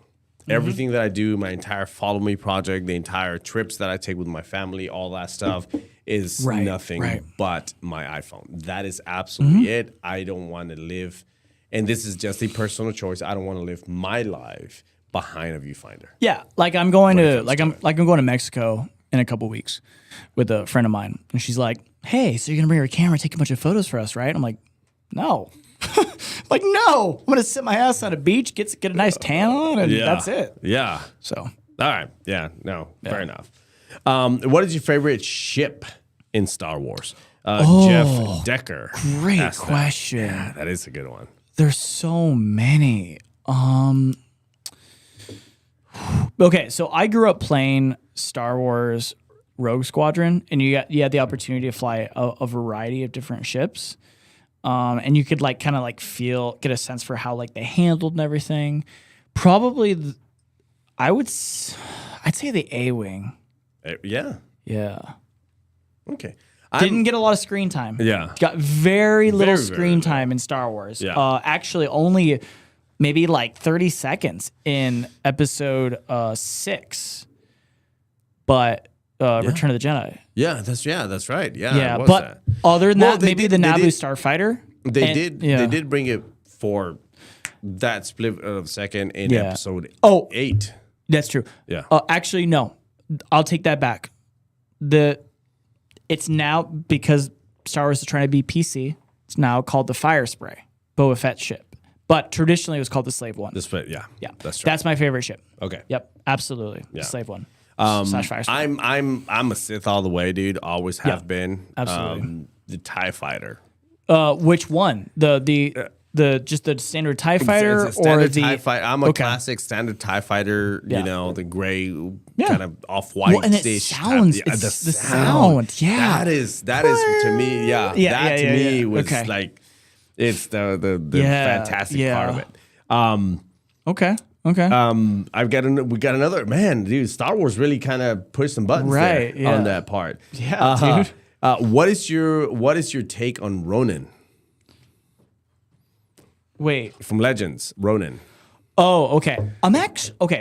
Everything that I do, my entire Follow Me project, the entire trips that I take with my family, all that stuff is nothing but my iPhone. That is absolutely it. I don't want to live, and this is just a personal choice. I don't want to live my life behind a viewfinder. Yeah, like I'm going to I'm going to Mexico in a couple weeks with a friend of mine, and she's like, "Hey, so you're gonna bring your camera, take a bunch of photos for us, right?" I'm like, "No." Like, no, I'm gonna sit my ass on a beach, get a nice tan on, and that's it. Yeah. So, all right. Yeah. No. Fair enough. What is your favorite ship in Star Wars? Jeff Decker. Great question. Yeah, that is a good one. There's so many. Okay, so I grew up playing Star Wars Rogue Squadron, and you had the opportunity to fly a variety of different ships. And you could like kind of like get a sense for how like they handled and everything. Probably, I'd say the A-Wing. Yeah. Yeah. Okay. Didn't get a lot of screen time. Yeah. Got very little screen time in Star Wars. Yeah. Actually, only maybe like 30 seconds in episode 6. But Return of the Jedi. Yeah, that's right. Yeah. Yeah, but other than that, maybe the Naboo Starfighter. They did bring it for that split of second in episode 8. That's true. Yeah. Actually, no. I'll take that back. It's now, because Star Wars is trying to be PC, it's now called the Fire Spray, Boba Fett ship. But traditionally, it was called the Slave One. Yeah. That's true. That's my favorite ship. Okay. Yep. Absolutely. Yeah. The Slave One. Slash Fire Spray. I'm a Sith all the way, dude. Always have been. Absolutely. The TIE Fighter. Which one? Just the standard TIE Fighter, it's a standard or the TIE Fighter? I'm a classic standard TIE Fighter. Yeah. You know, the gray kind of off-white. Well, and it sounds. It's the sound. Yeah. That is to me. Yeah. That to me was like, it's the fantastic part of it. Okay. we got another, man, dude. Star Wars really kind of pushed some buttons on that part. Yeah, dude. What is your take on Ronin? Wait. From Legends, Ronin. Oh, okay.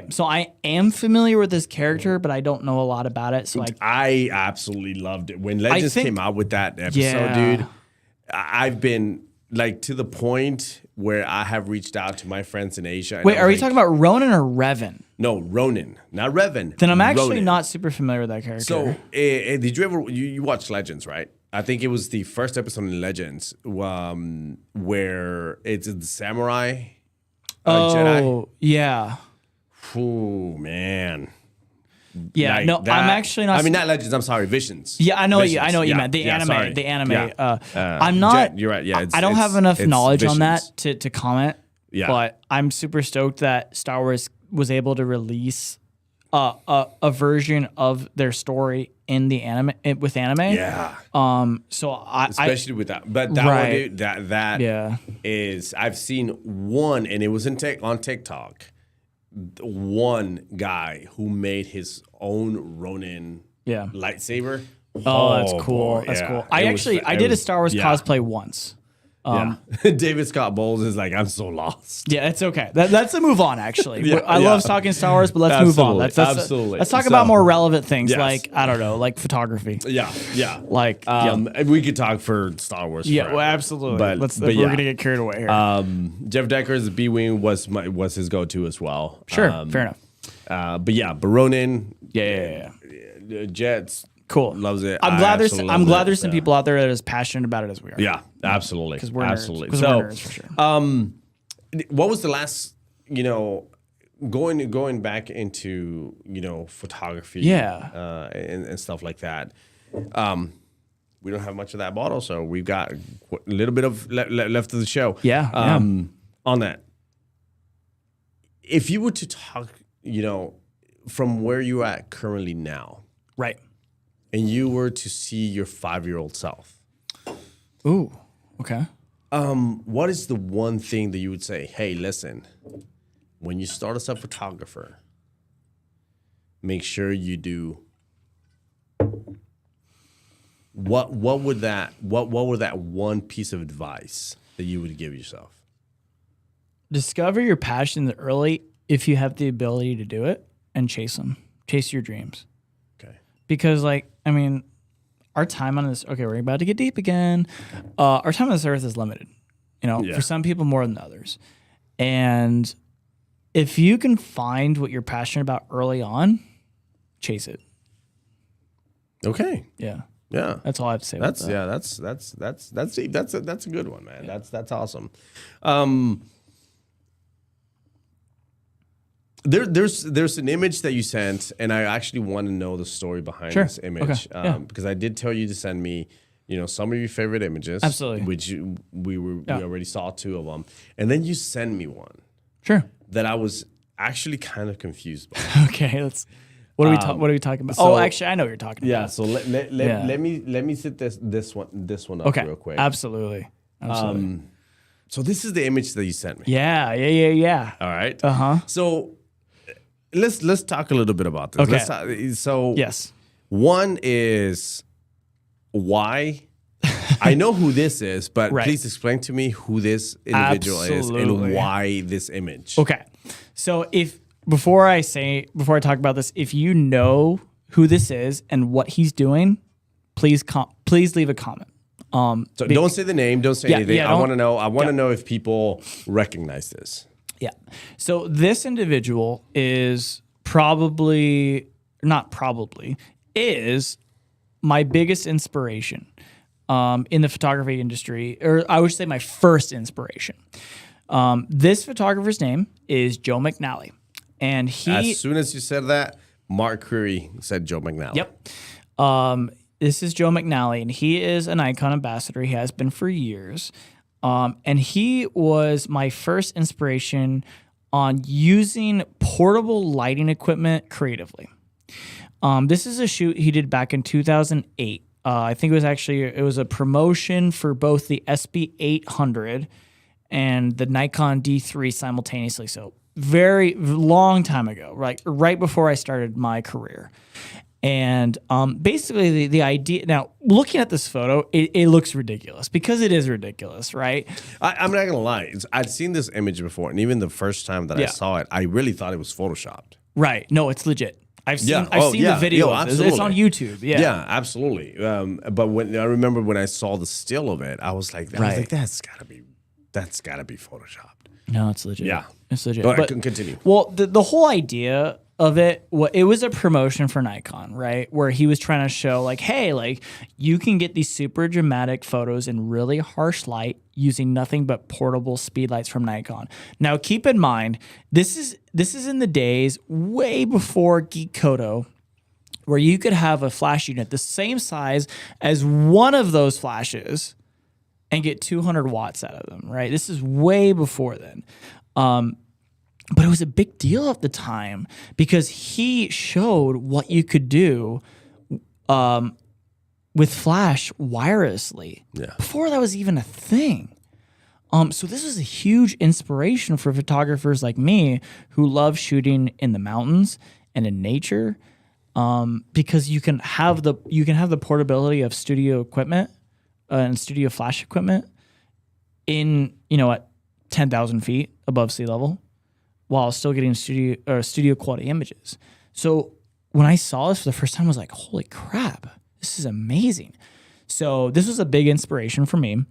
So I am familiar with this character, but I don't know a lot about it. So I absolutely loved it when Legends came out with that episode, dude. I've been like to the point where I have reached out to my friends in Asia. Wait, are you talking about Ronin or Revan? No, Ronin, not Revan. Then I'm actually not super familiar with that character. So, did you ever you watched Legends, right? I think it was the first episode in Legends where it's the samurai Jedi. Yeah. Oh man. Yeah, like no, that. I'm actually not. I mean, not Legends. I'm sorry, Visions. Yeah, I know Visions. what you meant. The anime. I'm not. You're right. Yeah, I don't have enough knowledge Visions. on that to comment. Yeah, but I'm super stoked that Star Wars was able to release a version of their story in the anime with anime. Yeah. So especially with that, but that one, dude, that is. I've seen one, and it was on TikTok. One guy who made his own Ronin lightsaber. Oh, that's cool. Boy, that's cool. I did a Star Wars cosplay once. David Scott Bowles is like, I'm so lost. Yeah, it's okay. Let's move on, actually. I love talking Star Wars, but let's move on. Let's talk about more relevant things, like, I don't know, like photography. Yeah. Like, we could talk for Star Wars Yeah, forever. well, absolutely. But we're going to get carried away here. Jeff Decker's B-Wing was his go-to as well. Sure, fair enough. But Ronin. Yeah. Jets. Cool. Loves it. I'm glad there's some people out there that are as passionate about it as we are. Yeah, absolutely. Because we're absolutely. Nerds. So, we're nerds for sure. What was the last, going back into, photography and stuff like that. We don't have much of that bottle, so we've got a little bit of left of the show. Yeah. On that. If you were to talk, from where you're at currently now. Right. And you were to see your 5-year-old self. Ooh, okay. What is the one thing that you would say, hey, listen, when you start as a photographer, make sure you do what would that one piece of advice that you would give yourself? Discover your passions early if you have the ability to do it and chase them, chase your dreams. Okay. Because our time on this, okay, we're about to get deep again. Our time on this earth is limited, for some people more than others. And if you can find what you're passionate about early on, chase it. Okay. Yeah. Yeah. That's all I have to say about that. That's a good one, man. Yeah. That's awesome. There's an image that you sent, and I actually want to know the story behind this image. Okay. Because I did tell you to send me, some of your favorite images. Absolutely. Which we already saw 2 of them. And then you send me one. Sure. That I was actually kind of confused by. Okay, what are we talking about? Actually, I know what you're talking about. Yeah, so let me set this one up real quick. Absolutely. So this is the image that you sent me. Yeah. All right. So let's talk a little bit about this. Okay. Yes. One is why. I know who this is, but please explain to me who this individual is and why this image. Okay. So before I talk about this, if you know who this is and what he's doing, please leave a comment. So don't say the name, don't say anything. I want to know. I want to know if people recognize this. Yeah. So this individual is is my biggest inspiration in the photography industry, or I would say my first inspiration. This photographer's name is Joe McNally. And as soon as you said that, Mark Curry said Joe McNally. Yep. This is Joe McNally, and he is a Nikon ambassador. He has been for years. And he was my first inspiration on using portable lighting equipment creatively. This is a shoot he did back in 2008. I think it was a promotion for both the SB800 and the Nikon D3 simultaneously. So very long time ago, right before I started my career. And basically the idea, now looking at this photo, it looks ridiculous because it is ridiculous, right? I'm not going to lie. I'd seen this image before, and even the first time that I saw it, I really thought it was Photoshopped. Right. No, it's legit. I've seen the video. It's on YouTube. Yeah, absolutely. But I remember when I saw the still of it, I was like, that's gotta be Photoshopped. No, it's legit. Yeah, it's legit. But continue. Well, the whole idea of it was a promotion for Nikon, right? Where he was trying to show hey, you can get these super dramatic photos in really harsh light using nothing but portable speed lights from Nikon. Now, keep in mind, this is in the days way before Geekoto, where you could have a flash unit the same size as one of those flashes and get 200 watts out of them, right? This is way before then. But it was a big deal at the time because he showed what you could do with flash wirelessly before that was even a thing. So this was a huge inspiration for photographers like me who love shooting in the mountains and in nature, because you can have the portability of studio equipment and studio flash equipment in at 10,000 feet above sea level, while still getting studio quality images. So when I saw this for the first time, I was like, holy crap, this is amazing. So this was a big inspiration for me.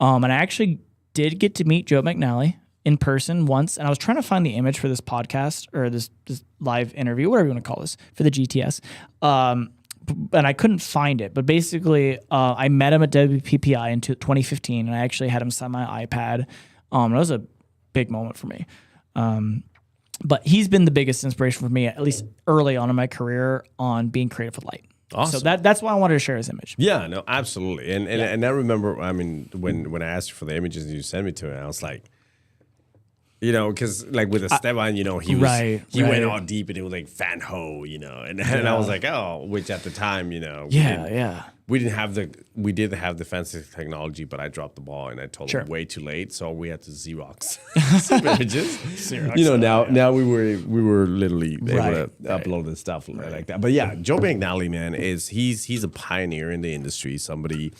And I actually did get to meet Joe McNally in person once, and I was trying to find the image for this podcast or this live interview, whatever you want to call this, for the GTS. And I couldn't find it. But basically, I met him at WPPI in 2015, and I actually had him sign my iPad. It was a big moment for me. But he's been the biggest inspiration for me, at least early on in my career, on being creative with light. Awesome. So that's why I wanted to share his image. Yeah, no, absolutely. And I remember, I mean, when I asked you for the images and you sent me to it, I was like, because with Esteban, he went all deep and it was like fan ho, and I was like, oh, which at the time, we did have the fancy technology, but I dropped the ball and I told him way too late, so we had to Xerox some images. Now we were literally able to upload the stuff like that. But yeah, Joe McNally, man, he's a pioneer in the industry, somebody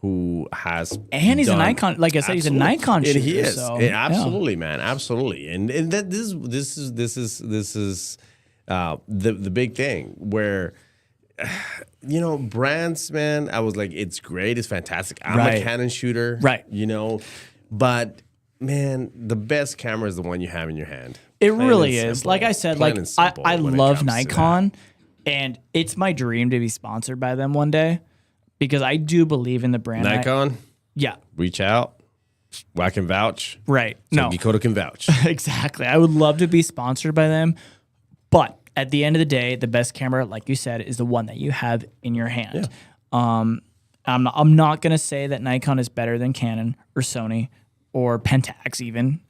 who has And he's a done- Nikon. Like I said, he's a Nikon shooter. And he is. So, Absolutely, man. Absolutely. And that this is the big thing where brands, man, I was like, it's great, it's fantastic. I'm a Canon shooter. Right. But man, the best camera is the one you have in your hand. It really is. Like I said, Plain like and simple I when it love comes to Nikon, and it's my dream to be sponsored by them one day because I do believe in the brand. Nikon, Yeah. reach out. I can vouch. Right. So No. Geekoto can vouch. Exactly. I would love to be sponsored by them, but at the end of the day, the best camera, like you said, is the one that you have in your hand. Yeah. I'm not gonna say that Nikon is better than Canon or Sony or Pentax even.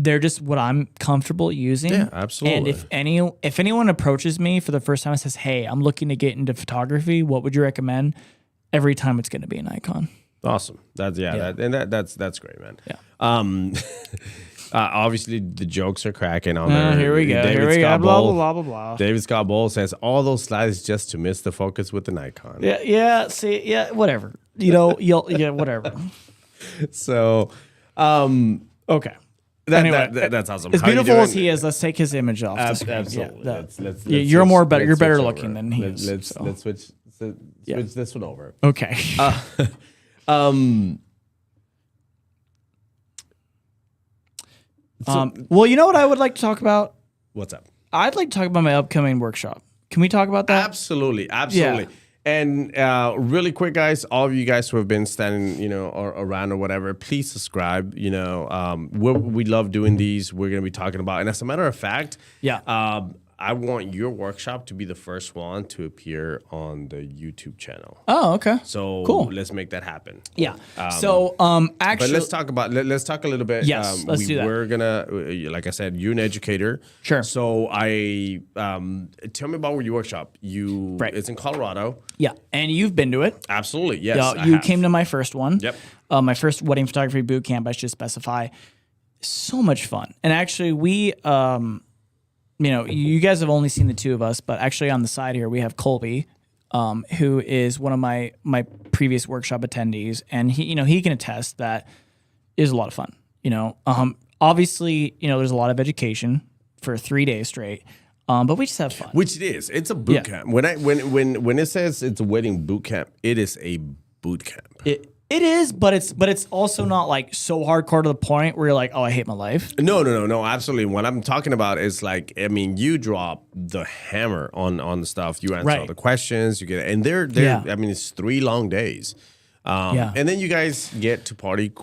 They're just what I'm comfortable using. Yeah, absolutely. And if anyone approaches me for the first time and says, "Hey, I'm looking to get into photography, what would you recommend?" Every time it's going to be a Nikon. Awesome. That's that's great, man. Yeah. Obviously the jokes are cracking on there. Here we go. David Here we go. Scott Blah Bowl- blah blah blah blah. David Scott Bowl says all those slides just to miss the focus with the Nikon. Yeah. Yeah. See. Yeah. Whatever. Yeah. Whatever. So, Okay. Anyway, that's awesome. As How you beautiful doing? as he is, let's take his image off. the screen. Absolutely. Yeah, Let's you're switch- more better. You're let's better switch looking over. than he is. Let's so. switch this one over. Okay. Well, you know what I would like to talk about? What's up? I'd like to talk about my upcoming workshop. Can we talk about that? Absolutely. Yeah. And really quick, guys, all of you guys who have been standing, or around or whatever, please subscribe. We love doing these. We're going to be talking about, and as a matter of fact, I want your workshop to be the first one to appear on the YouTube channel. Oh, okay. So Cool. let's make that happen. Yeah. But Actually, let's talk about let's talk a little bit. Yes, let's do that. We're gonna, like I said, you're an educator. Sure. So I tell me about your workshop. It's in Colorado. yeah, and you've been to it. Absolutely, yes. Yeah, I you have. came to my first one. Yep. My first wedding photography boot camp. I should specify. So much fun, and actually, we. You guys have only seen the two of us, but actually on the side here we have Colby, who is one of my previous workshop attendees, and he can attest that it is a lot of fun. Obviously, there's a lot of education for 3 days straight, but we just have fun. Which it is. It's a boot camp. When it says it's a wedding boot camp, it is a boot camp. It is, but it's also not like so hardcore to the point where you're like, oh, I hate my life. No, absolutely. What I'm talking about is like, you drop the hammer on the stuff. You answer all the questions. You get, and they're it's 3 long days. And then you guys get to party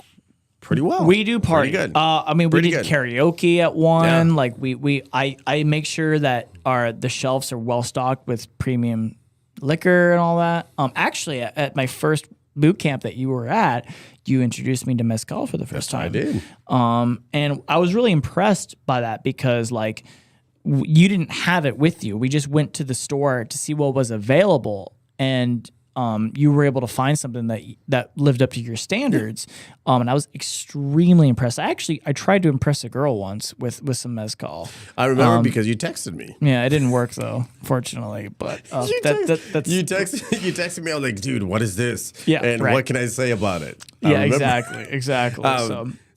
pretty well. We do party. Pretty good. We Pretty did good. karaoke at one. Yeah. Like I make sure that the shelves are well stocked with premium liquor and all that. Actually, at my first boot camp that you were at, you introduced me to mezcal for the first time. I did. And I was really impressed by that because you didn't have it with you. We just went to the store to see what was available, and you were able to find something that lived up to your standards. And I was extremely impressed. I tried to impress a girl once with some mezcal. I remember because you texted me. Yeah, it didn't work though, fortunately. But that's You texted me. I was like, dude, what is this? Yeah, and right. what can I say about it? yeah, exactly.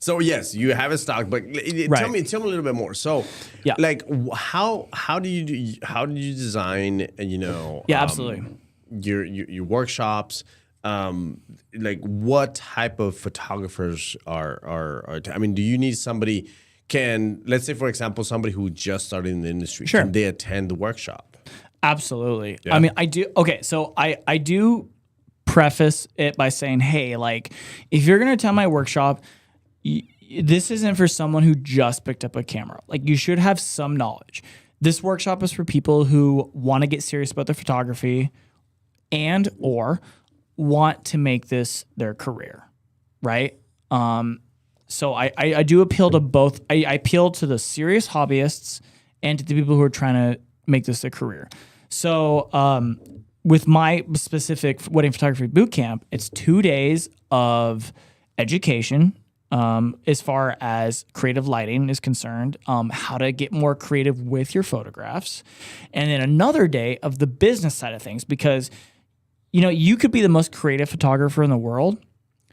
So yes, you have it stocked, but tell me a little bit more. So, how do you design? Absolutely. Your workshops. What type of photographers are? Do you need somebody? Let's say for example, somebody who just started in the industry. Sure. Can they attend the workshop? Absolutely. Yeah. I do. Okay, so I do preface it by saying, hey, if you're going to attend my workshop, this isn't for someone who just picked up a camera. You should have some knowledge. This workshop is for people who want to get serious about their photography and or want to make this their career, right? So I do appeal to both. I appeal to the serious hobbyists and to the people who are trying to make this their career. So with my specific wedding photography boot camp, it's 2 days of education as far as creative lighting is concerned, how to get more creative with your photographs, and then another day of the business side of things, because you know, you could be the most creative photographer in the world,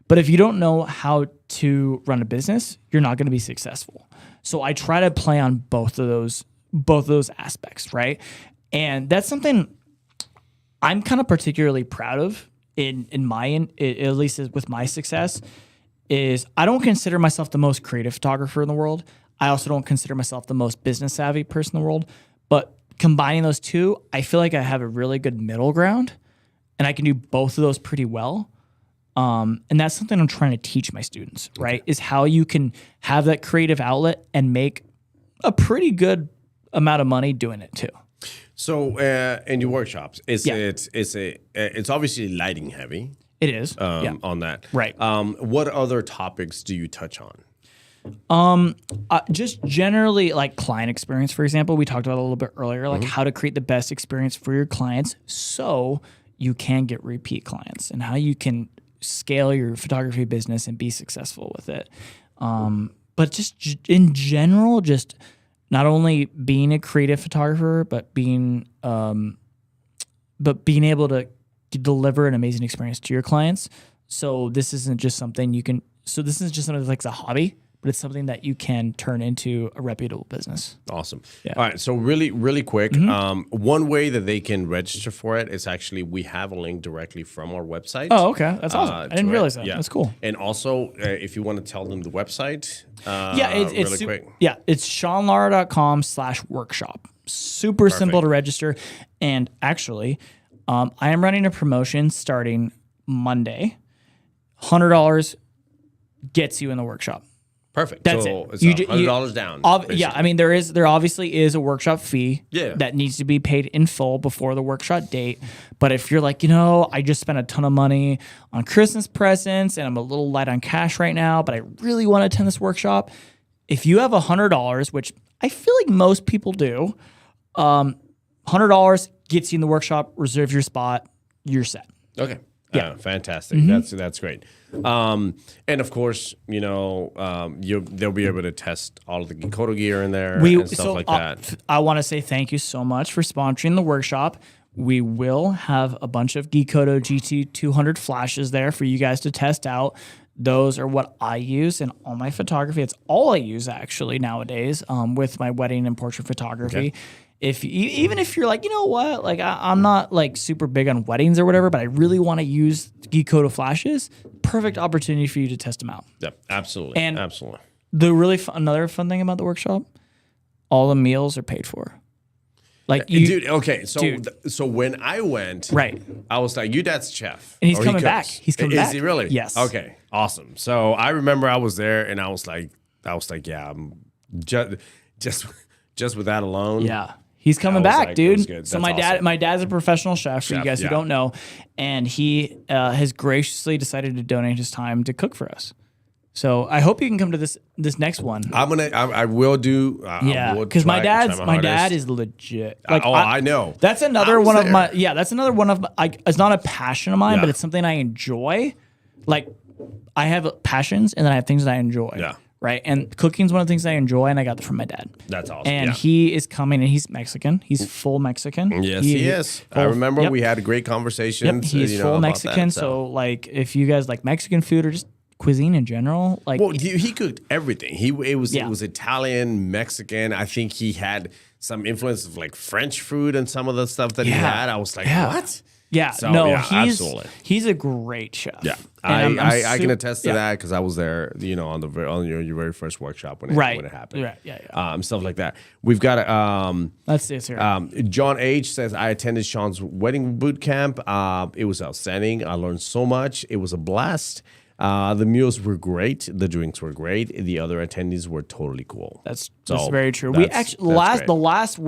but if you don't know how to run a business, you're not going to be successful. So I try to play on both of those aspects, right? And that's something I'm kind of particularly proud of at least with my success, is I don't consider myself the most creative photographer in the world. I also don't consider myself the most business savvy person in the world, but combining those two, I feel like I have a really good middle ground and I can do both of those pretty well. And that's something I'm trying to teach my students, right? Is how you can have that creative outlet and make a pretty good amount of money doing it too. So in your workshops, it's obviously lighting heavy. It is on that. Right. What other topics do you touch on? Just generally like client experience, for example, we talked about a little bit earlier, like how to create the best experience for your clients so you can get repeat clients and how you can scale your photography business and be successful with it. But just in general, just not only being a creative photographer, but being able to deliver an amazing experience to your clients. So this isn't just something this isn't just something that's like a hobby, but it's something that you can turn into a reputable business. Awesome. Yeah. All right. So really quick, one way that they can register for it is actually we have a link directly from our website. Oh, okay. That's awesome. I didn't realize that. Yeah. That's cool. And also, if you want to tell them the website, It's really quick. Yeah, it's SeanLara.com/workshop. Super simple to register. And actually, I am running a promotion starting Monday. $100 gets you in the workshop. Perfect. That's so it. It's $100 down. Yeah, I mean there obviously is a workshop fee Yeah. that needs to be paid in full before the workshop date. But if you're like, I just spent a ton of money on Christmas presents and I'm a little light on cash right now, but I really want to attend this workshop. If you have $100, which I feel like most people do, $100 gets you in the workshop, reserves your spot, you're set. Okay. Yeah. Fantastic. That's great. And of course, they'll be able to test all of the Geekoto gear in there and stuff like that. I want to say thank you so much for sponsoring the workshop. We will have a bunch of Geekoto GT200 flashes there for you guys to test out. Those are what I use in all my photography. It's all I use actually nowadays with my wedding and portrait photography. Okay. Even if you're like, you know what, like I'm not like super big on weddings or whatever, but I really want to use Geekoto flashes, perfect opportunity for you to test them out. Yeah, absolutely. And absolutely. Another fun thing about the workshop, all the meals are paid for. Like dude, okay, so when I went, right, I was like, "Your dad's chef," and he's coming back. He's coming back. Is he really? Yes. Okay, awesome. So I remember I was there, and I was like, yeah, I'm just with that alone, yeah. He's coming back, dude. So awesome. my dad's a professional chef, for you guys who don't know, and he has graciously decided to donate his time to cook for us. So I hope you can come to this next one. I will do. Because my dad is legit. Like, I know. That's another one of my. Yeah, that's another one of my. It's not a passion of mine, but it's something I enjoy. Like, I have passions, and then I have things that I enjoy. Yeah. Right, and cooking's one of the things I enjoy, and I got that from my dad. That's awesome. And he is coming, and he's Mexican. He's full Mexican. Yes, he is. I remember we had a great conversation. Yep, he's full Mexican. So, like, if you guys like Mexican food or just cuisine in general, like, well, he cooked everything. It was Italian, Mexican. I think he had some influence of like French food and some of the stuff that he had. I was like, what? Yeah, so, absolutely. He's a great chef. Yeah, I can attest to that because I was there, on your very first workshop when it happened. Right, yeah. Stuff like that. We've got let's see it's here. John H says I attended Sean's wedding boot camp. It was outstanding. I learned so much. It was a blast. The meals were great. The drinks were great. The other attendees were totally cool. That's very true. We actually the wax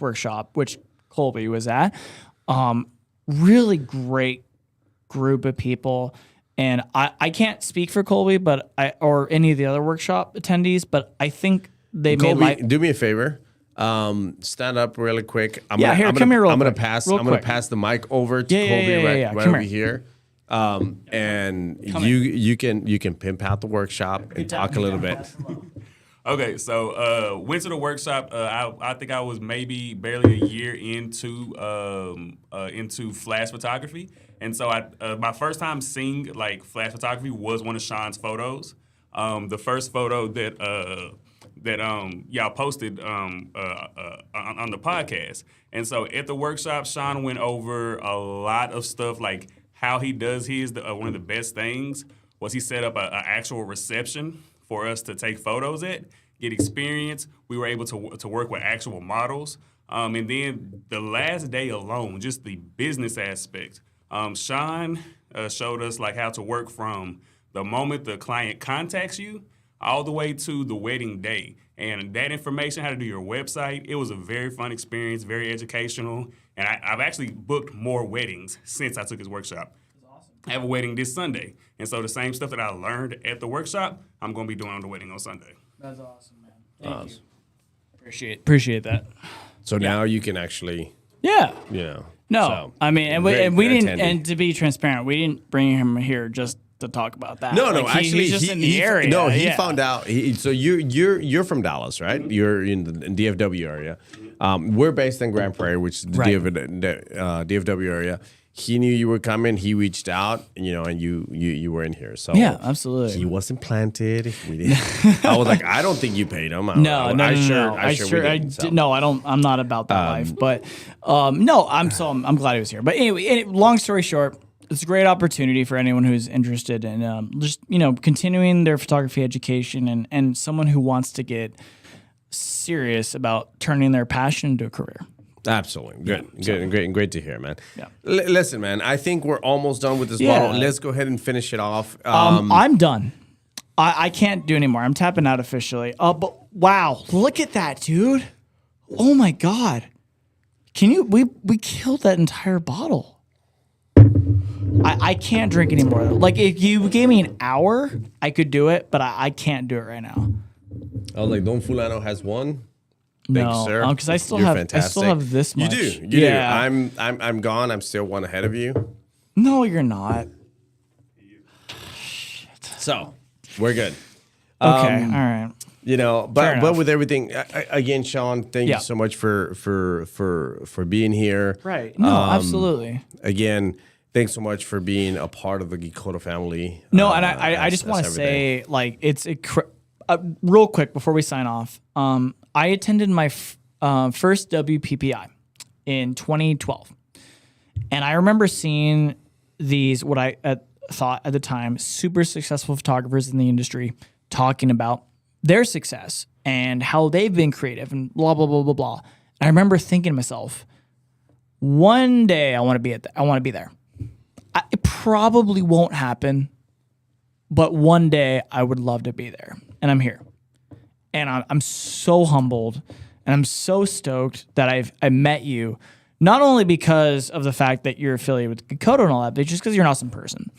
workshop, which Colby was at. Really great group of people, and I can't speak for Colby, or any of the other workshop attendees, but I think they Colby, made do me a favor. Stand up really quick. I'm gonna pass the mic over to Colby right over here. And you can pimp out the workshop and talk a little bit. Okay, so went to the workshop. I think I was maybe barely a year into flash photography, and so my first time seeing like flash photography was one of Sean's photos. The first photo that y'all posted on the podcast, and so at the workshop, Sean went over a lot of stuff like how he does his. One of the best things was he set up an actual reception for us to take photos at, get experience. We were able to work with actual models. And then the last day alone, just the business aspect, Sean showed us like how to work from the moment the client contacts you all the way to the wedding day. And that information, how to do your website, it was a very fun experience, very educational. And I've actually booked more weddings since I took his workshop. I have a wedding this Sunday. And so the same stuff that I learned at the workshop, I'm going to be doing on the wedding on Sunday. That's awesome, man. Thank you. Appreciate that. So now you can actually, Yeah. No, So, I mean, and we didn't, and to be transparent, we didn't bring him here just to talk about that. No, like, actually, he's just in the area. He found out. So you're from Dallas, right? You're in the DFW area. We're based in Grand Prairie, which is the DFW area. He knew you were coming. He reached out, and you were in here. So yeah, absolutely. He wasn't planted. We didn't. I was like, I don't think you paid him. No. I'm not about that life. But I'm glad he was here. But anyway, long story short, it's a great opportunity for anyone who's interested in just continuing their photography education and someone who wants to get serious about turning their passion into a career. Absolutely. Good. Great to hear, man. Yeah. Listen, man, I think we're almost done with this model. Let's go ahead and finish it off. I'm done. I can't do anymore. I'm tapping out officially. But wow, look at that, dude. Oh my God. We killed that entire bottle. I can't drink anymore. Like if you gave me an hour, I could do it, but I can't do it right now. Oh, like Don Fulano has one? No, Thank you, sir. Because I still Fantastic. have this much. You do. I'm gone. I'm still one ahead of you. No, you're not. So we're good. Okay, all right. But with everything, again, Sean, thank you so much for being here. Right. No, absolutely. Again, thanks so much for being a part of the Geekoto family. No, and I just want to say, like, real quick before we sign off. I attended my first WPPI in 2012. And I remember seeing these, what I thought at the time, super successful photographers in the industry talking about their success and how they've been creative and blah, blah, blah, blah, blah. And I remember thinking to myself, one day I want to be there. It probably won't happen, but one day I would love to be there. And I'm here. And I'm so humbled and I'm so stoked that I met you, not only because of the fact that you're affiliated with Geekoto and all that, but just because you're an awesome person.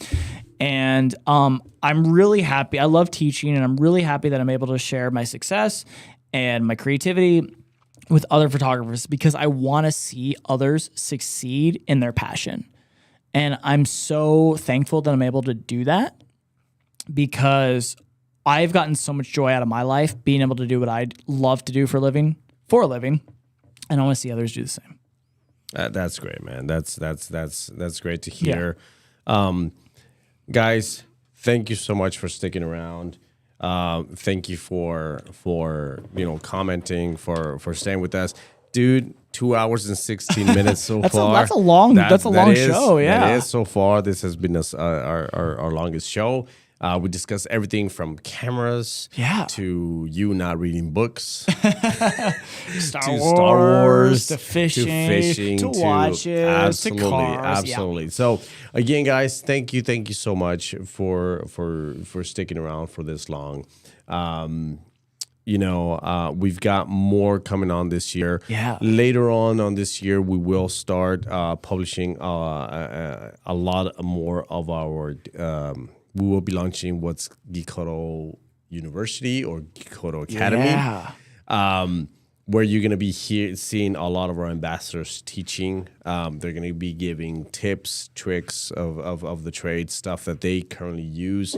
And I'm really happy. I love teaching, and I'm really happy that I'm able to share my success and my creativity with other photographers because I want to see others succeed in their passion. And I'm so thankful that I'm able to do that because I've gotten so much joy out of my life being able to do what I love to do for a living, and I want to see others do the same. That's great, man. That's great to hear. Yeah. Guys, thank you so much for sticking around. Thank you for commenting, for staying with us. Dude, 2 hours and 16 minutes so far. That's a long show, yeah. That is so far. This has been our longest show. We discussed everything from cameras to you not reading books, Star Wars, to fishing, to watches, to cars. Absolutely. Yeah. So again, guys, thank you so much for sticking around for this long. We've got more coming on this year. Yeah. Later on this year, we will start publishing a lot more of our. We will be launching what's Geekoto University or Geekoto Academy, where you're going to be seeing a lot of our ambassadors teaching. They're going to be giving tips, tricks of the trade, stuff that they currently use.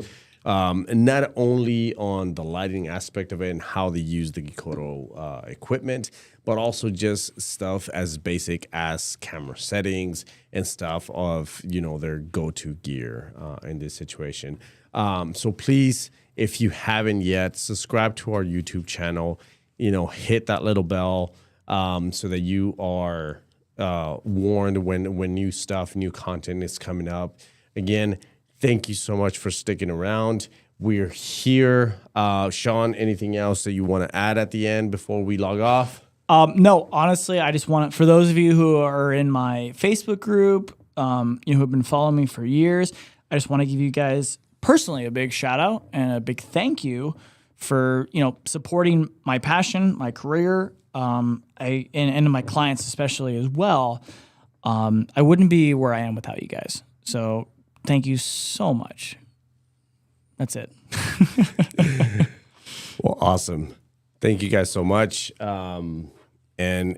And not only on the lighting aspect of it and how they use the Geekoto equipment, but also just stuff as basic as camera settings and stuff of, their go-to gear in this situation. So please, if you haven't yet, subscribe to our YouTube channel, hit that little bell so that you are warned when new stuff, new content is coming up. Again, thank you so much for sticking around. We're here. Sean, anything else that you want to add at the end before we log off? No, honestly, I just want to, for those of you who are in my Facebook group, who have been following me for years, I just want to give you guys personally a big shout out and a big thank you for, supporting my passion, my career, and my clients especially as well. I wouldn't be where I am without you guys. So thank you so much. That's it. Well, awesome. Thank you guys so much. And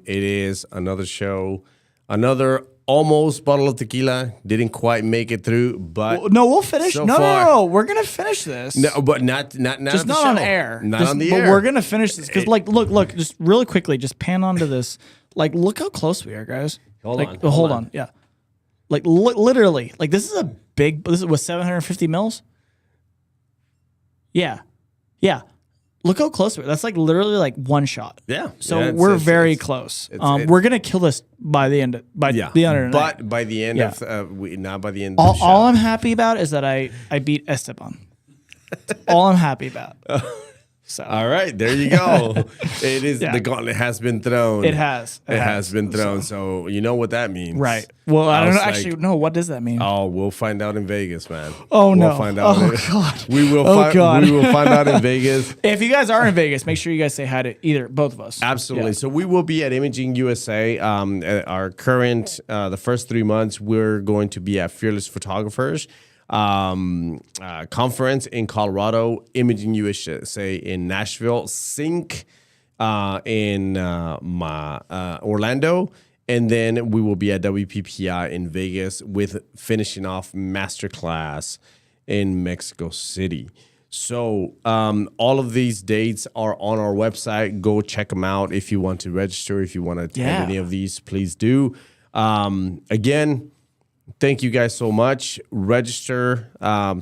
it is another show, another almost bottle of tequila. Didn't quite make it through, but no, we'll finish. So No, far, we're gonna finish this. No, but not just at the not show. on air. Not Just- on the but air. we're gonna finish this because, look, just really quickly, just pan onto this. Like, look how close we are, guys. Hold Hold on. on. Yeah. Like, literally, like this is a big. This was 750 mils. Yeah. Look how close we are. That's like literally like one shot. Yeah. So Yeah, we're very close. We're gonna kill this by the end. By the end of the night. But by the end Yeah. of not by the end of the show. All I'm happy about is that I beat Esteban. That's all I'm happy about. So All right, there you go. It is Yeah. the gauntlet has been thrown. it has. It has been thrown. So you know what that means, Right. Well, I don't was know. like, Actually, no. What does that mean? Oh, we'll find out in Vegas, man. Oh, no. We'll find out. Oh, God. We will. Oh, God. We will find out in Vegas. If you guys are in Vegas, make sure you guys say hi to both of us. Absolutely. Yeah. So we will be at Imaging USA. Our current, the first 3 months, we're going to be at Fearless Photographers conference in Colorado, Imaging USA in Nashville, Sync in Orlando. And then we will be at WPPI in Vegas with finishing off Masterclass in Mexico City. So all of these dates are on our website. Go check them out if you want to register. If you want to attend Yeah. any of these, please do. Again, thank you guys so much. Register,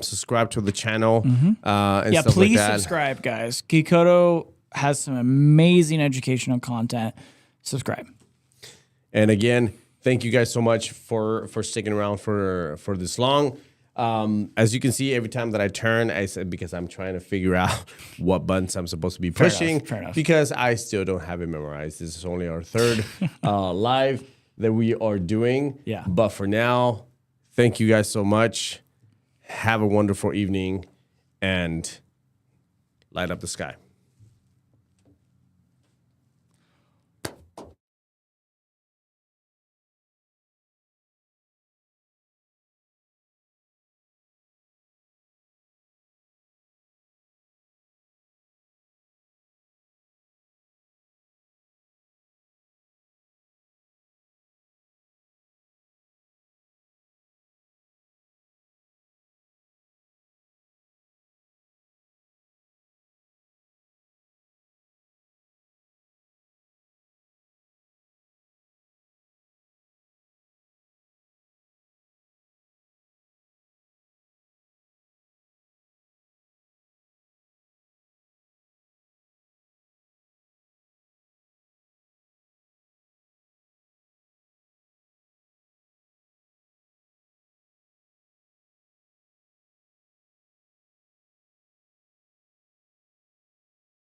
subscribe to the channel. And Yeah, stuff please like that. subscribe, guys. Geekoto has some amazing educational content. Subscribe. And again, thank you guys so much for sticking around for this long. As you can see, every time that I turn, I said because I'm trying to figure out what buttons I'm supposed to be pushing. Fair enough. Because I still don't have it memorized. This is only our third live that we are doing. Yeah. But for now, thank you guys so much. Have a wonderful evening and light up the sky.